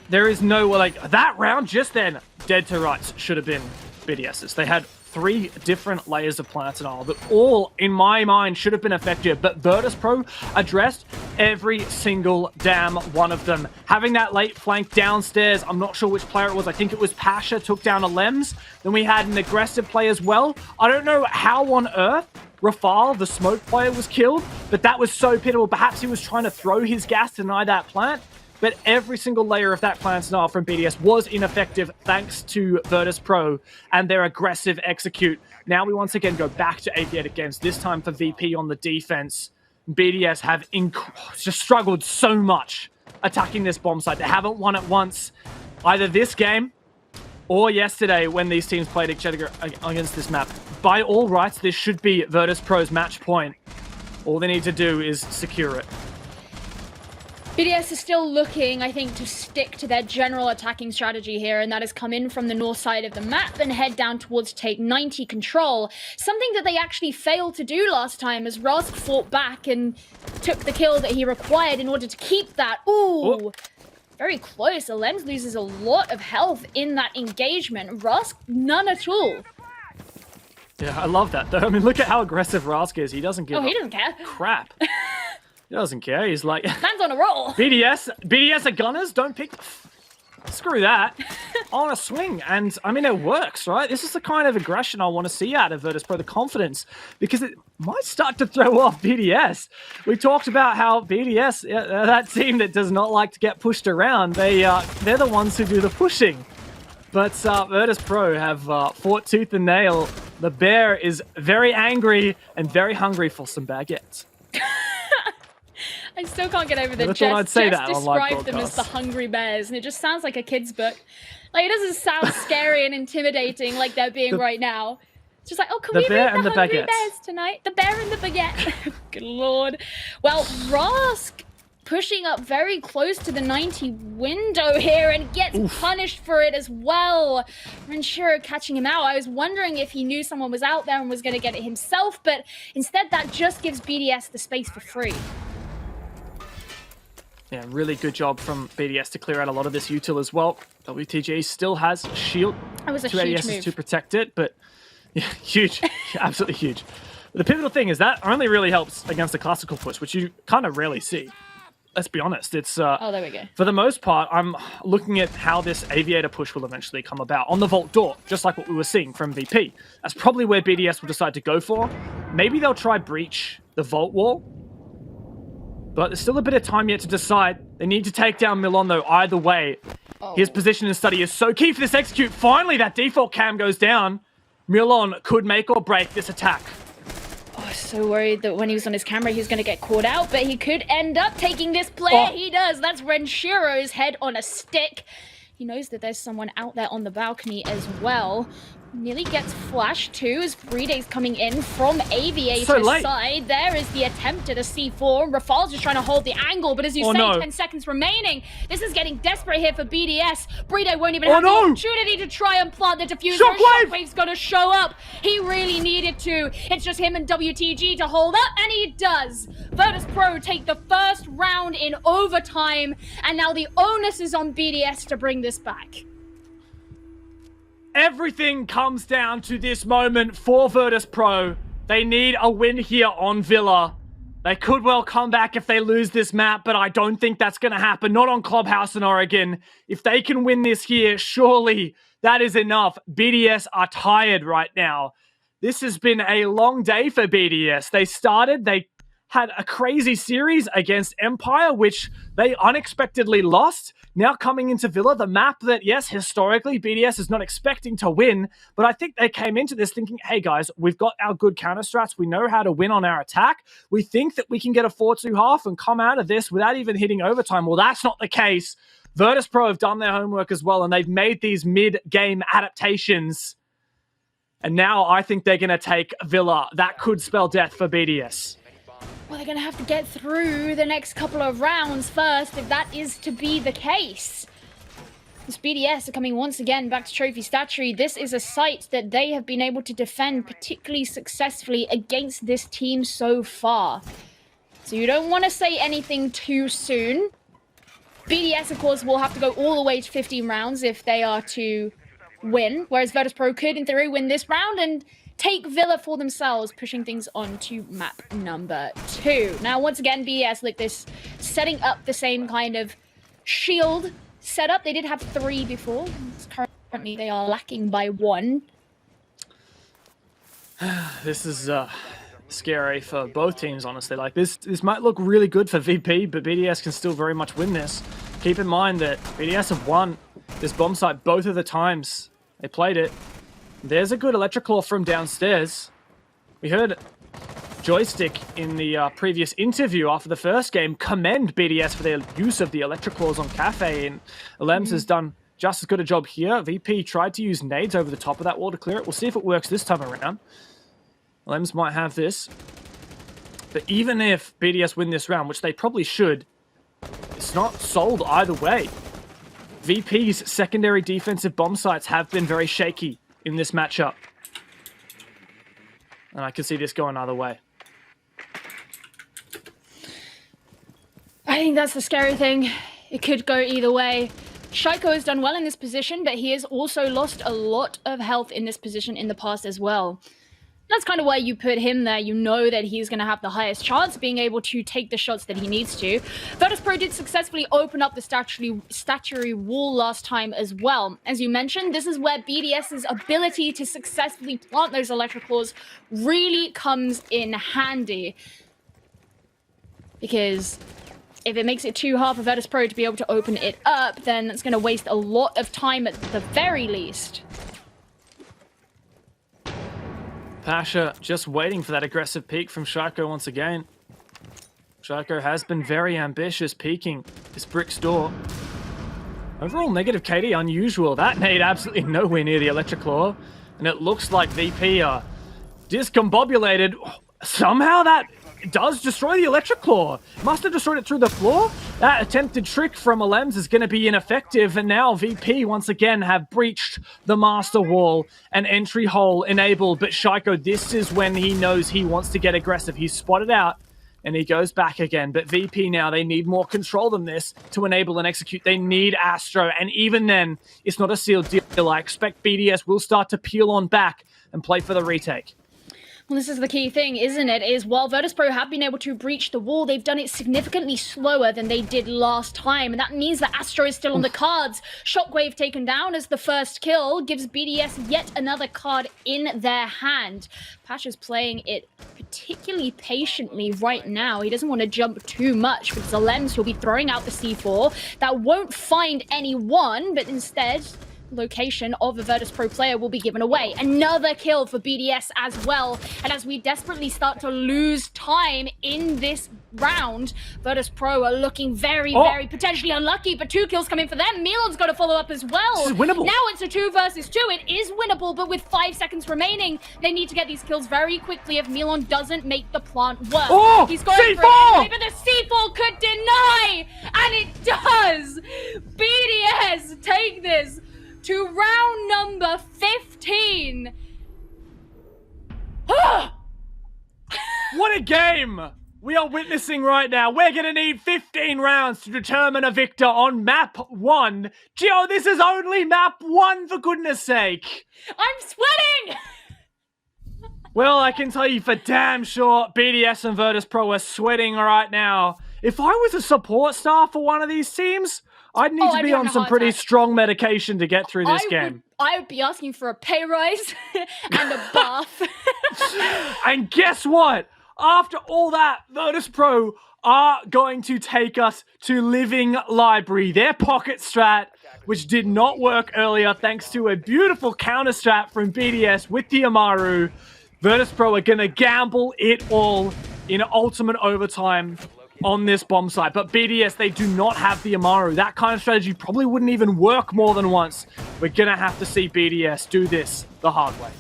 There is no like that round just then. Dead to rights should have been BDS's. They had 3 different layers of Plantanar that all, in my mind, should have been effective, but Virtus.Pro addressed every single damn one of them. Having that late flank downstairs, I'm not sure which player it was. I think it was Pasha, took down a Lems. Then we had an aggressive play as well. I don't know how on earth Rafale, the smoke player, was killed, but that was so pitiful. Perhaps he was trying to throw his gas to deny that plant. but every single layer of that plan style from BDS was ineffective thanks to Virtus.Pro and their aggressive execute. Now we once again go back to Aviator games, this time for VP on the defense. BDS have just struggled so much attacking this bomb site. They haven't won it once, either this game or yesterday when these teams played each other against this map. By all rights, this should be Virtus.Pro's match point. All they need to do is secure it. BDS is still looking, I think, to stick to their general attacking strategy here, and that is come in from the north side of the map and head down towards take 90 control. Something that they actually failed to do last time as Rusk fought back and took the kill that he required in order to keep that. Ooh! Very close. The Lens loses a lot of health in that engagement. Rusk, none at all. Yeah, I love that, though. I mean, look at how aggressive Rusk is. He doesn't give he doesn't care. Crap. He doesn't care. He's like... Man's on a roll. BDS are gunners. Don't pick... Screw that. I want to swing. And, I mean, it works, right? This is the kind of aggression I want to see out of Virtus.Pro, the confidence, because it might start to throw off BDS. We talked about how BDS, that team that does not like to get pushed around, they're the ones who do the pushing. But Virtus.Pro have fought tooth and nail. The bear is very angry and very hungry for some baguettes. I still can't get over the Never thought I'd say Jess that on live described them as broadcasts. the Hungry Bears, and it just sounds like a kid's book. Like, it doesn't sound scary and intimidating like they're being right now. It's just like, oh, can we read the Hungry Bears tonight? The bear and the baguette. Good lord. Well, Rusk pushing up very close to the 90 window here and gets punished for it as well. Renshiro catching him out. I was wondering if he knew someone was out there and was going to get it himself, but instead that just gives BDS the space for free. Yeah, really good job from BDS to clear out a lot of this util as well. WTG still has a shield. That was a two huge ADSs move to protect it, but yeah, huge. Absolutely huge. But the pivotal thing is that only really helps against the classical push, which you kind of rarely see. Let's be honest. It's oh, there we go. For the most part, I'm looking at how this Aviator push will eventually come about on the Vault door, just like what we were seeing from VP. That's probably where BDS will decide to go for. Maybe they'll try breach the Vault wall, but there's still a bit of time yet to decide. They need to take down Milon, though, either way. His position and study is so key for this execute. Finally, that default cam goes down. Milon could make or break this attack. Oh, so worried that when he was on his camera, he was going to get caught out, but he could end up taking this player. He does. That's Renshiro's head on a stick. He knows that there's someone out there on the balcony as well. Nearly gets flashed too as Breeday's coming in from Aviator's side. There is the attempt at a C4. Rafal's just trying to hold the angle, but as you say, 10 seconds remaining. This is getting desperate here for BDS. Breeday won't even have the opportunity to try and plant the diffuser. Shockwave's gonna show up. He really needed to. It's just him and WTG to hold up, and he does. Virtus.Pro take the first round in overtime, and now the onus is on BDS to bring this back. Everything comes down to this moment for Virtus.Pro. They need a win here on Villa. They could well come back if they lose this map, but I don't think that's going to happen. Not on Clubhouse in Oregon. If they can win this here, surely that is enough. BDS are tired right now. This has been a long day for BDS. They had a crazy series against Empire, which they unexpectedly lost. Now coming into Villa, the map that, yes, historically, BDS is not expecting to win, but I think they came into this thinking, hey guys, we've got our good counter strats. We know how to win on our attack. We think that we can get a 4-2 half and come out of this without even hitting overtime. Well, that's not the case. Virtus.Pro have done their homework as well, and they've made these mid-game adaptations. And now I think they're going to take Villa. That could spell death for BDS. Well, they're going to have to get through the next couple of rounds first, if that is to be the case. This BDS are coming once again back to Trophy Statuary. This is a site that they have been able to defend particularly successfully against this team so far. So you don't want to say anything too soon. BDS, of course, will have to go all the way to 15 rounds if they are to win, whereas Virtus.Pro could, in theory, win this round and take Villa for themselves, pushing things on to map number 2. Now, once again, BDS like this, setting up the same kind of shield setup. They did have 3 before. Currently, they are lacking by 1. This is scary for both teams, honestly. Like this might look really good for VP, but BDS can still very much win this. keep in mind that BDS have won this bomb site both of the times they played it. There's a good Electric Claw from downstairs. We heard Joystick in the previous interview after the first game commend BDS for their use of the Electric Claws on Cafe, and Lems has done just as good a job here. VP tried to use nades over the top of that wall to clear it. We'll see if it works this time around. Lems might have this. But even if BDS win this round, which they probably should, it's not sold either way. VP's secondary defensive bomb sites have been very shaky in this matchup. And I can see this going either way. I think that's the scary thing. It could go either way. Shaiko has done well in this position, but he has also lost a lot of health in this position in the past as well. That's kind of why you put him there. You know that he's going to have the highest chance of being able to take the shots that he needs to. Virtus.Pro did successfully open up the statuary wall last time as well. As you mentioned, this is where BDS's ability to successfully plant those Electric Claws really comes in handy. Because if it makes it too hard for Virtus.Pro to be able to open it up, then it's going to waste a lot of time at the very least. Pasha just waiting for that aggressive peek from Shaiko once again. Shaiko has been very ambitious peeking this Brick's door. Overall negative KD, unusual. That nade absolutely nowhere near the Electric Claw. And it looks like VP are discombobulated. Somehow that does destroy the Electric Claw. Must have destroyed it through the floor. That attempted trick from Alems is going to be ineffective, and now VP once again have breached the master wall. An entry hole enabled, but Shaiko, this is when he knows he wants to get aggressive. He's spotted out, and he goes back again. But VP now, they need more control than this to enable and execute. They need Astro, and even then, it's not a sealed deal. I expect BDS will start to peel on back and play for the retake. Well, this is the key thing, isn't it? Is while Virtus.Pro have been able to breach the wall, they've done it significantly slower than they did last time. And that means that Astro is still on the cards. Shockwave taken down as the first kill gives BDS yet another card in their hand. Pasha's playing it particularly patiently right now. He doesn't want to jump too much with Zalems, who'll be throwing out the C4. That won't find anyone, but instead location of a Virtus.Pro player will be given away. Another kill for BDS as well. And as we desperately start to lose time in this round, Virtus.Pro are looking very potentially unlucky, but 2 kills coming for them. Milan's got to follow up as well. This is winnable. Now it's a 2 versus 2. It is winnable, but with 5 seconds remaining, they need to get these kills very quickly if Milan doesn't make the plant work. Oh, he's going C4! for it anyway, but the C4 could deny, and it does. BDS take this to round number 15. What a game we are witnessing right now. We're going to need 15 rounds to determine a victor on map 1. Gio, this is only map 1, for goodness sake. I'm sweating! Well, I can tell you for damn sure BDS and Virtus.Pro are sweating right now. If I was a support staff for one of these teams, I'd need to be on some pretty strong medication to get through this game. I would be asking for a pay rise and a bath. And guess what? After all that, Virtus.Pro are going to take us to Living Library, their pocket strat, which did not work earlier thanks to a beautiful counter strat from BDS with the Amaru. Virtus.Pro are going to gamble it all in ultimate overtime on this bomb site. But BDS, they do not have the Amaru. That kind of strategy probably wouldn't even work more than once. We're going to have to see BDS do this the hard way.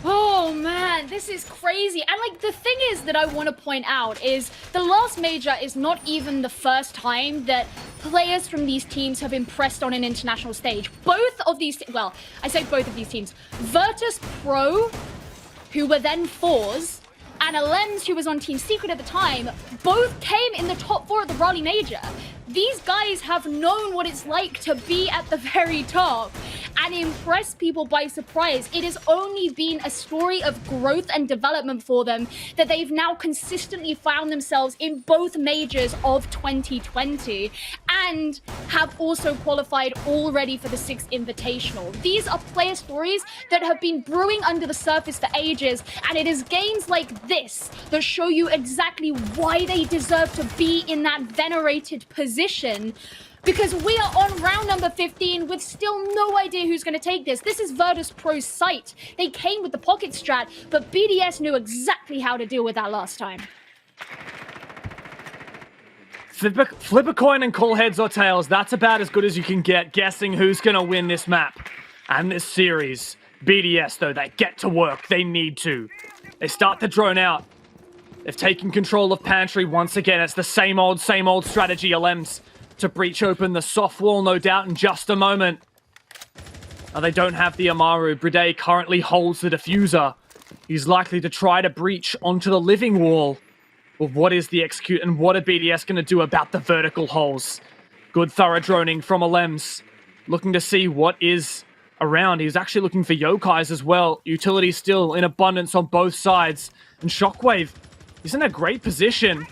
Oh man, this is crazy. And like the thing is that I want to point out is the last major is not even the first time that players from these teams have impressed on an international stage. Both of these, well, I say both of these teams. Virtus.Pro, who were then 4s, and Alems, who was on Team Secret at the time, both came in the top 4 at the Raleigh Major. These guys have known what it's like to be at the very top. and impress people by surprise. It has only been a story of growth and development for them that they've now consistently found themselves in both majors of 2020 and have also qualified already for the 6th Invitational. These are player stories that have been brewing under the surface for ages, and it is games like this that show you exactly why they deserve to be in that venerated position. Because we are on round number 15 with still no idea who's going to take this. This is Virtus.Pro's site. They came with the pocket strat, but BDS knew exactly how to deal with that last time. Flip a coin and call heads or tails. That's about as good as you can get guessing who's going to win this map and this series. BDS, though, they get to work. They need to. They start to drone out. They've taken control of Pantry once again. It's the same old strategy. LMs to breach open the soft wall, no doubt, in just a moment. Now, they don't have the Amaru. Bride currently holds the diffuser. He's likely to try to breach onto the living wall. Well, what is the execute and what are BDS going to do about the vertical holes? Good thorough droning from Alems. Looking to see what is around. He's actually looking for yokais as well. Utility still in abundance on both sides. And Shockwave, he's in a great position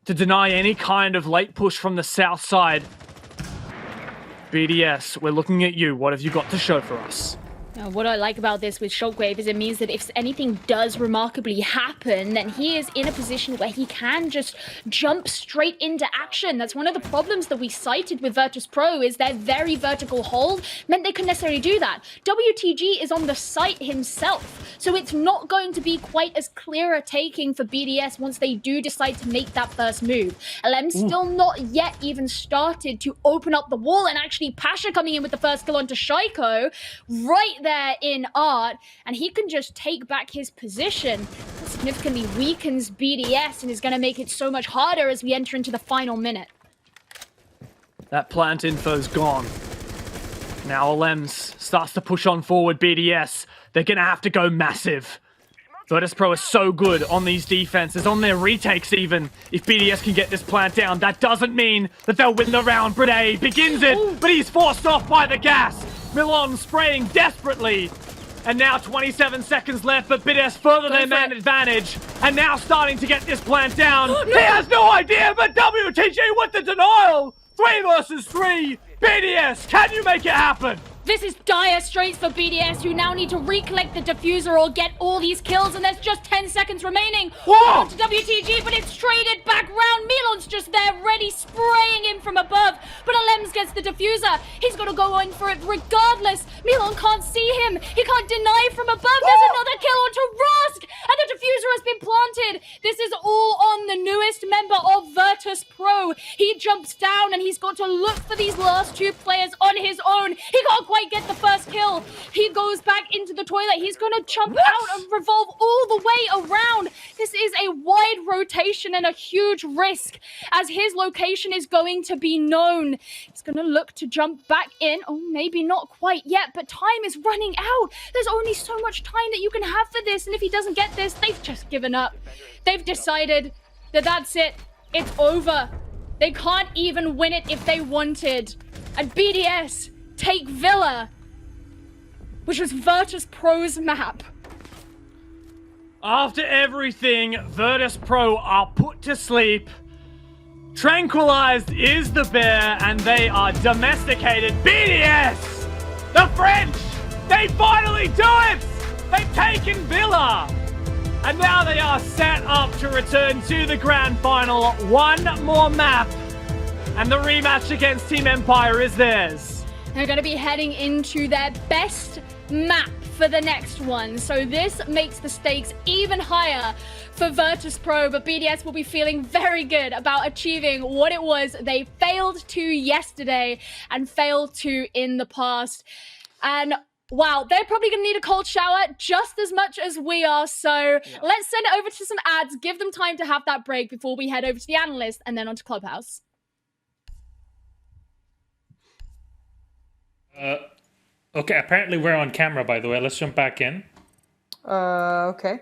to deny any kind of late push from the south side. BDS, we're looking at you. What have you got to show for us? What I like about this with Shockwave is it means that if anything does remarkably happen, then he is in a position where he can just jump straight into action. That's one of the problems that we cited with Virtus.Pro is their very vertical hold meant they couldn't necessarily do that. WTG is on the site himself, so it's not going to be quite as clear a taking for BDS once they do decide to make that first move. LM's still not yet even started to open up the wall, and actually Pasha coming in with the first kill onto Shaiko right there in Art, and he can just take back his position. That significantly weakens BDS and is going to make it so much harder as we enter into the final minute. That plant info's gone. Now Alems starts to push on forward. BDS, they're going to have to go massive. Virtus.Pro is so good on these defenses, on their retakes even. If BDS can get this plant down, that doesn't mean that they'll win the round. Bride begins it, but he's forced off by the gas. Milan spraying desperately. And now 27 seconds left, but BDS further their man advantage. And now starting to get this plant down. No. He has no idea, but WTG with the denial. 3 versus 3. BDS, can you make it happen? This is dire straits for BDS, who now need to recollect the diffuser or get all these kills, and there's just 10 seconds remaining. Whoa! On to WTG, but it's traded back round. Milan's just there, ready, spraying in from above. But Alems gets the diffuser. He's got to go in for it regardless. Milan can't see him. He can't deny from above. There's another kill onto Rask, and the diffuser has been planted. This is all on the newest member of Virtus.Pro. He jumps down, and he's got to look for these last 2 players on his own. He can't quite get the first kill. He goes back into the toilet. He's going to jump out and revolve all the way around. This is a wide rotation and a huge risk as his location is going to be known. He's going to look to jump back in. Oh, maybe not quite yet, but time is running out. There's only so much time that you can have for this, and if he doesn't get this, they've just given up. They've decided that that's it. It's over. They can't even win it if they wanted. And BDS take Villa, which was Virtus.Pro's map. After everything, Virtus.Pro are put to sleep. Tranquilized is the bear, and they are domesticated. BDS! The French! They finally do it! They've taken Villa! And now they are set up to return to the grand final. One more map, and the rematch against Team Empire is theirs. They're going to be heading into their best map for the next one. So this makes the stakes even higher for Virtus.Pro, but BDS will be feeling very good about achieving what it was they failed to yesterday and failed to in the past. And wow, they're probably going to need a cold shower just as much as we are. So let's send it over to some ads, give them time to have that break before we head over to the analyst and then onto Clubhouse. Okay, apparently we're on camera, by the way. Let's jump back in. Okay.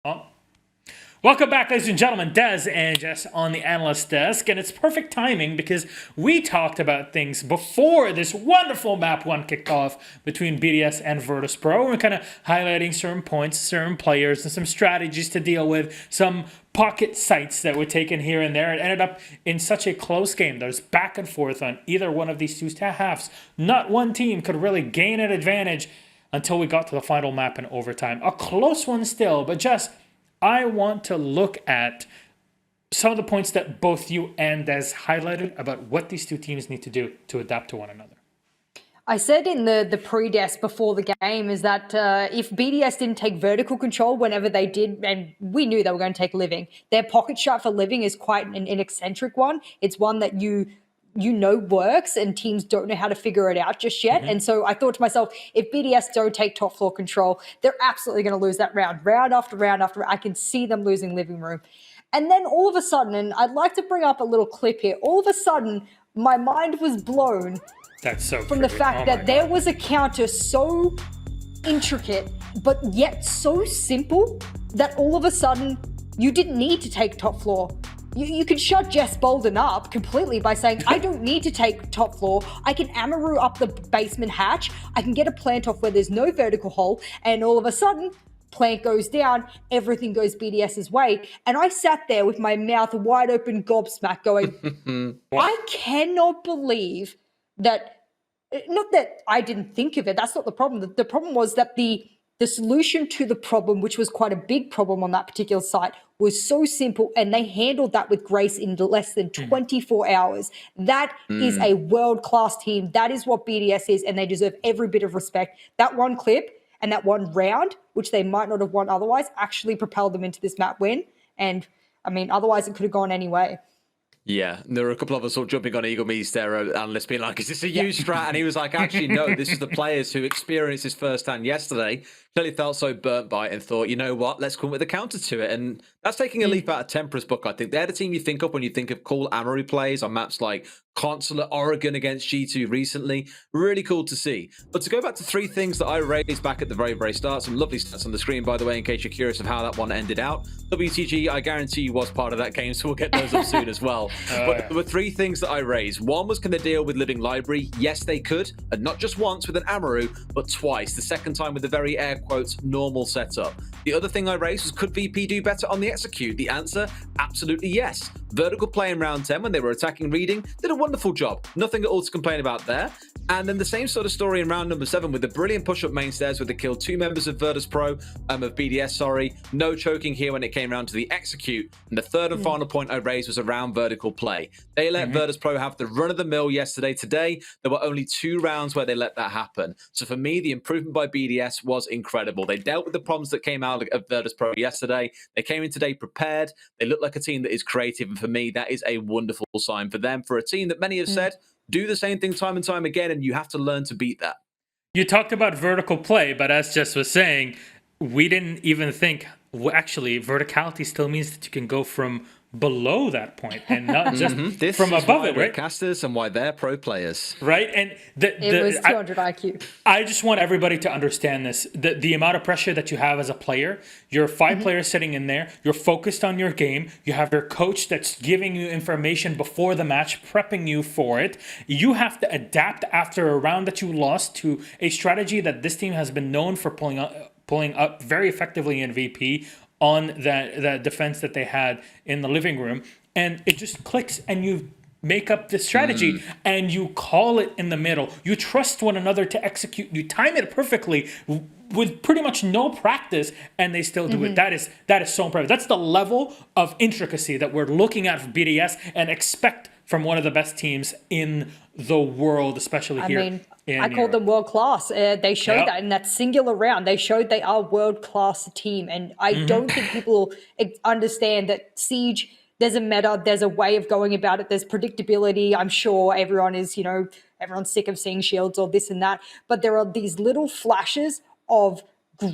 Oh. Welcome back, ladies and gentlemen. Des and Jess on the analyst desk, and it's perfect timing because we talked about things before this wonderful map 1 kicked off between BDS and Virtus.Pro. We're kind of highlighting certain points, certain players, and some strategies to deal with, some pocket sites that were taken here and there. It ended up in such a close game. There's back and forth on either one of these two halves. Not one team could really gain an advantage until we got to the final map in overtime. A close one still, but Jess, I want to look at some of the points that both you and Des highlighted about what these two teams need to do to adapt to one another. I said in the pre-desk before the game is that if BDS didn't take vertical control whenever they did, and we knew they were going to take living, their pocket shot for living is quite an eccentric one. It's one that you know works and teams don't know how to figure it out just yet. And so I thought to myself, if BDS don't take top floor control, they're absolutely going to lose that round after round after round. I can see them losing living room. And then all of a sudden, and I'd like to bring up a little clip here, all of a sudden my mind was blown from the fact that there was a counter so intricate but yet so simple that all of a sudden you didn't need to take top floor. You could shut Jess Bolden up completely by saying, I don't need to take top floor. I can Amaru up the basement hatch. I can get a plant off where there's no vertical hole. And all of a sudden, plant goes down. Everything goes BDS's way. And I sat there with my mouth wide open, gobsmacked, going, I cannot believe that, not that I didn't think of it. That's not the problem. The problem was that the solution to the problem, which was quite a big problem on that particular site, was so simple, and they handled that with grace in less than 24 hours. That is a world-class team. That is what BDS is, and they deserve every bit of respect. That one clip and that one round, which they might not have won otherwise, actually propelled them into this map win. And, I mean, otherwise it could have gone any way. Yeah, there were a couple of us all jumping on Eagle Me's there, analysts being like, is this a huge strat? And he was like, actually, no, this is the players who experienced this firsthand yesterday, clearly felt so burnt by it and thought, you know what, let's come with a counter to it. And that's taking a leaf out of Tempera's book, I think. They're the team you think of when you think of cool Amaru plays on maps like Consulate, Oregon against G2 recently. Really cool to see. But to go back to 3 things that I raised back at the very, very start, some lovely stats on the screen, by the way, in case you're curious of how that one ended out. WTG, I guarantee you was part of that game, so we'll get those up soon as well. But there were 3 things that I raised. One was, can they deal with Living Library? Yes, they could. And not just once with an Amaru, but twice. The second time with the very air quotes normal setup. The other thing I raised was, could VP do better on the execute? The answer, absolutely yes. Vertical play in round 10 when they were attacking reading did a wonderful job. Nothing at all to complain about there. And then the same sort of story in round number 7 with the brilliant push-up main stairs where they killed 2 members of Virtus.Pro, of BDS, sorry. No choking here when it came round to the execute. And the third and final point I raised was around vertical play. They let Virtus.Pro have the run-of-the-mill yesterday. Today, there were only 2 rounds where they let that happen. So for me, the improvement by BDS was incredible. They dealt with the problems that came out of Virtus.Pro yesterday. They came in today prepared. They look like a team that is creative. And for me, that is a wonderful sign for them. For a team that many have said, do the same thing time and time again, and you have to learn to beat that. You talked about vertical play, but as Jess was saying, we didn't even think, well, actually, verticality still means that you can go from below that point and not just this from is above why it, we're right? casters and why they're pro players. Right? And It was 200 IQ. I just want everybody to understand this. The amount of pressure that you have as a player, you're 5 players sitting in there, you're focused on your game, you have your coach that's giving you information before the match, prepping you for it. You have to adapt after a round that you lost to a strategy that this team has been known for pulling up very effectively in VP on that defense that they had in the living room. And it just clicks and you make up the strategy and you call it in the middle. You trust one another to execute. You time it perfectly with pretty much no practice, and they still do it. That is so impressive. That's the level of intricacy that we're looking at for BDS and expect from one of the best teams in the world, especially here. I called them world class. They showed that in that singular round. They showed they are world class team, and I don't think people understand that Siege. There's a meta, there's a way of going about it, there's predictability. I'm sure everyone is, everyone's sick of seeing shields or this and that, but there are these little flashes of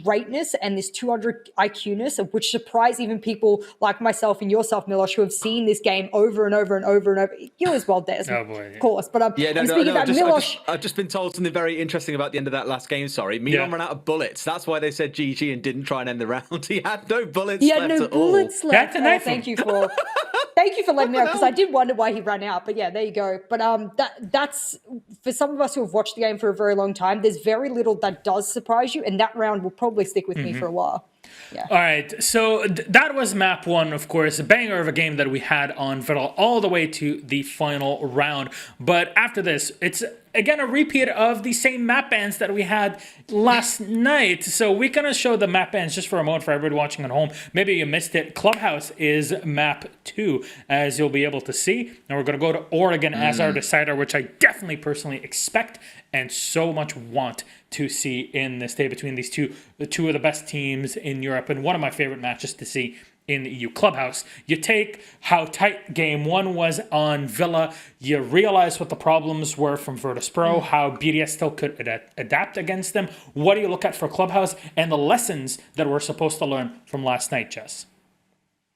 greatness and this 200 IQ-ness, of which surprise even people like myself and yourself, Milosh, who have seen this game over and over and over and over. You as well, Des, Oh, boy, yeah. of course. But I'm speaking about Milosh. I've just been told something very interesting about the end of that last game. Sorry, Milan ran out of bullets. That's why they said GG and didn't try and end the round. He had no bullets He had left no at bullets all. left. That's a nice one. Thank you for letting me know, because I did wonder why he ran out. But yeah, there you go. But that's for some of us who have watched the game for a very long time. There's very little that does surprise you, and that round will probably stick with me for a while. Yeah. All right, so that was map 1, of course, a banger of a game that we had on Vidal all the way to the final round. But after this, it's again a repeat of the same map bans that we had last night. So we're going to show the map bans just for a moment for everybody watching at home. Maybe you missed it. Clubhouse is map 2, as you'll be able to see. And we're going to go to Oregon as our decider, which I definitely personally expect and so much want to see in this day between these two of the best teams in Europe, and one of my favorite matches to see in the EU. Clubhouse, you take how tight game 1 was on Villa, you realize what the problems were from Virtus.Pro, how BDS still could adapt against them. What do you look at for Clubhouse and the lessons that we're supposed to learn from last night, Jess?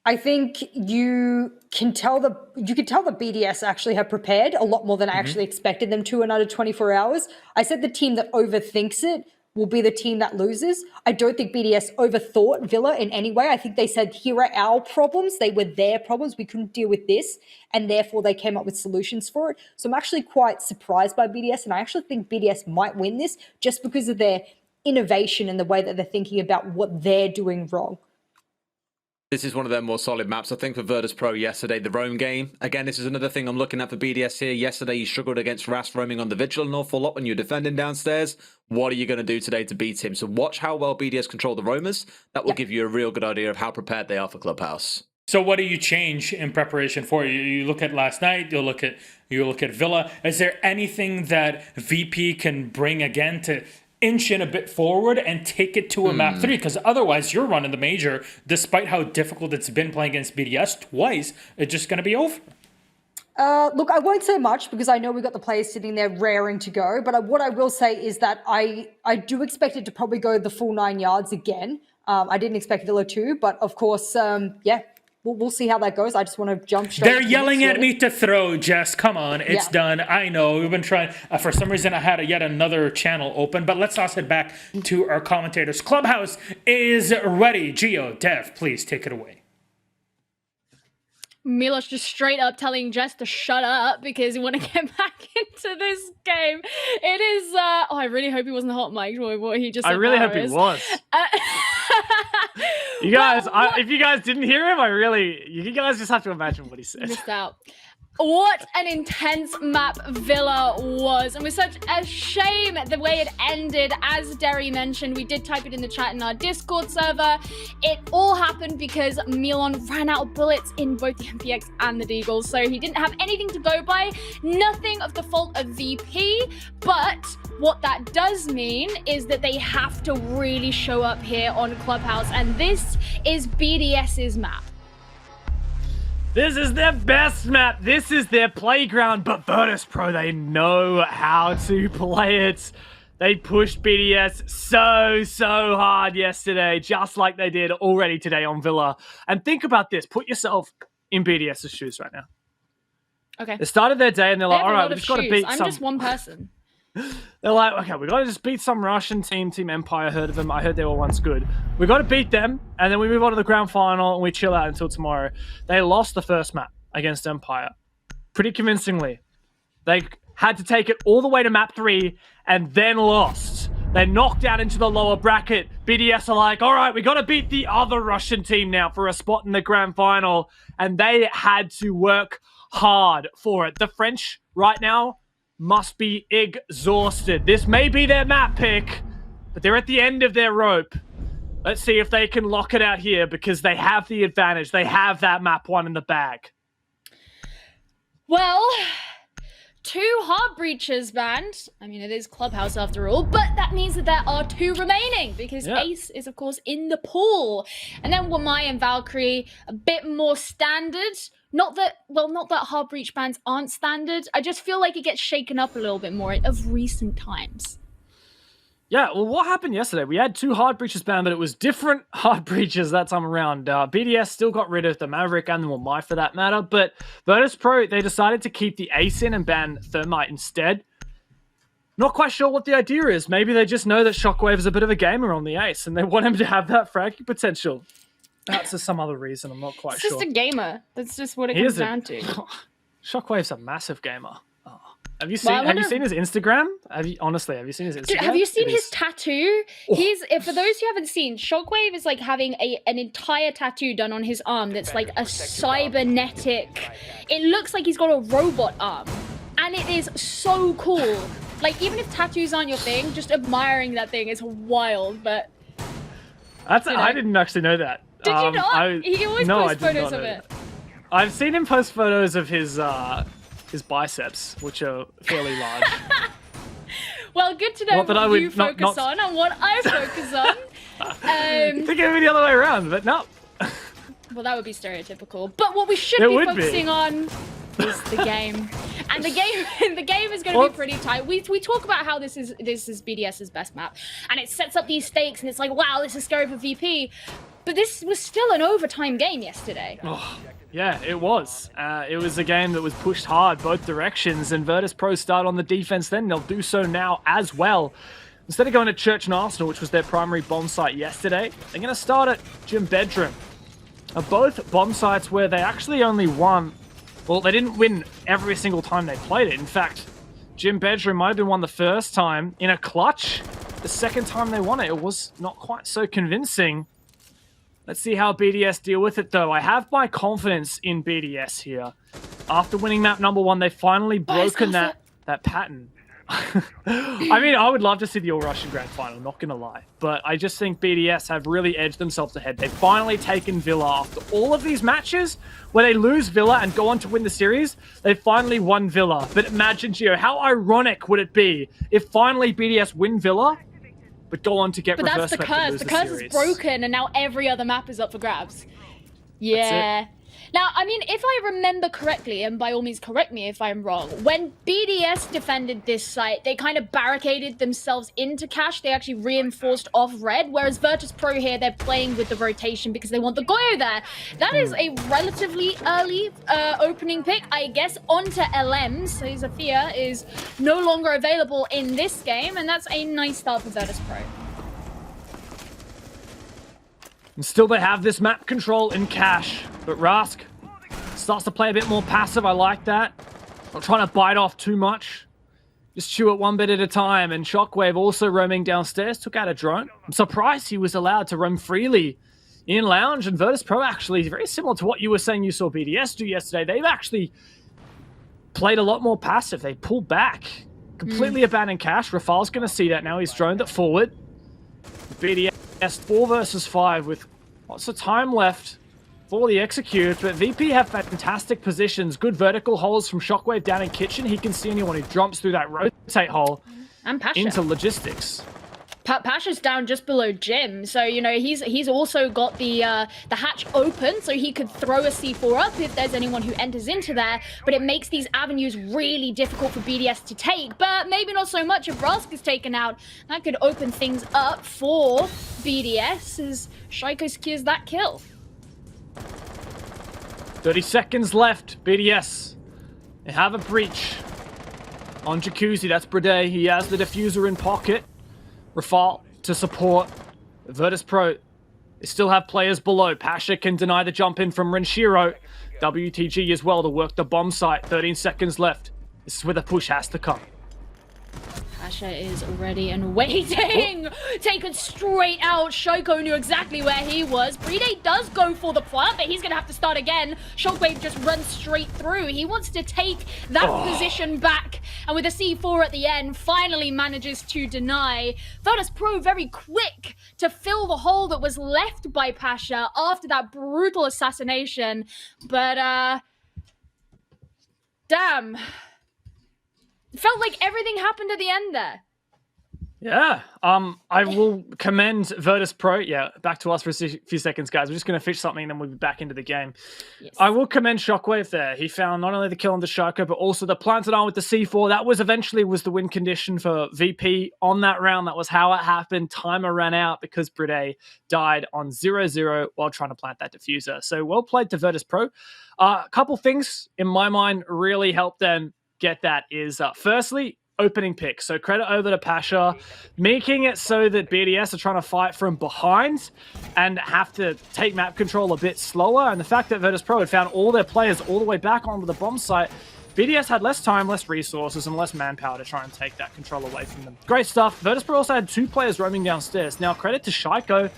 I think you can tell the BDS actually have prepared a lot more than I actually expected them to in under 24 hours. I said the team that overthinks it will be the team that loses. I don't think BDS overthought Villa in any way. I think they said, here are our problems. They were their problems. We couldn't deal with this. And therefore they came up with solutions for it. So I'm actually quite surprised by BDS. And I actually think BDS might win this just because of their innovation and the way that they're thinking about what they're doing wrong. This is one of their more solid maps. I think for Virtus.Pro yesterday, the roam game. Again, this is another thing I'm looking at for BDS here. Yesterday, you struggled against Ras roaming on the Vigil an awful lot when you're defending downstairs. What are you going to do today to beat him? So watch how well BDS control the roamers. That will give you a real good idea of how prepared they are for Clubhouse. So what do you change in preparation for? You look at last night, you look at Villa. Is there anything that VP can bring again to inch in a bit forward and take it to a map 3? Because otherwise you're running the major, despite how difficult it's been playing against BDS twice. It's just going to be over. Look, I won't say much because I know we've got the players sitting there raring to go. But what I will say is that I do expect it to probably go the full 9 yards again. I didn't expect Villa to, but of course, we'll see how that goes. I just want to jump straight. They're yelling at me to throw, Jess. Come on, it's done. I know. We've been trying. For some reason, I had yet another channel open, but let's toss it back to our commentators. Clubhouse is ready. Gio, Dev, please take it away. Milosh just straight up telling Jess to shut up because we want to get back into this game. It is, I really hope he wasn't hot mic. What he just said. I really hope he was. You guys, if you guys didn't hear him, you guys just have to imagine what he said. Missed out. What an intense map Villa was. And with such a shame the way it ended. As Derry mentioned, we did type it in the chat in our Discord server. It all happened because Milan ran out of bullets in both the MPX and the Deagles. So he didn't have anything to go by. Nothing of the fault of VP. But what that does mean is that they have to really show up here on Clubhouse. And this is BDS's map. This is their best map. This is their playground. But Virtus.Pro, they know how to play it. They pushed BDS so hard yesterday, just like they did already today on Villa. And think about this. Put yourself in BDS's shoes right now. Okay. They started their day and they're like, all right, we've just got to beat I'm some... just one person. They're like, okay, we got to just beat some Russian team, Team Empire. Heard of them. I heard they were once good. We got to beat them, and then we move on to the grand final, and we chill out until tomorrow. They lost the first map against Empire pretty convincingly. They had to take it all the way to map 3, and then lost. They knocked out into the lower bracket. BDS are like, all right, we got to beat the other Russian team now for a spot in the grand final, and they had to work hard for it. The French right now must be exhausted. This may be their map pick, but they're at the end of their rope. Let's see if they can lock it out here because they have the advantage. They have that map 1 in the bag. Well, 2 hard breaches banned. I mean, it is Clubhouse after all, but that means that there are 2 remaining because Ace is, of course, in the pool. And then Wamai and Valkyrie, a bit more standard. Not that hard breach bans aren't standard. I just feel like it gets shaken up a little bit more of recent times. Yeah, well, what happened yesterday? We had 2 hard breaches banned, but it was different hard breaches that time around. BDS still got rid of the Maverick and the Mormai for that matter, but Virtus.Pro, they decided to keep the Ace in and ban Thermite instead. Not quite sure what the idea is. Maybe they just know that Shockwave is a bit of a gamer on the Ace, and they want him to have that fragging potential. That's just some other reason, I'm not quite It's sure. just a gamer. That's just what it He comes is down to. Shockwave's a massive gamer. Oh. Have you Well, seen? Have you seen his Instagram? Have you seen his Instagram? Dude, have you seen It his is- tattoo? For those who haven't seen, Shockwave is like having an entire tattoo done on his arm that's like a cybernetic. It looks like he's got a robot arm, and it is so cool. Like, even if tattoos aren't your thing, just admiring that thing is wild. But That's you know. I didn't actually know that. did you not? He always no, I posts did photos not of know it. that. I've seen him post photos of his biceps, which are fairly large. Well, good to know Not that I what would- you not- focus not- on and what I focus on. Think it would be the other way around, but no. Well, that would be stereotypical. But what we should It be would be. focusing on is the game. And the game is going to Well- be pretty tight. We talk about how this is BDS's best map, and it sets up these stakes, and it's like, wow, this is scary for VP. But this was still an overtime game yesterday. Yeah, it was. It was a game that was pushed hard both directions, and Virtus.Pro start on the defense then. They'll do so now as well. Instead of going to Church and Arsenal, which was their primary bomb site yesterday, they're going to start at Gym Bedroom. Both bomb sites where they actually only won. Well, they didn't win every single time they played it. In fact, Gym Bedroom might have been won the first time in a clutch. The second time they won it, it was not quite so convincing. Let's see how BDS deal with it, though. I have my confidence in BDS here. After winning map number 1, they've finally broken that pattern. I mean, I would love to see the All-Russian Grand Final, not going to lie. But I just think BDS have really edged themselves ahead. They've finally taken Villa after all of these matches where they lose Villa and go on to win the series. They finally won Villa. But imagine, Gio, how ironic would it be if finally BDS win Villa, but go on to get But reverse that's the swept and curse. lose The curse is series. broken, and now every other map is up for grabs. Yeah. Now, I mean, if I remember correctly, and by all means correct me if I'm wrong, when BDS defended this site, they kind of barricaded themselves into cash. They actually reinforced off red, whereas Virtus.Pro here, they're playing with the rotation because they want the Goyo there. That is a relatively early opening pick. I guess onto LM, so Zafia is no longer available in this game, and that's a nice start for Virtus.Pro. And still they have this map control in cash. But Rask starts to play a bit more passive. I like that. Not trying to bite off too much. Just chew it one bit at a time. And Shockwave also roaming downstairs. Took out a drone. I'm surprised he was allowed to roam freely in Lounge. And Virtus.Pro actually, very similar to what you were saying you saw BDS do yesterday. They've actually played a lot more passive. They pulled back. Completely abandoned cash. Rafal's going to see that now. He's droned it forward. BDS 4 versus 5 with lots of time left for the execute, but VP have fantastic positions. Good vertical holes from Shockwave down in kitchen. He can see anyone who jumps through that rotate hole And Pasha. into logistics. Pasha's down just below Jim, so you know he's also got the hatch open, so he could throw a C4 up if there's anyone who enters into there. But it makes these avenues really difficult for BDS to take. But maybe not so much if Rask is taken out. That could open things up for BDS as Shaiko secures that kill. 30 seconds left. BDS, they have a breach on Jacuzzi. That's Brede. He has the diffuser in pocket. Rafal to support. Virtus.Pro, they still have players below. Pasha can deny the jump in from Renshiro. WTG as well to work the bomb site. 13 seconds left. This is where the push has to come. Pasha is ready and waiting. Taken straight out. Shoko knew exactly where he was. Brede does go for the plant, but he's going to have to start again. Shockwave just runs straight through. He wants to take that position back. And with a C4 at the end, finally manages to deny. Virtus.Pro very quick to fill the hole that was left by Pasha after that brutal assassination. But, damn. It felt like everything happened at the end there. Yeah, I will commend Virtus.Pro. Yeah, back to us for a few seconds, guys. We're just going to fish something, and then we'll be back into the game. Yes. I will commend Shockwave there. He found not only the kill on the Shaco, but also the planted on with the C4. That was eventually the win condition for VP on that round. That was how it happened. Timer ran out because Bride died on 0-0 while trying to plant that diffuser. So well played to Virtus.Pro. A couple things in my mind really helped them get that is, firstly, opening pick. So credit over to Pasha, making it so that BDS are trying to fight from behind and have to take map control a bit slower. And the fact that Virtus.Pro had found all their players all the way back onto the bomb site, BDS had less time, less resources, and less manpower to try and take that control away from them. Great stuff. Virtus.Pro also had 2 players roaming downstairs. Now, credit to Shaiko.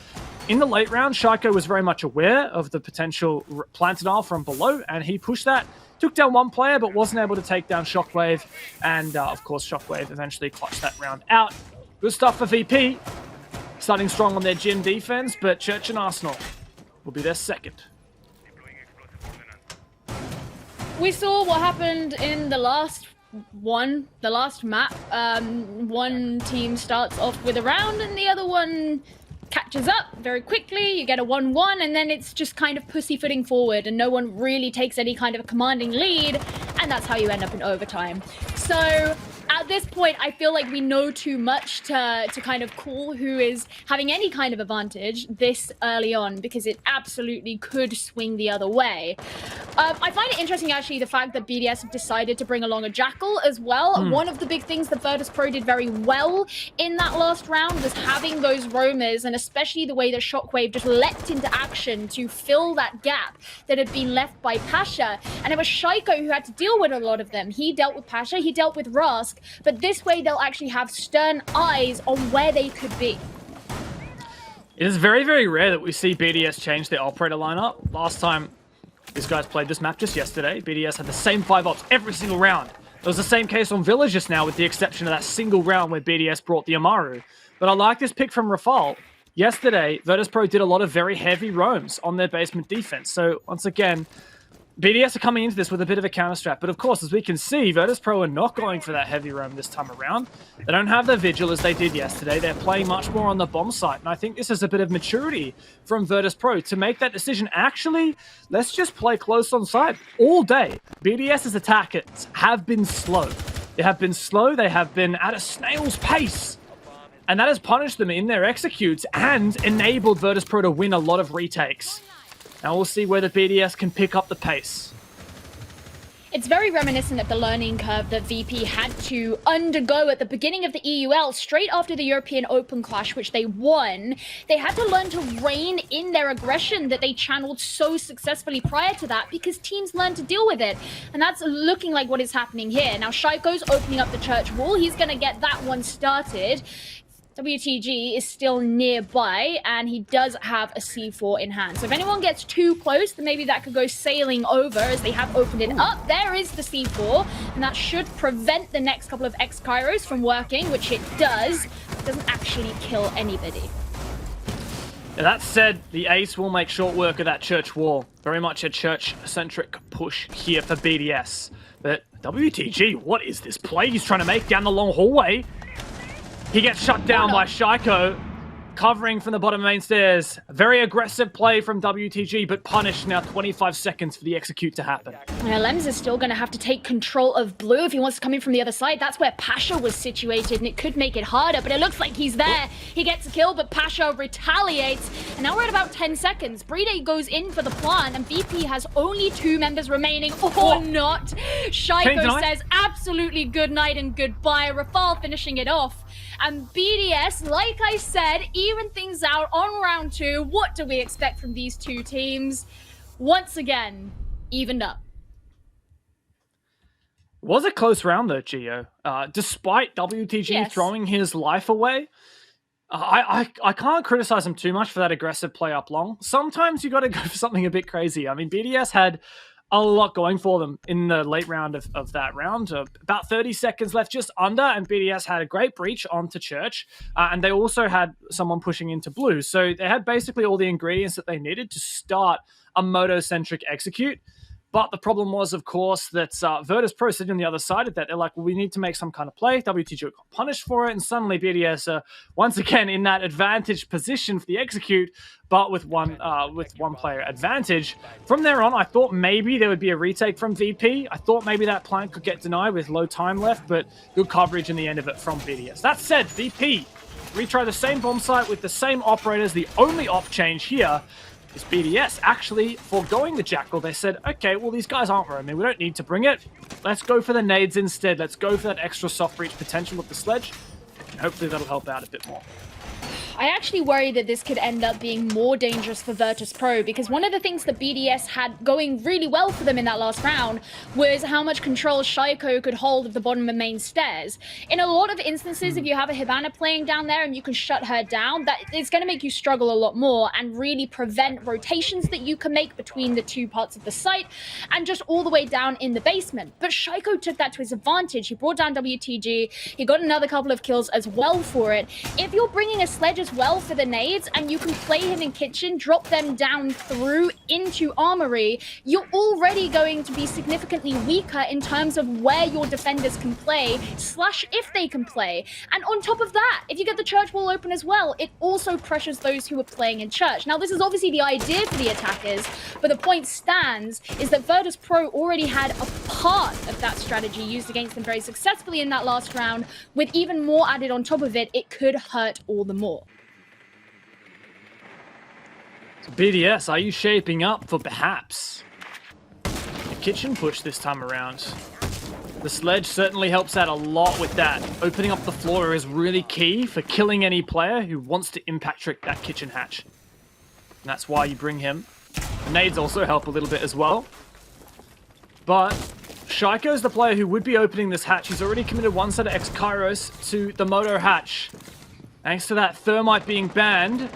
In the late round, Shaiko was very much aware of the potential planted from below, and he pushed that. Took down 1 player, but wasn't able to take down Shockwave. And, of course, Shockwave eventually clutched that round out. Good stuff for VP. Starting strong on their gym defense, but Church and Arsenal will be their second. We saw what happened in the last map. One team starts off with a round, and the other one catches up very quickly. You get a 1-1, and then it's just kind of pussyfooting forward, and no one really takes any kind of a commanding lead, and that's how you end up in overtime. So at this point, I feel like we know too much to kind of call who is having any kind of advantage this early on, because it absolutely could swing the other way. I find it interesting, actually, the fact that BDS have decided to bring along a Jackal as well. One of the big things that Virtus.Pro did very well in that last round was having those roamers, and especially the way that Shockwave just leapt into action to fill that gap that had been left by Pasha. And it was Shaiko who had to deal with a lot of them. He dealt with Pasha, he dealt with Rask, but this way they'll actually have stern eyes on where they could be. It is very, very rare that we see BDS change their operator lineup. Last time these guys played this map just yesterday, BDS had the same 5 ops every single round. It was the same case on Village just now, with the exception of that single round where BDS brought the Amaru. But I like this pick from Rafal. Yesterday, Virtus.Pro did a lot of very heavy roams on their basement defense. So once again, BDS are coming into this with a bit of a counter strat, but of course, as we can see, Virtus.Pro are not going for that heavy roam this time around. They don't have the vigil as they did yesterday. They're playing much more on the bomb site, and I think this is a bit of maturity from Virtus.Pro to make that decision. Actually, let's just play close on site all day. BDS's attackers have been slow. They have been slow, they have been at a snail's pace, and that has punished them in their executes and enabled Virtus.Pro to win a lot of retakes. Now we'll see whether BDS can pick up the pace. It's very reminiscent of the learning curve that VP had to undergo at the beginning of the EUL, straight after the European Open Clash, which they won. They had to learn to rein in their aggression that they channeled so successfully prior to that, because teams learn to deal with it. And that's looking like what is happening here. Now, Shaiko's opening up the church wall. He's going to get that one started. WTG is still nearby, and he does have a C4 in hand. So if anyone gets too close, then maybe that could go sailing over, as they have opened it up. There is the C4, and that should prevent the next couple of X-Kairos from working, which it does. It doesn't actually kill anybody. That said, the Ace will make short work of that church wall. Very much a church-centric push here for BDS. But WTG, what is this play he's trying to make down the long hallway? He gets shut down by Shaiko, covering from the bottom main stairs. Very aggressive play from WTG, but punished now. 25 seconds for the execute to happen. Now, Lems is still going to have to take control of blue if he wants to come in from the other side. That's where Pasha was situated, and it could make it harder, but it looks like he's there. He gets a kill, but Pasha retaliates. And now we're at about 10 seconds. Bride goes in for the plant, and VP has only 2 members remaining, or not. Shaiko says absolutely good night and goodbye. Rafal finishing it off. And BDS, like I said, even things out on round 2. What do we expect from these two teams? Once again, evened up. Was a close round though, Gio. Despite WTG throwing his life away, I can't criticize him too much for that aggressive play up long. Sometimes you got to go for something a bit crazy. I mean, BDS had a lot going for them in the late round of that round. About 30 seconds left, just under, and BDS had a great breach onto Church, and they also had someone pushing into blue. So they had basically all the ingredients that they needed to start a moto-centric execute. But the problem was, of course, that Virtus.Pro sitting on the other side of that. They're like, well, we need to make some kind of play. WTG got punished for it, and suddenly BDS are once again in that advantage position for the execute, but with one player advantage. From there on, I thought maybe there would be a retake from VP. I thought maybe that plant could get denied with low time left, but good coverage in the end of it from BDS. That said, VP retry the same bomb site with the same operators. The only op change here is BDS actually foregoing the Jackal. They said, okay, well, these guys aren't roaming. We don't need to bring it. Let's go for the nades instead. Let's go for that extra soft breach potential of the sledge. And hopefully that'll help out a bit more. I actually worry that this could end up being more dangerous for Virtus.Pro, because one of the things that BDS had going really well for them in that last round was how much control Shaiko could hold of the bottom and main stairs. In a lot of instances, if you have a Hibana playing down there and you can shut her down, that it's going to make you struggle a lot more and really prevent rotations that you can make between the two parts of the site and just all the way down in the basement. But Shaiko took that to his advantage. He brought down WTG. He got another couple of kills as well for it. If you're bringing a sledge as well for the nades and you can play him in kitchen, drop them down through into armory, you're already going to be significantly weaker in terms of where your defenders can play / if they can play. And on top of that, if you get the church wall open as well, it also pressures those who are playing in church. Now, this is obviously the idea for the attackers, but the point stands is that Virtus.Pro already had a part of that strategy used against them very successfully in that last round. With even more added on top of it, it could hurt all the more. BDS, are you shaping up for perhaps a kitchen push this time around? The sledge certainly helps out a lot with that. Opening up the floor is really key for killing any player who wants to impact trick that kitchen hatch. And that's why you bring him. Nades also help a little bit as well. But Shaiko is the player who would be opening this hatch. He's already committed one set of X-Kairos to the Moto hatch. Thanks to that Thermite being banned,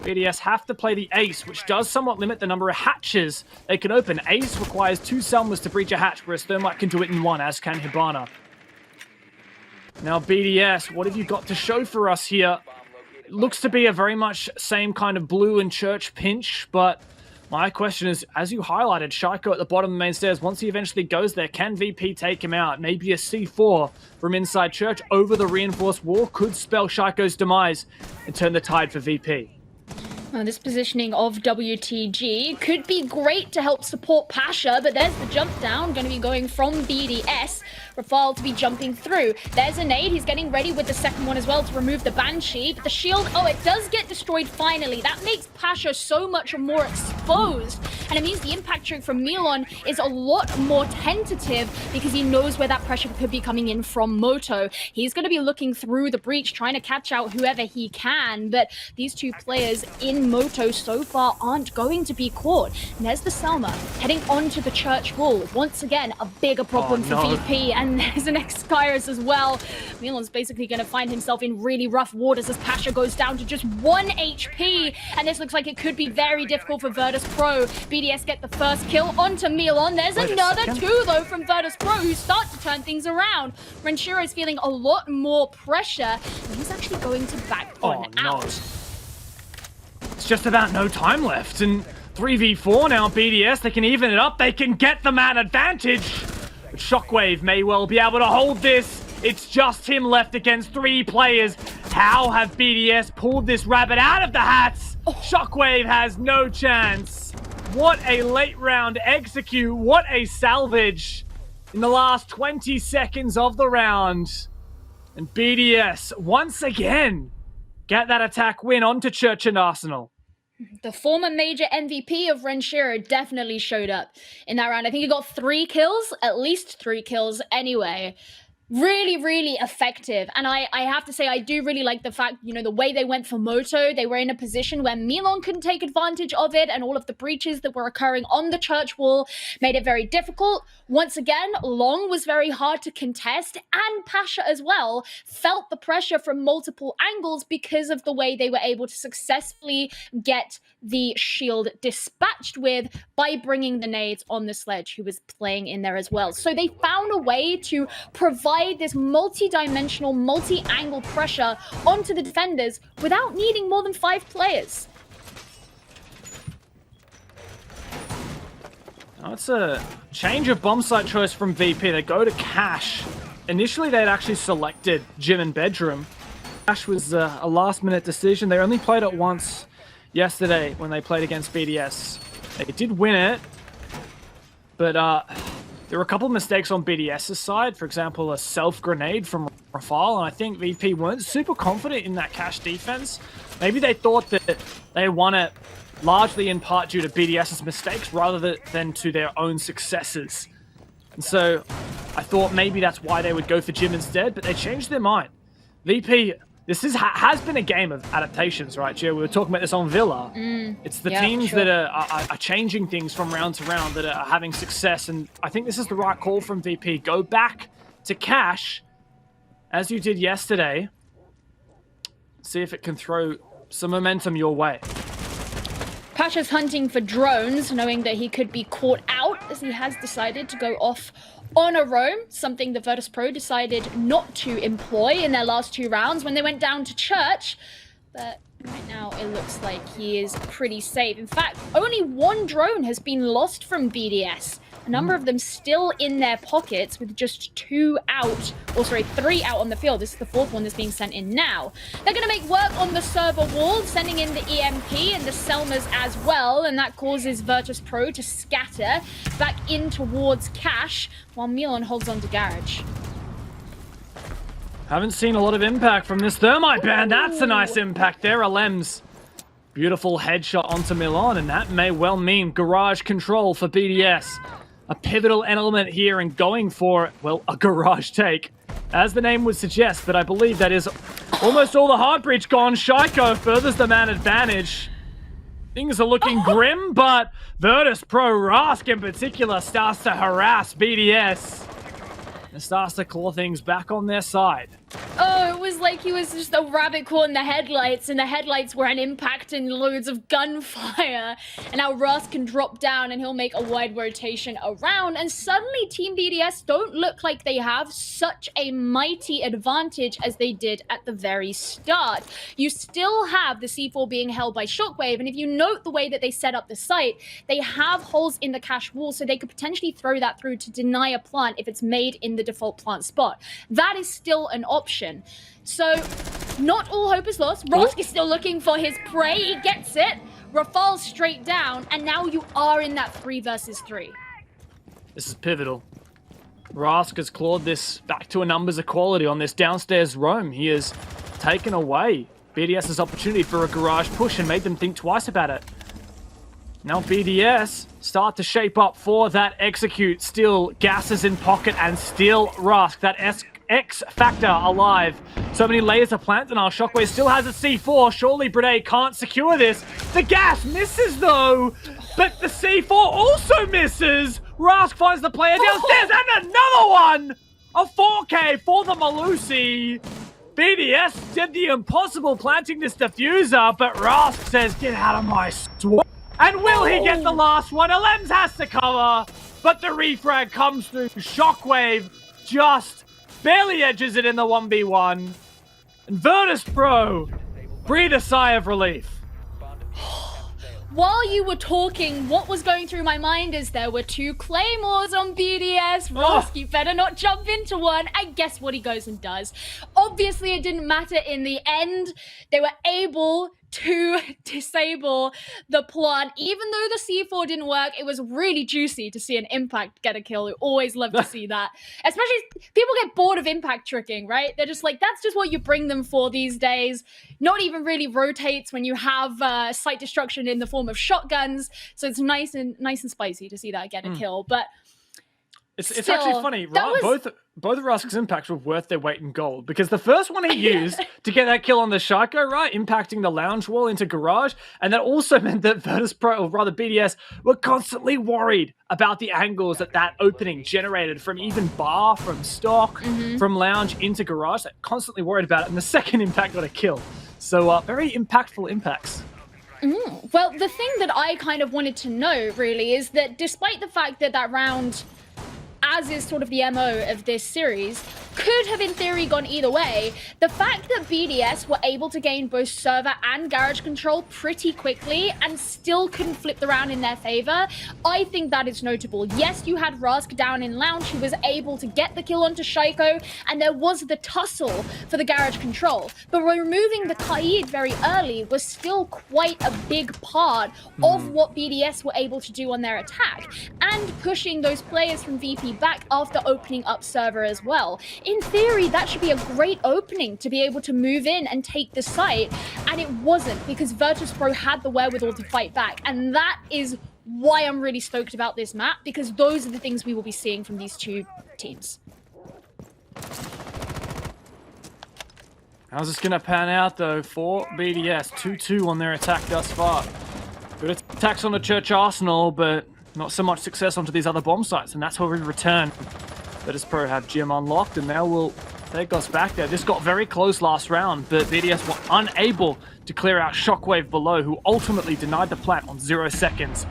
BDS have to play the Ace, which does somewhat limit the number of hatches they can open. Ace requires 2 Selmas to breach a hatch, whereas Thermite can do it in 1, as can Hibana. Now, BDS, what have you got to show for us here? It looks to be a very much same kind of blue and church pinch, but my question is, as you highlighted, Shaiko at the bottom of the main stairs, once he eventually goes there, can VP take him out? Maybe a C4 from inside church over the reinforced wall could spell Shaiko's demise and turn the tide for VP. This positioning of WTG could be great to help support Pasha, but there's the jump down, going to be going from BDS. Rafal to be jumping through. There's a nade. He's getting ready with the second one as well to remove the Banshee. But the shield, oh, it does get destroyed finally. That makes Pasha so much more exposed. And it means the impact trick from Milon is a lot more tentative because he knows where that pressure could be coming in from Moto. He's going to be looking through the breach, trying to catch out whoever he can. But these two players in Moto so far aren't going to be caught. And there's the Selma heading onto the church wall. Once again, a bigger problem for VP. And there's an X-Kairos as well. Milon's basically going to find himself in really rough waters as Pasha goes down to just 1 HP. And this looks like it could be very difficult for Virtus.Pro. BDS get the first kill onto Milon. There's another 2 though from Virtus.Pro who start to turn things around. Renshiro is feeling a lot more pressure. And he's actually going to back on out. It's just about no time left. And 3v4 now, BDS. They can even it up. They can get the man advantage. But Shockwave may well be able to hold this. It's just him left against 3 players. How have BDS pulled this rabbit out of the hats? Shockwave has no chance. What a late round execute. What a salvage in the last 20 seconds of the round. And BDS, once again, get that attack win onto Church and Arsenal. The former major MVP of Renshiro definitely showed up in that round. I think he got 3 kills, at least 3 kills anyway. Really, really effective. And I have to say, I do really like the fact, you know, the way they went for Moto. They were in a position where Milon couldn't take advantage of it, and all of the breaches that were occurring on the church wall made it very difficult. Once again, Long was very hard to contest, and Pasha as well felt the pressure from multiple angles because of the way they were able to successfully get the shield dispatched with by bringing the nades on the sledge, who was playing in there as well. So they found a way to provide this multi-dimensional, multi-angle pressure onto the defenders without needing more than 5 players. Oh, it's a change of bomb site choice from VP. They go to Cash. Initially, they'd actually selected Gym and Bedroom. Cash was a last-minute decision. They only played it once yesterday when they played against BDS. They did win it, but there were a couple of mistakes on BDS's side. For example, a self-grenade from Rafale, and I think VP weren't super confident in that Cash defense. Maybe they thought that they won it largely in part due to BDS's mistakes rather than to their own successes. And so I thought maybe that's why they would go for Jim instead, but they changed their mind. VP, this has been a game of adaptations, right, Gio? We were talking about this on Villa. It's the teams that are changing things from round to round that are having success, and I think this is the right call from VP. Go back to Cash, as you did yesterday. See if it can throw some momentum your way. Pasha's hunting for drones, knowing that he could be caught out, as he has decided to go off on a roam, something the Virtus.Pro decided not to employ in their last 2 rounds when they went down to Church. But right now, it looks like he is pretty safe. In fact, only 1 drone has been lost from BDS. A number of them still in their pockets with just 3 out on the field. This is the 4th one that's being sent in now. They're going to make work on the server wall, sending in the EMP and the Selmas as well, and that causes Virtus.Pro to scatter back in towards Cash, while Milan holds on to Garage. Haven't seen a lot of impact from this Thermite band. That's a nice impact there. Alems. Beautiful headshot onto Milan, and that may well mean garage control for BDS. A pivotal element here in going for, well, a garage take, as the name would suggest, but I believe that is almost all the hard breach gone. Shaiko furthers the man advantage. Things are looking grim, but Virtus.Pro, Rask in particular, starts to harass BDS and starts to claw things back on their side. Oh, it was like he was just a rabbit caught in the headlights, and the headlights were an impact and loads of gunfire. And now Russ can drop down and he'll make a wide rotation around, and suddenly Team BDS don't look like they have such a mighty advantage as they did at the very start. You still have the C4 being held by Shockwave, and if you note the way that they set up the site, they have holes in the Cash wall, so they could potentially throw that through to deny a plant if it's made in the default plant spot. That is still an option. So, not all hope is lost. Rask is still looking for his prey. He gets it. Rafale's straight down, and now you are in that 3 versus 3. This is pivotal. Rask has clawed this back to a numbers equality on this downstairs roam. He has taken away BDS's opportunity for a garage push and made them think twice about it. Now BDS start to shape up for that execute. Still gases in pocket and still Rask, that X Factor alive. So many layers of plant, and our Shockwave still has a C4. Surely Brede can't secure this. The gas misses though, but the C4 also misses. Rask finds the player downstairs and another one! A 4K for the Malusi. BDS did the impossible planting this diffuser, but Rask says, get out of my swamp. And will he get the last one? Alems has to cover, but the refrag comes through. Shockwave just barely edges it in the 1v1. And Virtus.Pro breathe a sigh of relief. While you were talking, what was going through my mind is there were 2 claymores on BDS. Rask, you better not jump into one. And guess what he goes and does? Obviously, it didn't matter in the end. They were able to disable the plant. Even though the C4 didn't work, it was really juicy to see an impact get a kill. We always love to see that. Especially people get bored of impact tricking, right? They're just like, that's just what you bring them for these days. Not even really rotates when you have site destruction in the form of shotguns. So it's nice and spicy to see that get a kill. But it's actually funny, right? Both of Rask's impacts were worth their weight in gold, because the first one he used to get that kill on the Shaiko, right, impacting the lounge wall into garage, and that also meant that Virtus.Pro, or rather BDS, were constantly worried about the angles that opening generated from even bar, from stock, from lounge into garage. They're constantly worried about it, and the second impact got a kill. So very impactful impacts. Well, the thing that I kind of wanted to know, really, is that despite the fact that that round, as is sort of the MO of this series, could have in theory gone either way. The fact that BDS were able to gain both server and garage control pretty quickly and still couldn't flip the round in their favor, I think that is notable. Yes, you had Rask down in lounge, who was able to get the kill onto Shaiko, and there was the tussle for the garage control. But removing the Kaid very early was still quite a big part of what BDS were able to do on their attack, and pushing those players from VP back after opening up server as well. In theory, that should be a great opening to be able to move in and take the site, and it wasn't, because Virtus.Pro had the wherewithal to fight back, and that is why I'm really stoked about this map, because those are the things we will be seeing from these two teams. How's this going to pan out, though, for BDS? 2-2 on their attack thus far. Good attacks on the Church Arsenal, but not so much success onto these other bomb sites, and that's where we return. Virtus.Pro have Gym unlocked, and now will take us back there. This got very close last round, but BDS were unable to clear out Shockwave below, who ultimately denied the plant on 0 seconds.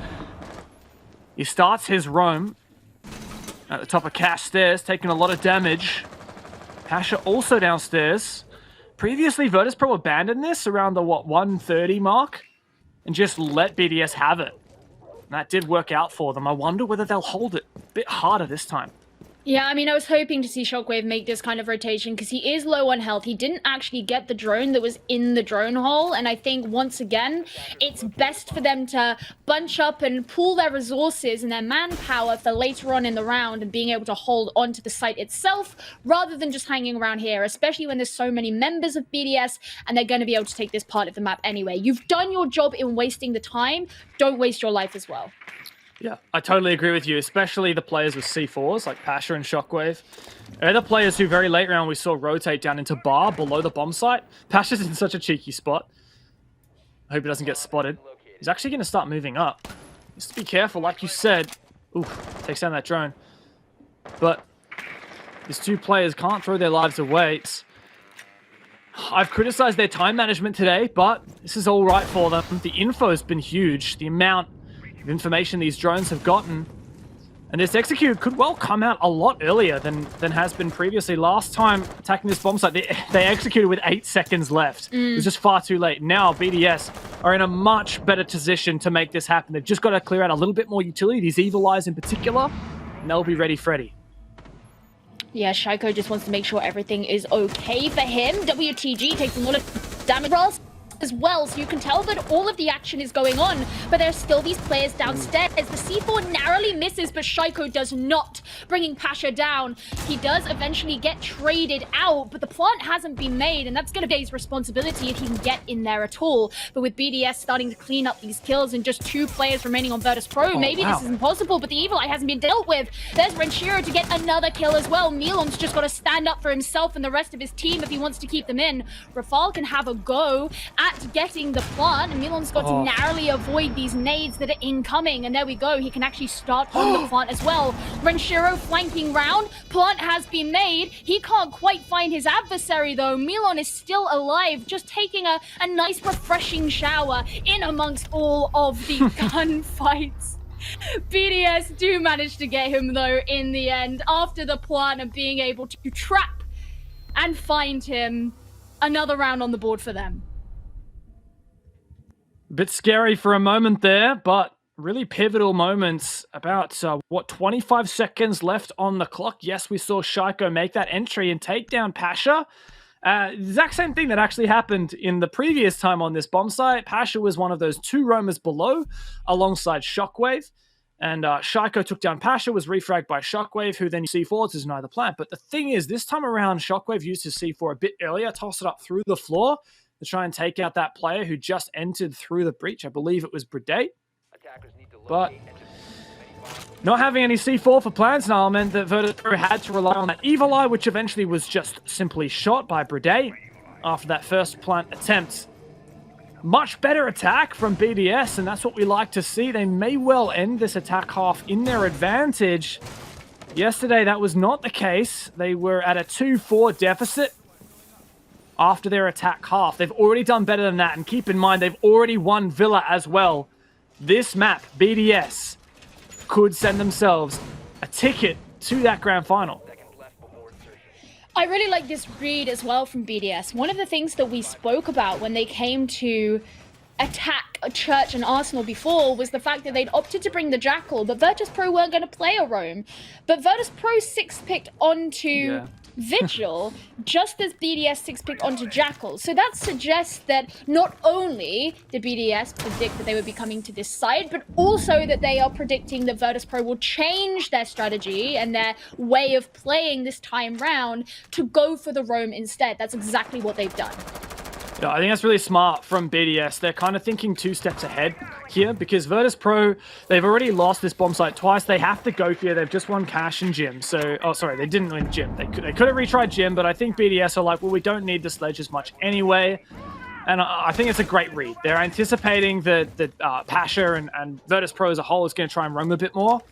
He starts his roam at the top of Cash stairs, taking a lot of damage. Pasha also downstairs. Previously, Virtus.Pro abandoned this around the, 130 mark, and just let BDS have it. And that did work out for them. I wonder whether they'll hold it a bit harder this time. Yeah, I mean, I was hoping to see Shockwave make this kind of rotation because he is low on health. He didn't actually get the drone that was in the drone hole, and I think, once again, it's best for them to bunch up and pool their resources and their manpower for later on in the round and being able to hold onto the site itself rather than just hanging around here, especially when there's so many members of BDS and they're going to be able to take this part of the map anyway. You've done your job in wasting the time. Don't waste your life as well. Yeah, I totally agree with you, especially the players with C4s like Pasha and Shockwave. They're the players who very late round we saw rotate down into bar below the bomb site. Pasha's in such a cheeky spot. I hope he doesn't get spotted. He's actually going to start moving up. Just be careful, like you said. Ooh, takes down that drone. But these two players can't throw their lives away. I've criticized their time management today, but this is all right for them. The info's been huge. The amount of information these drones have gotten, and this execute could well come out a lot earlier than has been previously. Last time attacking this bomb site, they executed with 8 seconds left. It was just far too late. Now BDS are in a much better position to make this happen. They've just got to clear out a little bit more utility, these evil eyes in particular, and they'll be ready Freddy. Yeah, Shaiko just wants to make sure everything is okay for him. WTG takes a lot of damage rolls as well, so you can tell that all of the action is going on, but there's still these players downstairs. The C4 narrowly misses, but Shaiko does not, bringing Pasha down. He does eventually get traded out, but the plant hasn't been made, and that's going to be his responsibility if he can get in there at all. But with BDS starting to clean up these kills and just 2 players remaining on Virtus.Pro, maybe this is impossible, but the Evil Eye hasn't been dealt with. There's Renshiro to get another kill as well. Milon's just got to stand up for himself and the rest of his team if he wants to keep them in. Rafal can have a go at getting the plant, and Milon's got to narrowly avoid these nades that are incoming, and there we go. He can actually start on the plant as well. Renshiro flanking round. Plant has been made. He can't quite find his adversary though. Milon is still alive, just taking a nice refreshing shower in amongst all of the gunfights. BDS do manage to get him though in the end after the plant and being able to trap and find him. Another round on the board for them. Bit scary for a moment there, but really pivotal moments. About, 25 seconds left on the clock. Yes, we saw Shaiko make that entry and take down Pasha. Exact same thing that actually happened in the previous time on this bomb site. Pasha was one of those 2 roamers below alongside Shockwave. And Shaiko took down Pasha, was refragged by Shockwave, who then used C4 to deny the plant. But the thing is, this time around, Shockwave used his C4 a bit earlier, tossed it up through the floor to try and take out that player who just entered through the breach. I believe it was Bredate. But not having any C4 for plants now meant that Virtus.Pro had to rely on that Evil Eye, which eventually was just simply shot by Bredate after that first plant attempt. Much better attack from BDS, and that's what we like to see. They may well end this attack half in their advantage. Yesterday, that was not the case. They were at a 2-4 deficit after their attack half. They've already done better than that, and keep in mind, they've already won Villa as well. This map, BDS, could send themselves a ticket to that grand final. I I really like this read as well from BDS. One of the things that we spoke about when they came to attack Church and Arsenal before was the fact that they'd opted to bring the Jackal, but Virtus.Pro weren't going to play a roam. But Virtus.Pro 6-picked onto Vigil, just as BDS 6-picked onto Jackal. So that suggests that not only did BDS predict that they would be coming to this side, but also that they are predicting that Virtus.Pro will change their strategy and their way of playing this time round to go for the roam instead. That's exactly what they've done. Yeah, I think that's really smart from BDS. They're kind of thinking 2 steps ahead here because Virtus.Pro, they've already lost this bomb site twice. They have to go here. They've just won Cash and Gym. So, oh, sorry, they didn't win Gym. They could have retried Gym, but I think BDS are like, well, we don't need the sledge as much anyway. And I think it's a great read. They're anticipating that Pasha and Virtus.Pro as a whole is going to try and roam a bit more,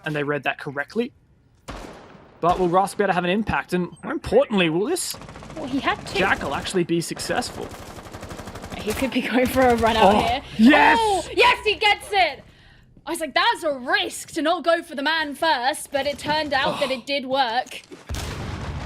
and they read that correctly. But will Rusk be able to have an impact? And more importantly, will this he had to. Jackal actually be successful? He could be going for a run out here. Yes! Oh, yes, he gets it! I was like, that's a risk to not go for the man first, but it turned out that it did work.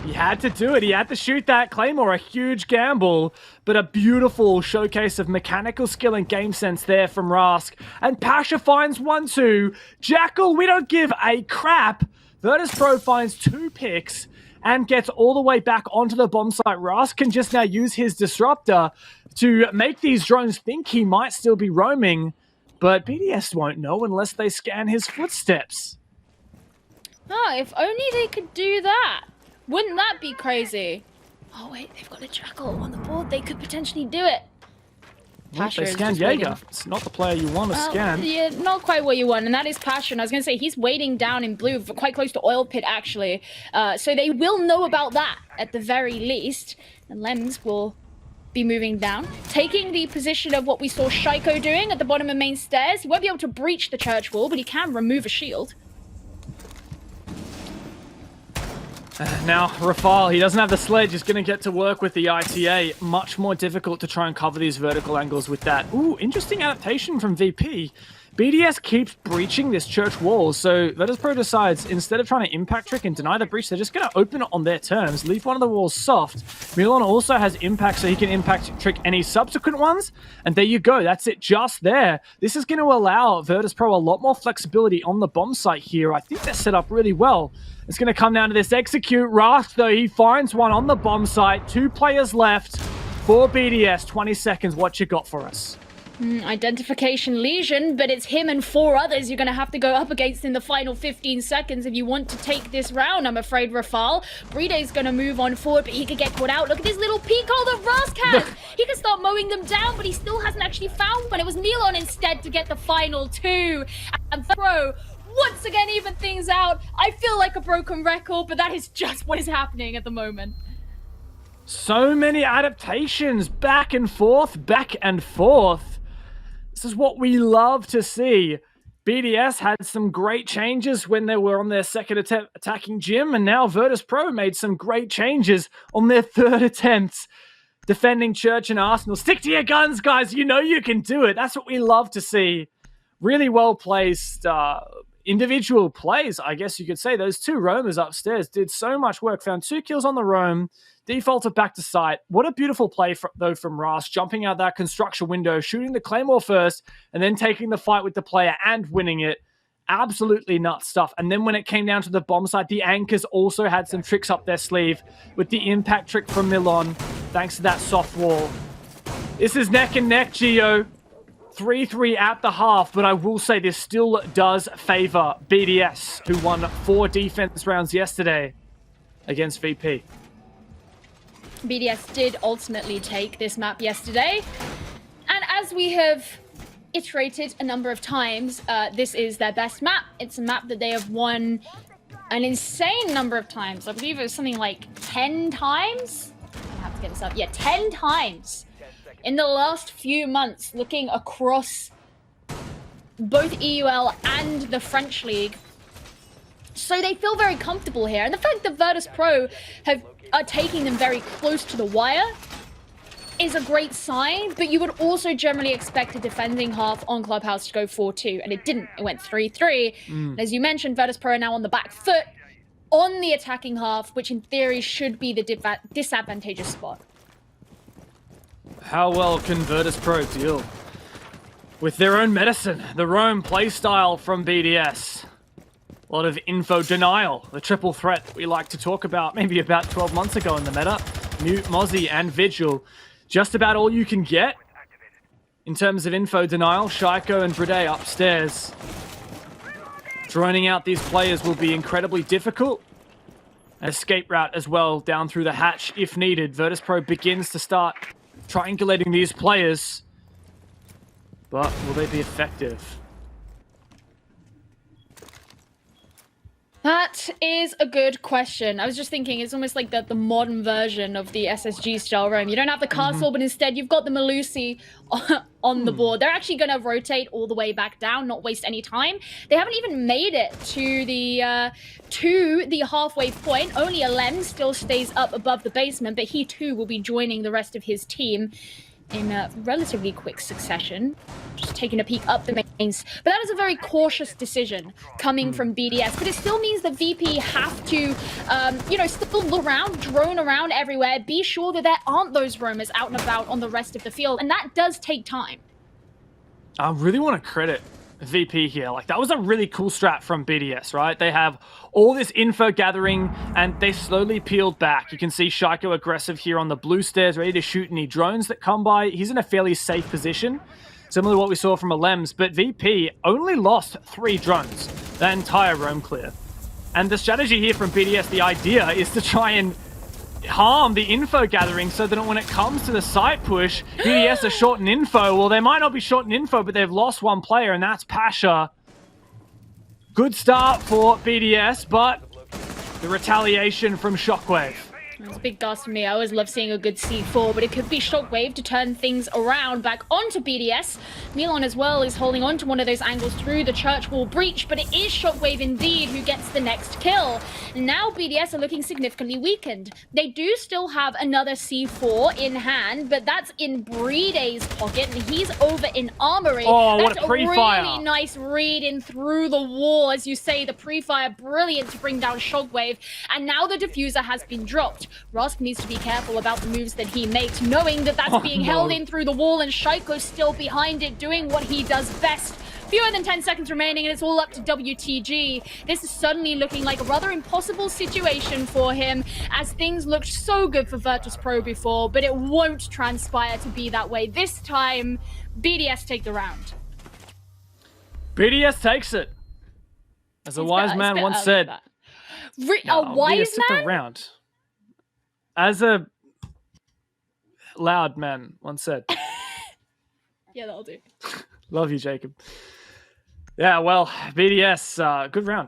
He had to do it. He had to shoot that Claymore. A huge gamble, but a beautiful showcase of mechanical skill and game sense there from Rask. And Pasha finds 1-2. Jackal, we don't give a crap. Virtus.Pro finds 2 picks and gets all the way back onto the bomb site. Rask can just now use his disruptor to make these drones think he might still be roaming, but BDS won't know unless they scan his footsteps. Oh, if only they could do that. Wouldn't that be crazy? Oh wait, they've got a Jackal on the board. They could potentially do it. They scanned Jaeger. It's not the player you want to scan. Yeah, not quite what you want, and that is Pasha. And I was going to say, he's waiting down in blue, quite close to Oil Pit, actually. So they will know about that, at the very least. And Lens will be moving down, taking the position of what we saw Shaiko doing at the bottom of main stairs. He won't be able to breach the church wall, but he can remove a shield. Now, Rafal, he doesn't have the sledge. He's going to get to work with the ITA. Much more difficult to try and cover these vertical angles with that. Ooh, interesting adaptation from VP. BDS keeps breaching this church wall, so Virtus.Pro decides, instead of trying to impact trick and deny the breach, they're just going to open it on their terms, leave one of the walls soft. Milan also has impact, so he can impact trick any subsequent ones, and there you go, that's it just there. This is going to allow Virtus.Pro a lot more flexibility on the bomb site here. I think they're set up really well. It's going to come down to this execute. Rask, though, he finds one on the bomb site. 2 players left for BDS. 20 seconds, what you got for us? Identification lesion, but it's him and 4 others you're going to have to go up against in the final 15 seconds if you want to take this round, I'm afraid, Rafal. Bride's going to move on forward, but he could get caught out. Look at this little peek hole that Rask has. He can start mowing them down, but he still hasn't actually found one. It was Milan instead to get the final 2. And Pro once again even things out. I feel like a broken record, but that is just what is happening at the moment. So many adaptations, back and forth, back and forth. This is what we love to see. BDS had some great changes when they were on their second attacking gym, and now Virtus.Pro made some great changes on their 3rd attempts defending Church and Arsenal. Stick to your guns, guys. You know you can do it. That's what we love to see. Really well-placed individual plays, I guess you could say. Those 2 roamers upstairs did so much work. Found 2 kills on the roam. Defaulted back to site. What a beautiful play, though, from Rask. Jumping out that construction window, shooting the Claymore first, and then taking the fight with the player and winning it. Absolutely nuts stuff. And then when it came down to the bomb site, the Anchors also had some tricks up their sleeve with the impact trick from Milan, thanks to that soft wall. This is neck and neck, Gio. 3-3 at the half, but I will say this still does favor BDS, who won 4 defense rounds yesterday against VP. BDS did ultimately take this map yesterday, and as we have iterated a number of times, this is their best map. It's a map that they have won an insane number of times. I believe it was something like 10 times. I have to get this up. Yeah, 10 times in the last few months, looking across both EUL and the French League. So they feel very comfortable here. And the fact that Virtus.Pro are taking them very close to the wire is a great sign, but you would also generally expect a defending half on Clubhouse to go 4-2, and it didn't. It went 3-3. And as you mentioned, Virtus.Pro are now on the back foot. on the attacking half, which in theory should be the disadvantageous spot. How well can Virtus.Pro deal with their own medicine, their own playstyle from BDS? A lot of info denial, the triple threat that we like to talk about maybe about 12 months ago in the meta. Mute, Mozzie, and Vigil. Just about all you can get in terms of info denial. Shaiko and Brede upstairs. Droning out these players will be incredibly difficult. An escape route as well down through the hatch if needed. Virtus.Pro begins to start triangulating these players. But will they be effective? That is a good question. I was just thinking, it's almost like the modern version of the SSG style roam. You don't have the castle, but instead you've got the Melusi on the board. They're actually going to rotate all the way back down, not waste any time. They haven't even made it to the halfway point. Only Alem still stays up above the basement, but he too will be joining the rest of his team in a relatively quick succession. Just taking a peek up the mains. But that is a very cautious decision coming from BDS. But it still means the VP have to, still look around, drone around everywhere, be sure that there aren't those roamers out and about on the rest of the field. And that does take time. I really want to credit VP here. Like, that was a really cool strat from BDS, right? They have all this info gathering and they slowly peeled back. You can see Shaiko aggressive here on the blue stairs, ready to shoot any drones that come by. He's in a fairly safe position, similar to what we saw from Alems, but VP only lost 3 drones that entire roam clear. And the strategy here from BDS, the idea is to try and harm the info gathering so that when it comes to the site push, BDS are short in info. Well, they might not be short in info, but they've lost one player, and that's Pasha. Good start for BDS, but the retaliation from Shockwave. It's a big gas for me. I always love seeing a good C4, but it could be Shockwave to turn things around back onto BDS. Milan as well is holding on to one of those angles through the church wall breach, but it is Shockwave indeed who gets the next kill. Now BDS are looking significantly weakened. They do still have another C4 in hand, but that's in Brede's pocket, and he's over in Armory. Oh, that's what a pre-fire. Really nice read in through the wall, as you say, the pre-fire, brilliant to bring down Shockwave, and now the diffuser has been dropped. Rosk needs to be careful about the moves that he makes, knowing that that's being held in through the wall, and Shaiko's still behind it, doing what he does best. Fewer than 10 seconds remaining, and it's all up to WTG. This is suddenly looking like a rather impossible situation for him, as things looked so good for Virtus.Pro before, but it won't transpire to be that way. This time, BDS take the round. BDS takes it. As a wise man once said. A wise man? Round. As a loud man once said. Yeah, that'll do. Love you, Jacob. Yeah, well, BDS, good round.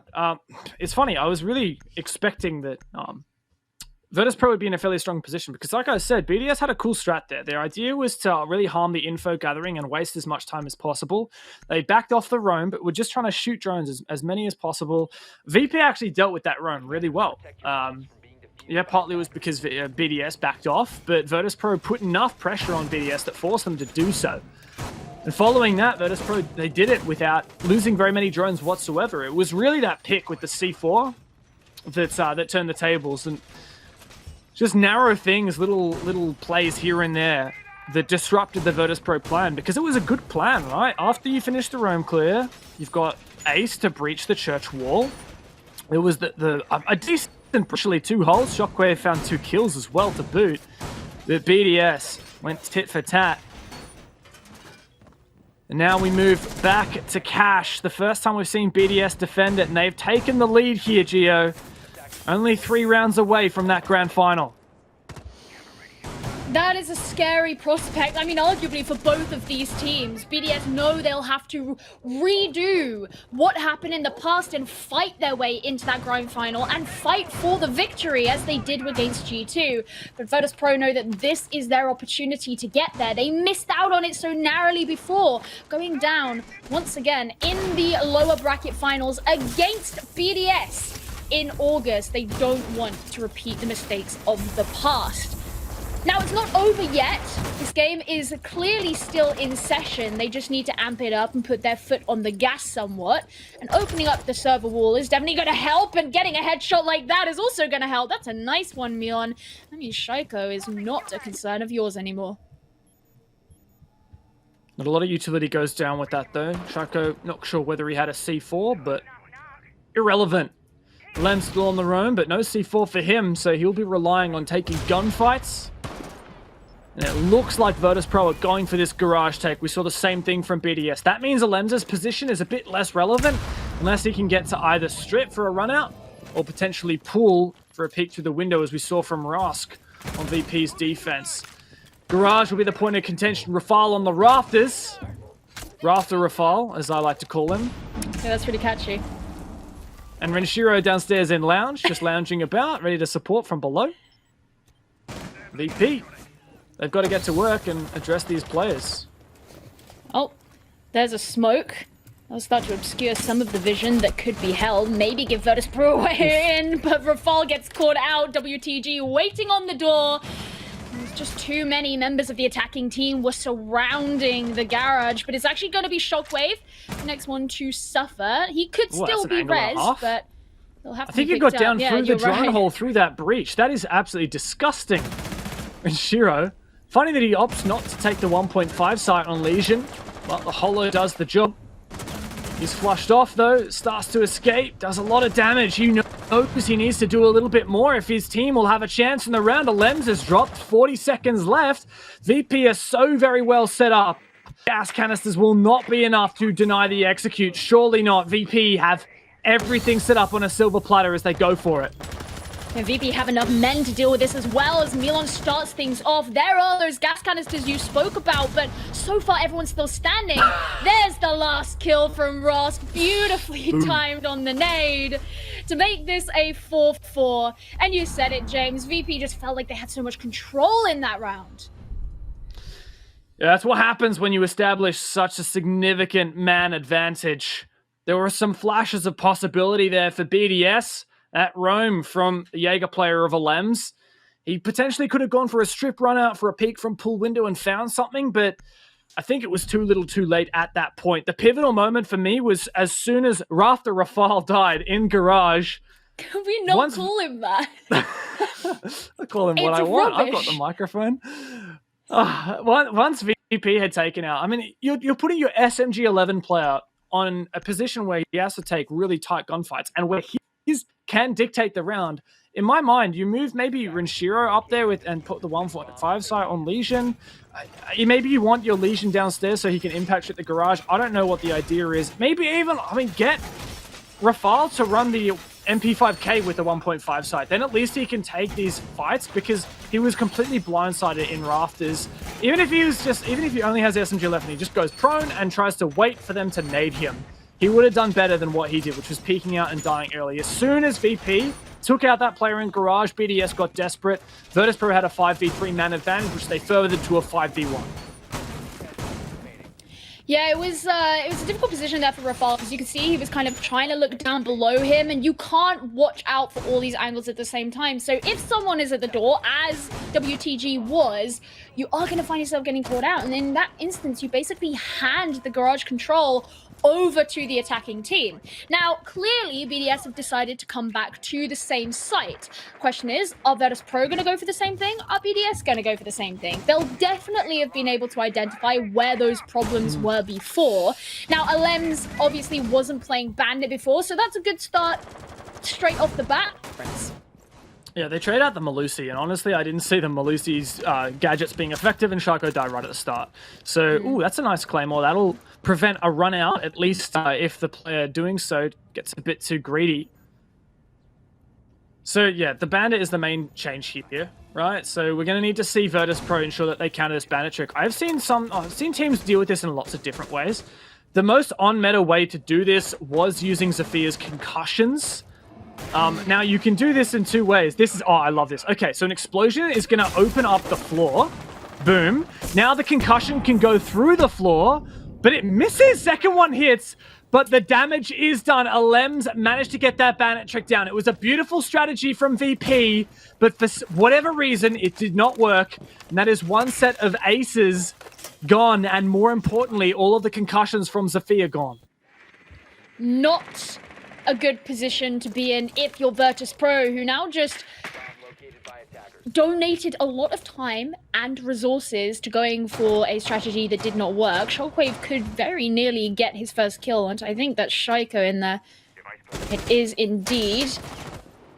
It's funny, I was really expecting that Virtus.Pro would be in a fairly strong position because, like I said, BDS had a cool strat there. Their idea was to really harm the info gathering and waste as much time as possible. They backed off the roam, but were just trying to shoot drones as many as possible. VP actually dealt with that roam really well. Yeah, partly was because BDS backed off, but Virtus.Pro put enough pressure on BDS that forced them to do so. And following that, Virtus.Pro, they did it without losing very many drones whatsoever. It was really that pick with the C4 that turned the tables, and just narrow things, little plays here and there that disrupted the Virtus.Pro plan, because it was a good plan, right? After you finish the roam clear, you've got Ace to breach the church wall. It was a decent, actually 2 holes. Shockwave found 2 kills as well to boot. But BDS went tit for tat. And now we move back to Cash. The first time we've seen BDS defend it, and they've taken the lead here, Gio. Only 3 rounds away from that grand final. That is a scary prospect. I mean, arguably for both of these teams, BDS know they'll have to redo what happened in the past and fight their way into that grand final and fight for the victory as they did against G2. But Virtus.Pro know that this is their opportunity to get there. They missed out on it so narrowly before, going down once again in the lower bracket finals against BDS in August. They don't want to repeat the mistakes of the past. Now, it's not over yet. This game is clearly still in session. They just need to amp it up and put their foot on the gas somewhat. And opening up the server wall is definitely going to help, and getting a headshot like that is also going to help. That's a nice one, Mion. I mean, Shaiko is not a concern of yours anymore. Not a lot of utility goes down with that, though. Shaiko, not sure whether he had a C4, but irrelevant. Lem's still on the roam, but no C4 for him, so he'll be relying on taking gunfights. And it looks like Virtus.Pro are going for this garage take. We saw the same thing from BDS. That means Alemza's position is a bit less relevant, unless he can get to either strip for a run out, or potentially pull for a peek through the window, as we saw from Rask on VP's defense. Garage will be the point of contention. Rafal on the rafters. Rafter Rafal, as I like to call him. Yeah, that's pretty catchy. And Renshiro downstairs in lounge, just lounging about, ready to support from below. VP. They've got to get to work and address these players. Oh, there's a smoke. I'll start to obscure some of the vision that could be held. Maybe give Virtus.Pro a way in, but Rafal gets caught out. WTG waiting on the door. There's just too many members of the attacking team were surrounding the garage, but it's actually going to be Shockwave, the next one to suffer. He could still be res, but he'll have to I think be he got picked down up. through the drone hole through that breach. That is absolutely disgusting. And Shiro, funny that he opts not to take the 1.5 sight on Lesion, but the holo does the job. He's flushed off though, starts to escape, does a lot of damage. He knows he needs to do a little bit more if his team will have a chance in the round. Lems has dropped, 40 seconds left. VP are so very well set up. Gas canisters will not be enough to deny the execute. Surely not. VP have everything set up on a silver platter as they go for it. And VP have enough men to deal with this as well as Milan starts things off. There are those gas canisters you spoke about, but so far everyone's still standing. There's the last kill from Ross. Beautifully timed on the nade to make this a 4-4. And you said it, James. VP just felt like they had so much control in that round. Yeah, that's what happens when you establish such a significant man advantage. There were some flashes of possibility there for BDS. That roam from the Jaeger player of Alems. He potentially could have gone for a strip run out for a peek from pool window and found something, but I think it was too little too late at that point. The pivotal moment for me was as soon as Rafter Rafal died in garage. Can we not call him that? I call him what I want. I've got the microphone. Once VP had taken out, I mean, you're putting your SMG-11 player on a position where he has to take really tight gunfights and where he can dictate the round. In my mind, you move maybe Renshiro up there with and put the 1.5 sight on Lesion. Maybe you want your Lesion downstairs so he can impact at the garage. I don't know what the idea is. Maybe even, get Rafal to run the MP5K with the 1.5 sight. Then at least he can take these fights because he was completely blindsided in rafters. Even if he only has SMG left and he just goes prone and tries to wait for them to nade him, he would have done better than what he did, which was peeking out and dying early. As soon as VP took out that player in garage, BDS got desperate. Virtus.Pro had a 5v3 man advantage, which they furthered to a 5v1. Yeah, it was a difficult position there for Rafal, because you could see he was kind of trying to look down below him, and you can't watch out for all these angles at the same time. So if someone is at the door, as WTG was, you are going to find yourself getting caught out. And in that instance, you basically hand the garage control over to the attacking team. Now, clearly, BDS have decided to come back to the same site. Question is, are Virtus.Pro going to go for the same thing? Are BDS going to go for the same thing? They'll definitely have been able to identify where those problems were before. Now, Alems obviously wasn't playing Bandit before, so that's a good start straight off the bat. Yeah, they trade out the Malusi, and honestly, I didn't see the Malusi's gadgets being effective, and Shaiko died right at the start. So, ooh, that's a nice Claymore. That'll prevent a run out, at least if the player doing so gets a bit too greedy. So, yeah, the Bandit is the main change here, right? So we're going to need to see Virtus.Pro ensure that they counter this Bandit trick. I've seen teams deal with this in lots of different ways. The most on-meta way to do this was using Zephyr's concussions. Now, you can do this in two ways. I love this. Okay, so an explosion is going to open up the floor. Boom. Now the concussion can go through the floor, but it misses. Second one hits, but the damage is done. Alems managed to get that Bandit trick down. It was a beautiful strategy from VP, but for whatever reason, it did not work. And that is one set of aces gone, and more importantly, all of the concussions from Zofia gone. Not a good position to be in if you're Virtus.Pro, who now just donated a lot of time and resources to going for a strategy that did not work. Shockwave could very nearly get his first kill, and I think that's Shaiko in there. It is indeed.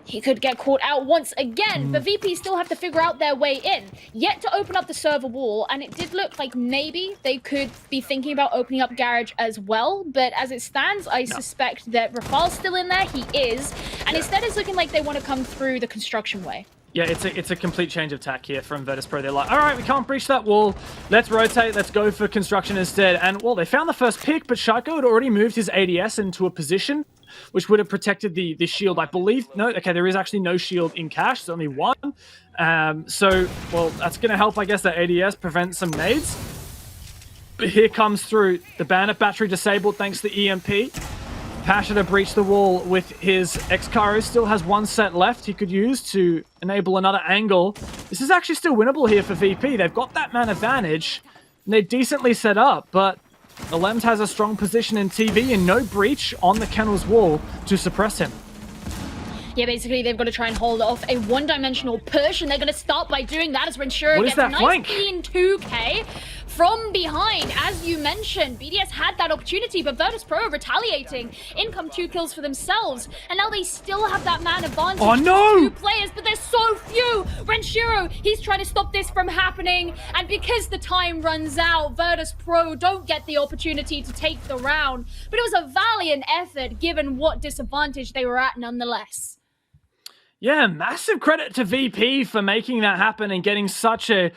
He could get caught out once again, but VP still have to figure out their way in. Yet to open up the server wall, and it did look like maybe they could be thinking about opening up Garage as well, but as it stands, I suspect that Rafal's still in there. He is, and instead it's looking like they want to come through the construction way. Yeah, it's a complete change of tack here from Virtus.Pro. They're like, all right, we can't breach that wall. Let's rotate. Let's go for construction instead. And, well, they found the first pick, but Shaiko had already moved his ADS into a position which would have protected the shield, I believe. No, okay, there is actually no shield in cache. There's only one. So, well, that's going to help, I guess, that ADS prevent some nades. But here comes through the Bandit battery disabled thanks to the EMP. Pasha to breach the wall with his X-Karo. Still has one set left he could use to enable another angle. This is actually still winnable here for VP. They've got that man advantage, and they're decently set up, but the Lems has a strong position in TV and no breach on the Kennel's wall to suppress him. Yeah, basically they've got to try and hold off a one-dimensional push, and they're going to start by doing that as Renshiro gets a nice clean 2K from behind. As you mentioned, BDS had that opportunity, but Virtus.Pro retaliating. In come 2 kills for themselves, and now they still have that man advantage. Oh no! 2 players, but there's so few. Renshiro, he's trying to stop this from happening, and because the time runs out, Virtus.Pro don't get the opportunity to take the round. But it was a valiant effort given what disadvantage they were at nonetheless. Yeah, massive credit to VP for making that happen and getting such a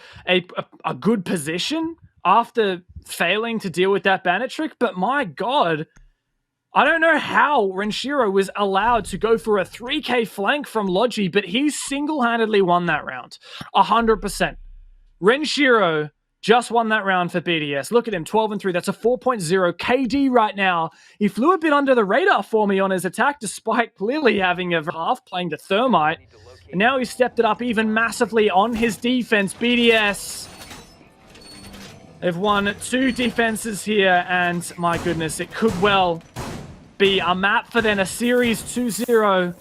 good position after failing to deal with that Bandit trick. But my God, I don't know how Renshiro was allowed to go for a 3K flank from Logi, but he single-handedly won that round. 100%. Renshiro just won that round for BDS. Look at him, 12-3. That's a 4.0 KD right now. He flew a bit under the radar for me on his attack, despite clearly having a half playing the Thermite. And now he's stepped it up even massively on his defense. BDS, they've won 2 defenses here, and my goodness, it could well be a map for then a series 2-0.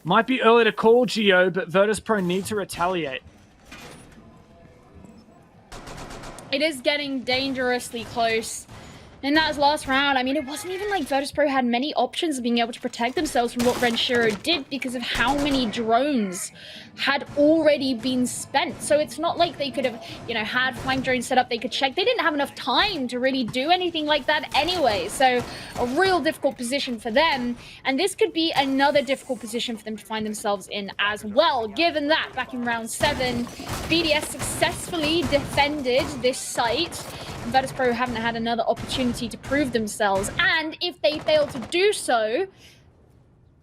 Might be early to call Geo, but Virtus.Pro need to retaliate. It is getting dangerously close. In that last round, I mean, it wasn't even like Virtus.Pro had many options of being able to protect themselves from what Renshiro did because of how many drones had already been spent. So it's not like they could have, you know, had flank drones set up, they could check. They didn't have enough time to really do anything like that anyway. So a real difficult position for them. And this could be another difficult position for them to find themselves in as well. Given that, back in round 7, BDS successfully defended this site. Virtus.Pro haven't had another opportunity to prove themselves, and if they fail to do so,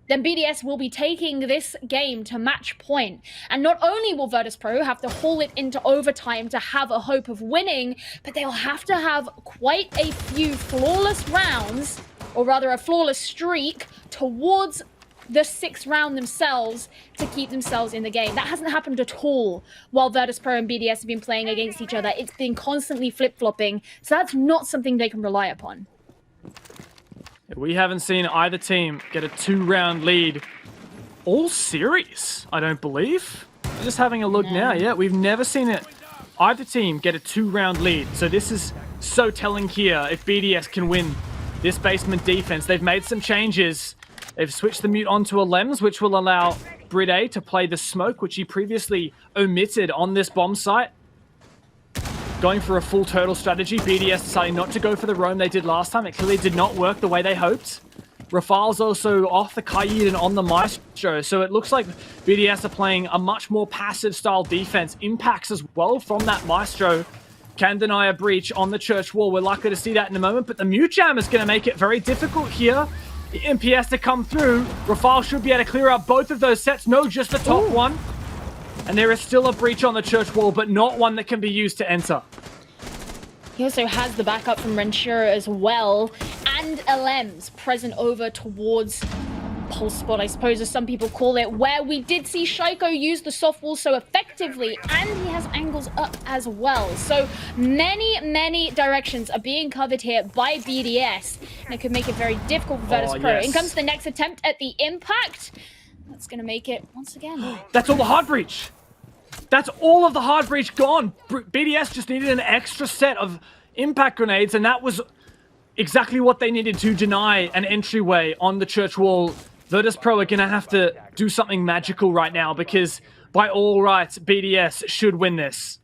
then BDS will be taking this game to match point. And not only will Virtus.Pro have to haul it into overtime to have a hope of winning, but they'll have to have quite a few flawless rounds, or rather a flawless streak, towards the 6th round themselves to keep themselves in the game. That hasn't happened at all while Virtus.Pro and BDS have been playing against each other. It's been constantly flip-flopping, so that's not something they can rely upon. We haven't seen either team get a 2-round lead all series, I don't believe. I'm just having a look now. Yeah, we've never seen it. Either team get a 2-round lead, so this is so telling here if BDS can win this basement defense. They've made some changes. They've switched the mute onto a Lems, which will allow Bride to play the smoke, which he previously omitted on this bomb site. Going for a full turtle strategy. BDS deciding not to go for the roam they did last time. It clearly did not work the way they hoped. Rafal's also off the Kaid and on the Maestro, so it looks like BDS are playing a much more passive style defense. Impacts as well from that Maestro can deny a breach on the church wall. We're likely to see that in a moment, but the mute jam is going to make it very difficult here. The imp has to come through. Rafal should be able to clear out both of those sets. No, just the top one. And there is still a breach on the church wall, but not one that can be used to enter. He also has the backup from Renshiro as well. and LMs present over towards pulse spot, I suppose, as some people call it, where we did see Shaiko use the soft wall so effectively, and he has angles up as well. So many directions are being covered here by BDS, and it could make it very difficult for Virtus.Pro. Yes. In comes the next attempt at the impact. That's going to make it once again. That's all the hard breach. That's all of the hard breach gone. BDS just needed an extra set of impact grenades, and that was exactly what they needed to deny an entryway on the church wall. Virtus.Pro are going to have to do something magical right now, because by all rights, BDS should win this.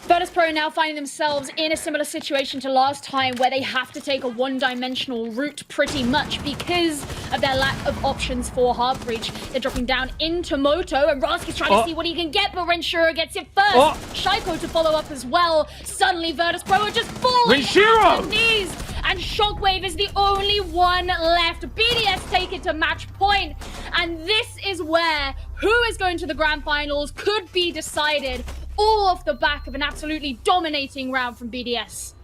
Virtus.Pro now finding themselves in a similar situation to last time, where they have to take a one-dimensional route pretty much because of their lack of options for hard breach. They're dropping down into Moto, and Raski's trying to see what he can get, but Renshiro gets it first. Shaiko to follow up as well. Suddenly Virtus.Pro are just falling at the knees, and Shockwave is the only one left. BDS take it to match point, and this is where who is going to the grand finals could be decided, all off the back of an absolutely dominating round from BDS.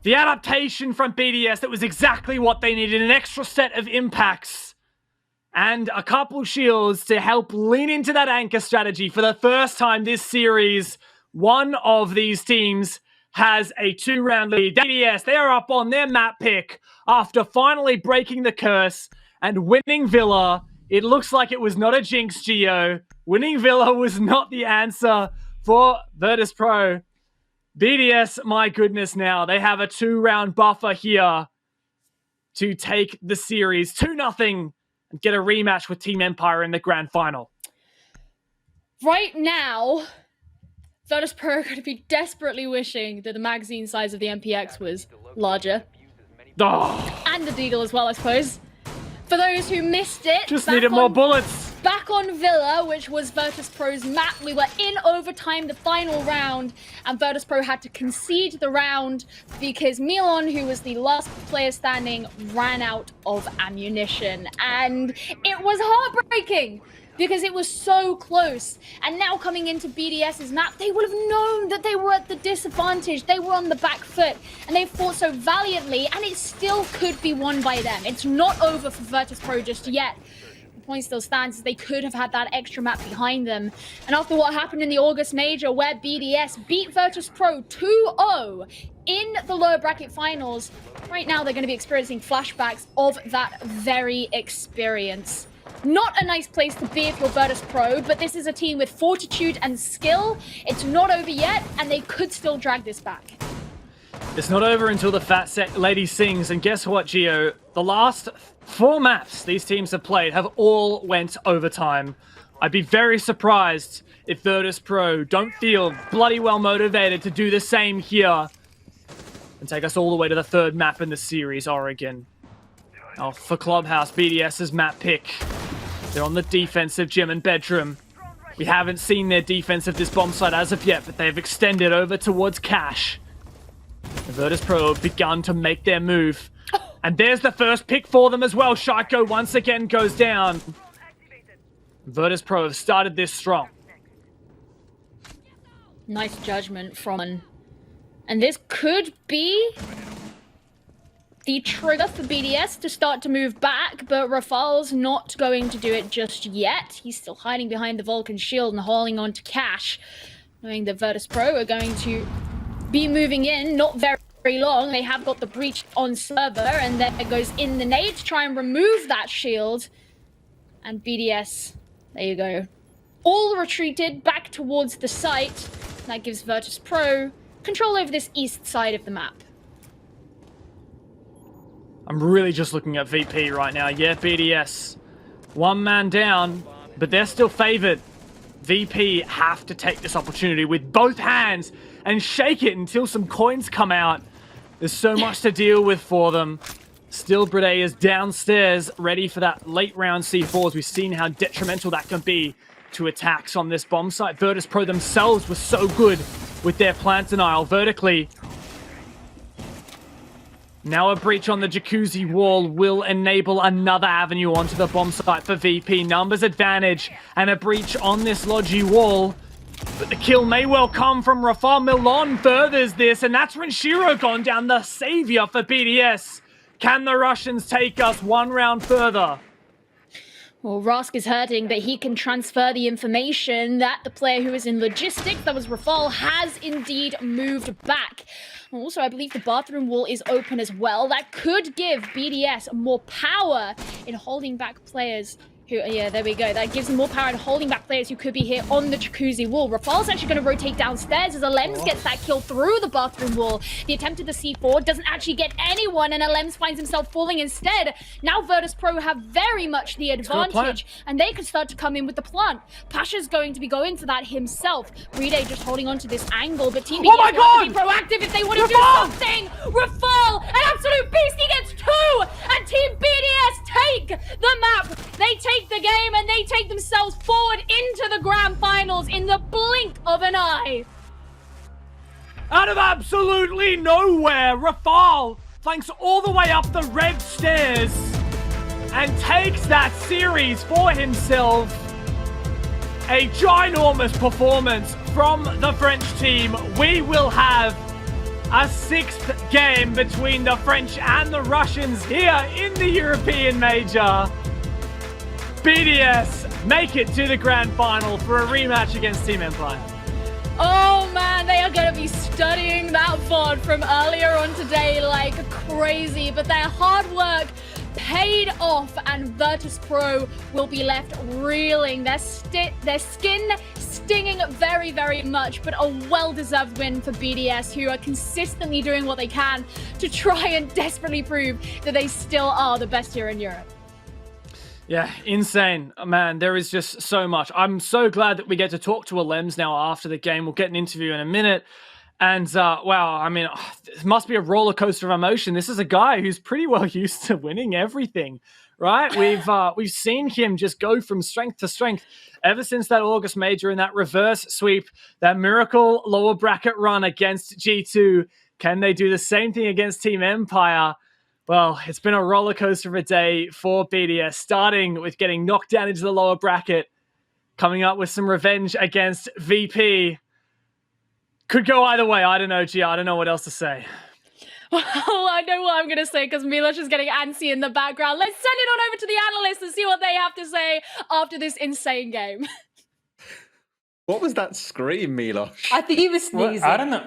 The adaptation from BDS, that was exactly what they needed. An extra set of impacts and a couple shields to help lean into that anchor strategy. For the first time this series, one of these teams has a 2-round lead. BDS, they are up on their map pick after finally breaking the curse and winning Villa. It looks like it was not a jinx, Geo. Winning Villa was not the answer for Virtus.Pro. BDS, my goodness now. They have a 2-round buffer here to take the series 2-0 and get a rematch with Team Empire in the grand final. Right now, Virtus.Pro are going to be desperately wishing that the magazine size of the MPX was larger. And the Deagle as well, I suppose. For those who missed it, just needed more bullets. Back on Villa, which was Virtus.Pro's map, we were in overtime, the final round, and Virtus.Pro had to concede the round because Milan, who was the last player standing, ran out of ammunition. And it was heartbreaking because it was so close. And now coming into BDS's map, they would have known that they were at the disadvantage. They were on the back foot, and they fought so valiantly, and it still could be won by them. It's not over for Virtus.Pro just yet. The point still stands as they could have had that extra map behind them. And after what happened in the August Major, where BDS beat Virtus.Pro 2-0 in the lower bracket finals, right now they're going to be experiencing flashbacks of that very experience. Not a nice place to be if you're Virtus.Pro, but this is a team with fortitude and skill. It's not over yet, and they could still drag this back. It's not over until the fat lady sings, and guess what, Gio? The last 4 maps these teams have played have all went overtime. I'd be very surprised if Virtus.Pro don't feel bloody well motivated to do the same here and take us all the way to the 3rd map in the series, Oregon. Now for Clubhouse, BDS's map pick. They're on the defensive gym and bedroom. We haven't seen their defense of this bomb site as of yet, but they've extended over towards Cash. The Virtus.Pro have begun to make their move. And there's the first pick for them as well. Shaiko once again goes down. Virtus.Pro have started this strong. Nice judgment from... And this could be the trigger for BDS to start to move back, but Rafal's not going to do it just yet. He's still hiding behind the Vulcan shield and holding on to Cash, knowing that Virtus.Pro are going to be moving in not very long. They have got the breach on server, and then it goes in the nade to try and remove that shield. And BDS, there you go, all retreated back towards the site. That gives Virtus.Pro control over this east side of the map. I'm really just looking at VP right now. Yeah, BDS. 1 man down, but they're still favored. VP have to take this opportunity with both hands and shake it until some coins come out. There's so much to deal with for them. Still, Brede is downstairs, ready for that late round C4s. We've seen how detrimental that can be to attacks on this bomb site. Virtus.Pro themselves were so good with their plant denial vertically. Now a breach on the jacuzzi wall will enable another avenue onto the bomb site for VP. Numbers advantage and a breach on this Logi wall. But the kill may well come from Rafal. Milan furthers this, and that's when Shiro gone down, the savior for BDS. Can the Russians take us one round further? Well, Rask is hurting, but he can transfer the information that the player who is in logistics, that was Rafal, has indeed moved back. Also, I believe the bathroom wall is open as well. That could give BDS more power in holding back players who, yeah, there we go. That gives them more power in holding back players who could be here on the jacuzzi wall. Rafal's actually going to rotate downstairs as Alems gets that kill through the bathroom wall. The attempt at the C4 doesn't actually get anyone, and Alems finds himself falling instead. Now Virtus.Pro have very much the advantage, and they could start to come in with the plant. Pasha's going to be going for that himself. Rede just holding on to this angle, but Team BDS Oh my want to God! be proactive if they want to do something. Rafal, an absolute beast, he gets 2, and Team BDS take the map. They take the game, and they take themselves forward into the grand finals in the blink of an eye. Out of absolutely nowhere, Rafal flanks all the way up the red stairs and takes that series for himself. A ginormous performance from the French team. We will have a 6th game between the French and the Russians here in the European Major. BDS make it to the grand final for a rematch against Team Empire. Oh man, they are going to be studying that VOD from earlier on today like crazy, but their hard work paid off, and Virtus.Pro will be left reeling, their skin stinging very, very much, but a well-deserved win for BDS, who are consistently doing what they can to try and desperately prove that they still are the best here in Europe. Yeah, insane. Man, there is just so much. I'm so glad that we get to talk to Alems now after the game. We'll get an interview in a minute. And, wow, I mean, it must be a roller coaster of emotion. This is a guy who's pretty well used to winning everything, right? We've seen him just go from strength to strength ever since that August Major and that reverse sweep, that miracle lower bracket run against G2. Can they do the same thing against Team Empire? Well, it's been a roller coaster of a day for BDS, starting with getting knocked down into the lower bracket, coming up with some revenge against VP. Could go either way. I don't know, Gia. I don't know what else to say. Well, I know what I'm going to say because Milo's just getting antsy in the background. Let's send it on over to the analysts and see what they have to say after this insane game. What was that scream, Milos? I think he was sneezing. Well, I don't know.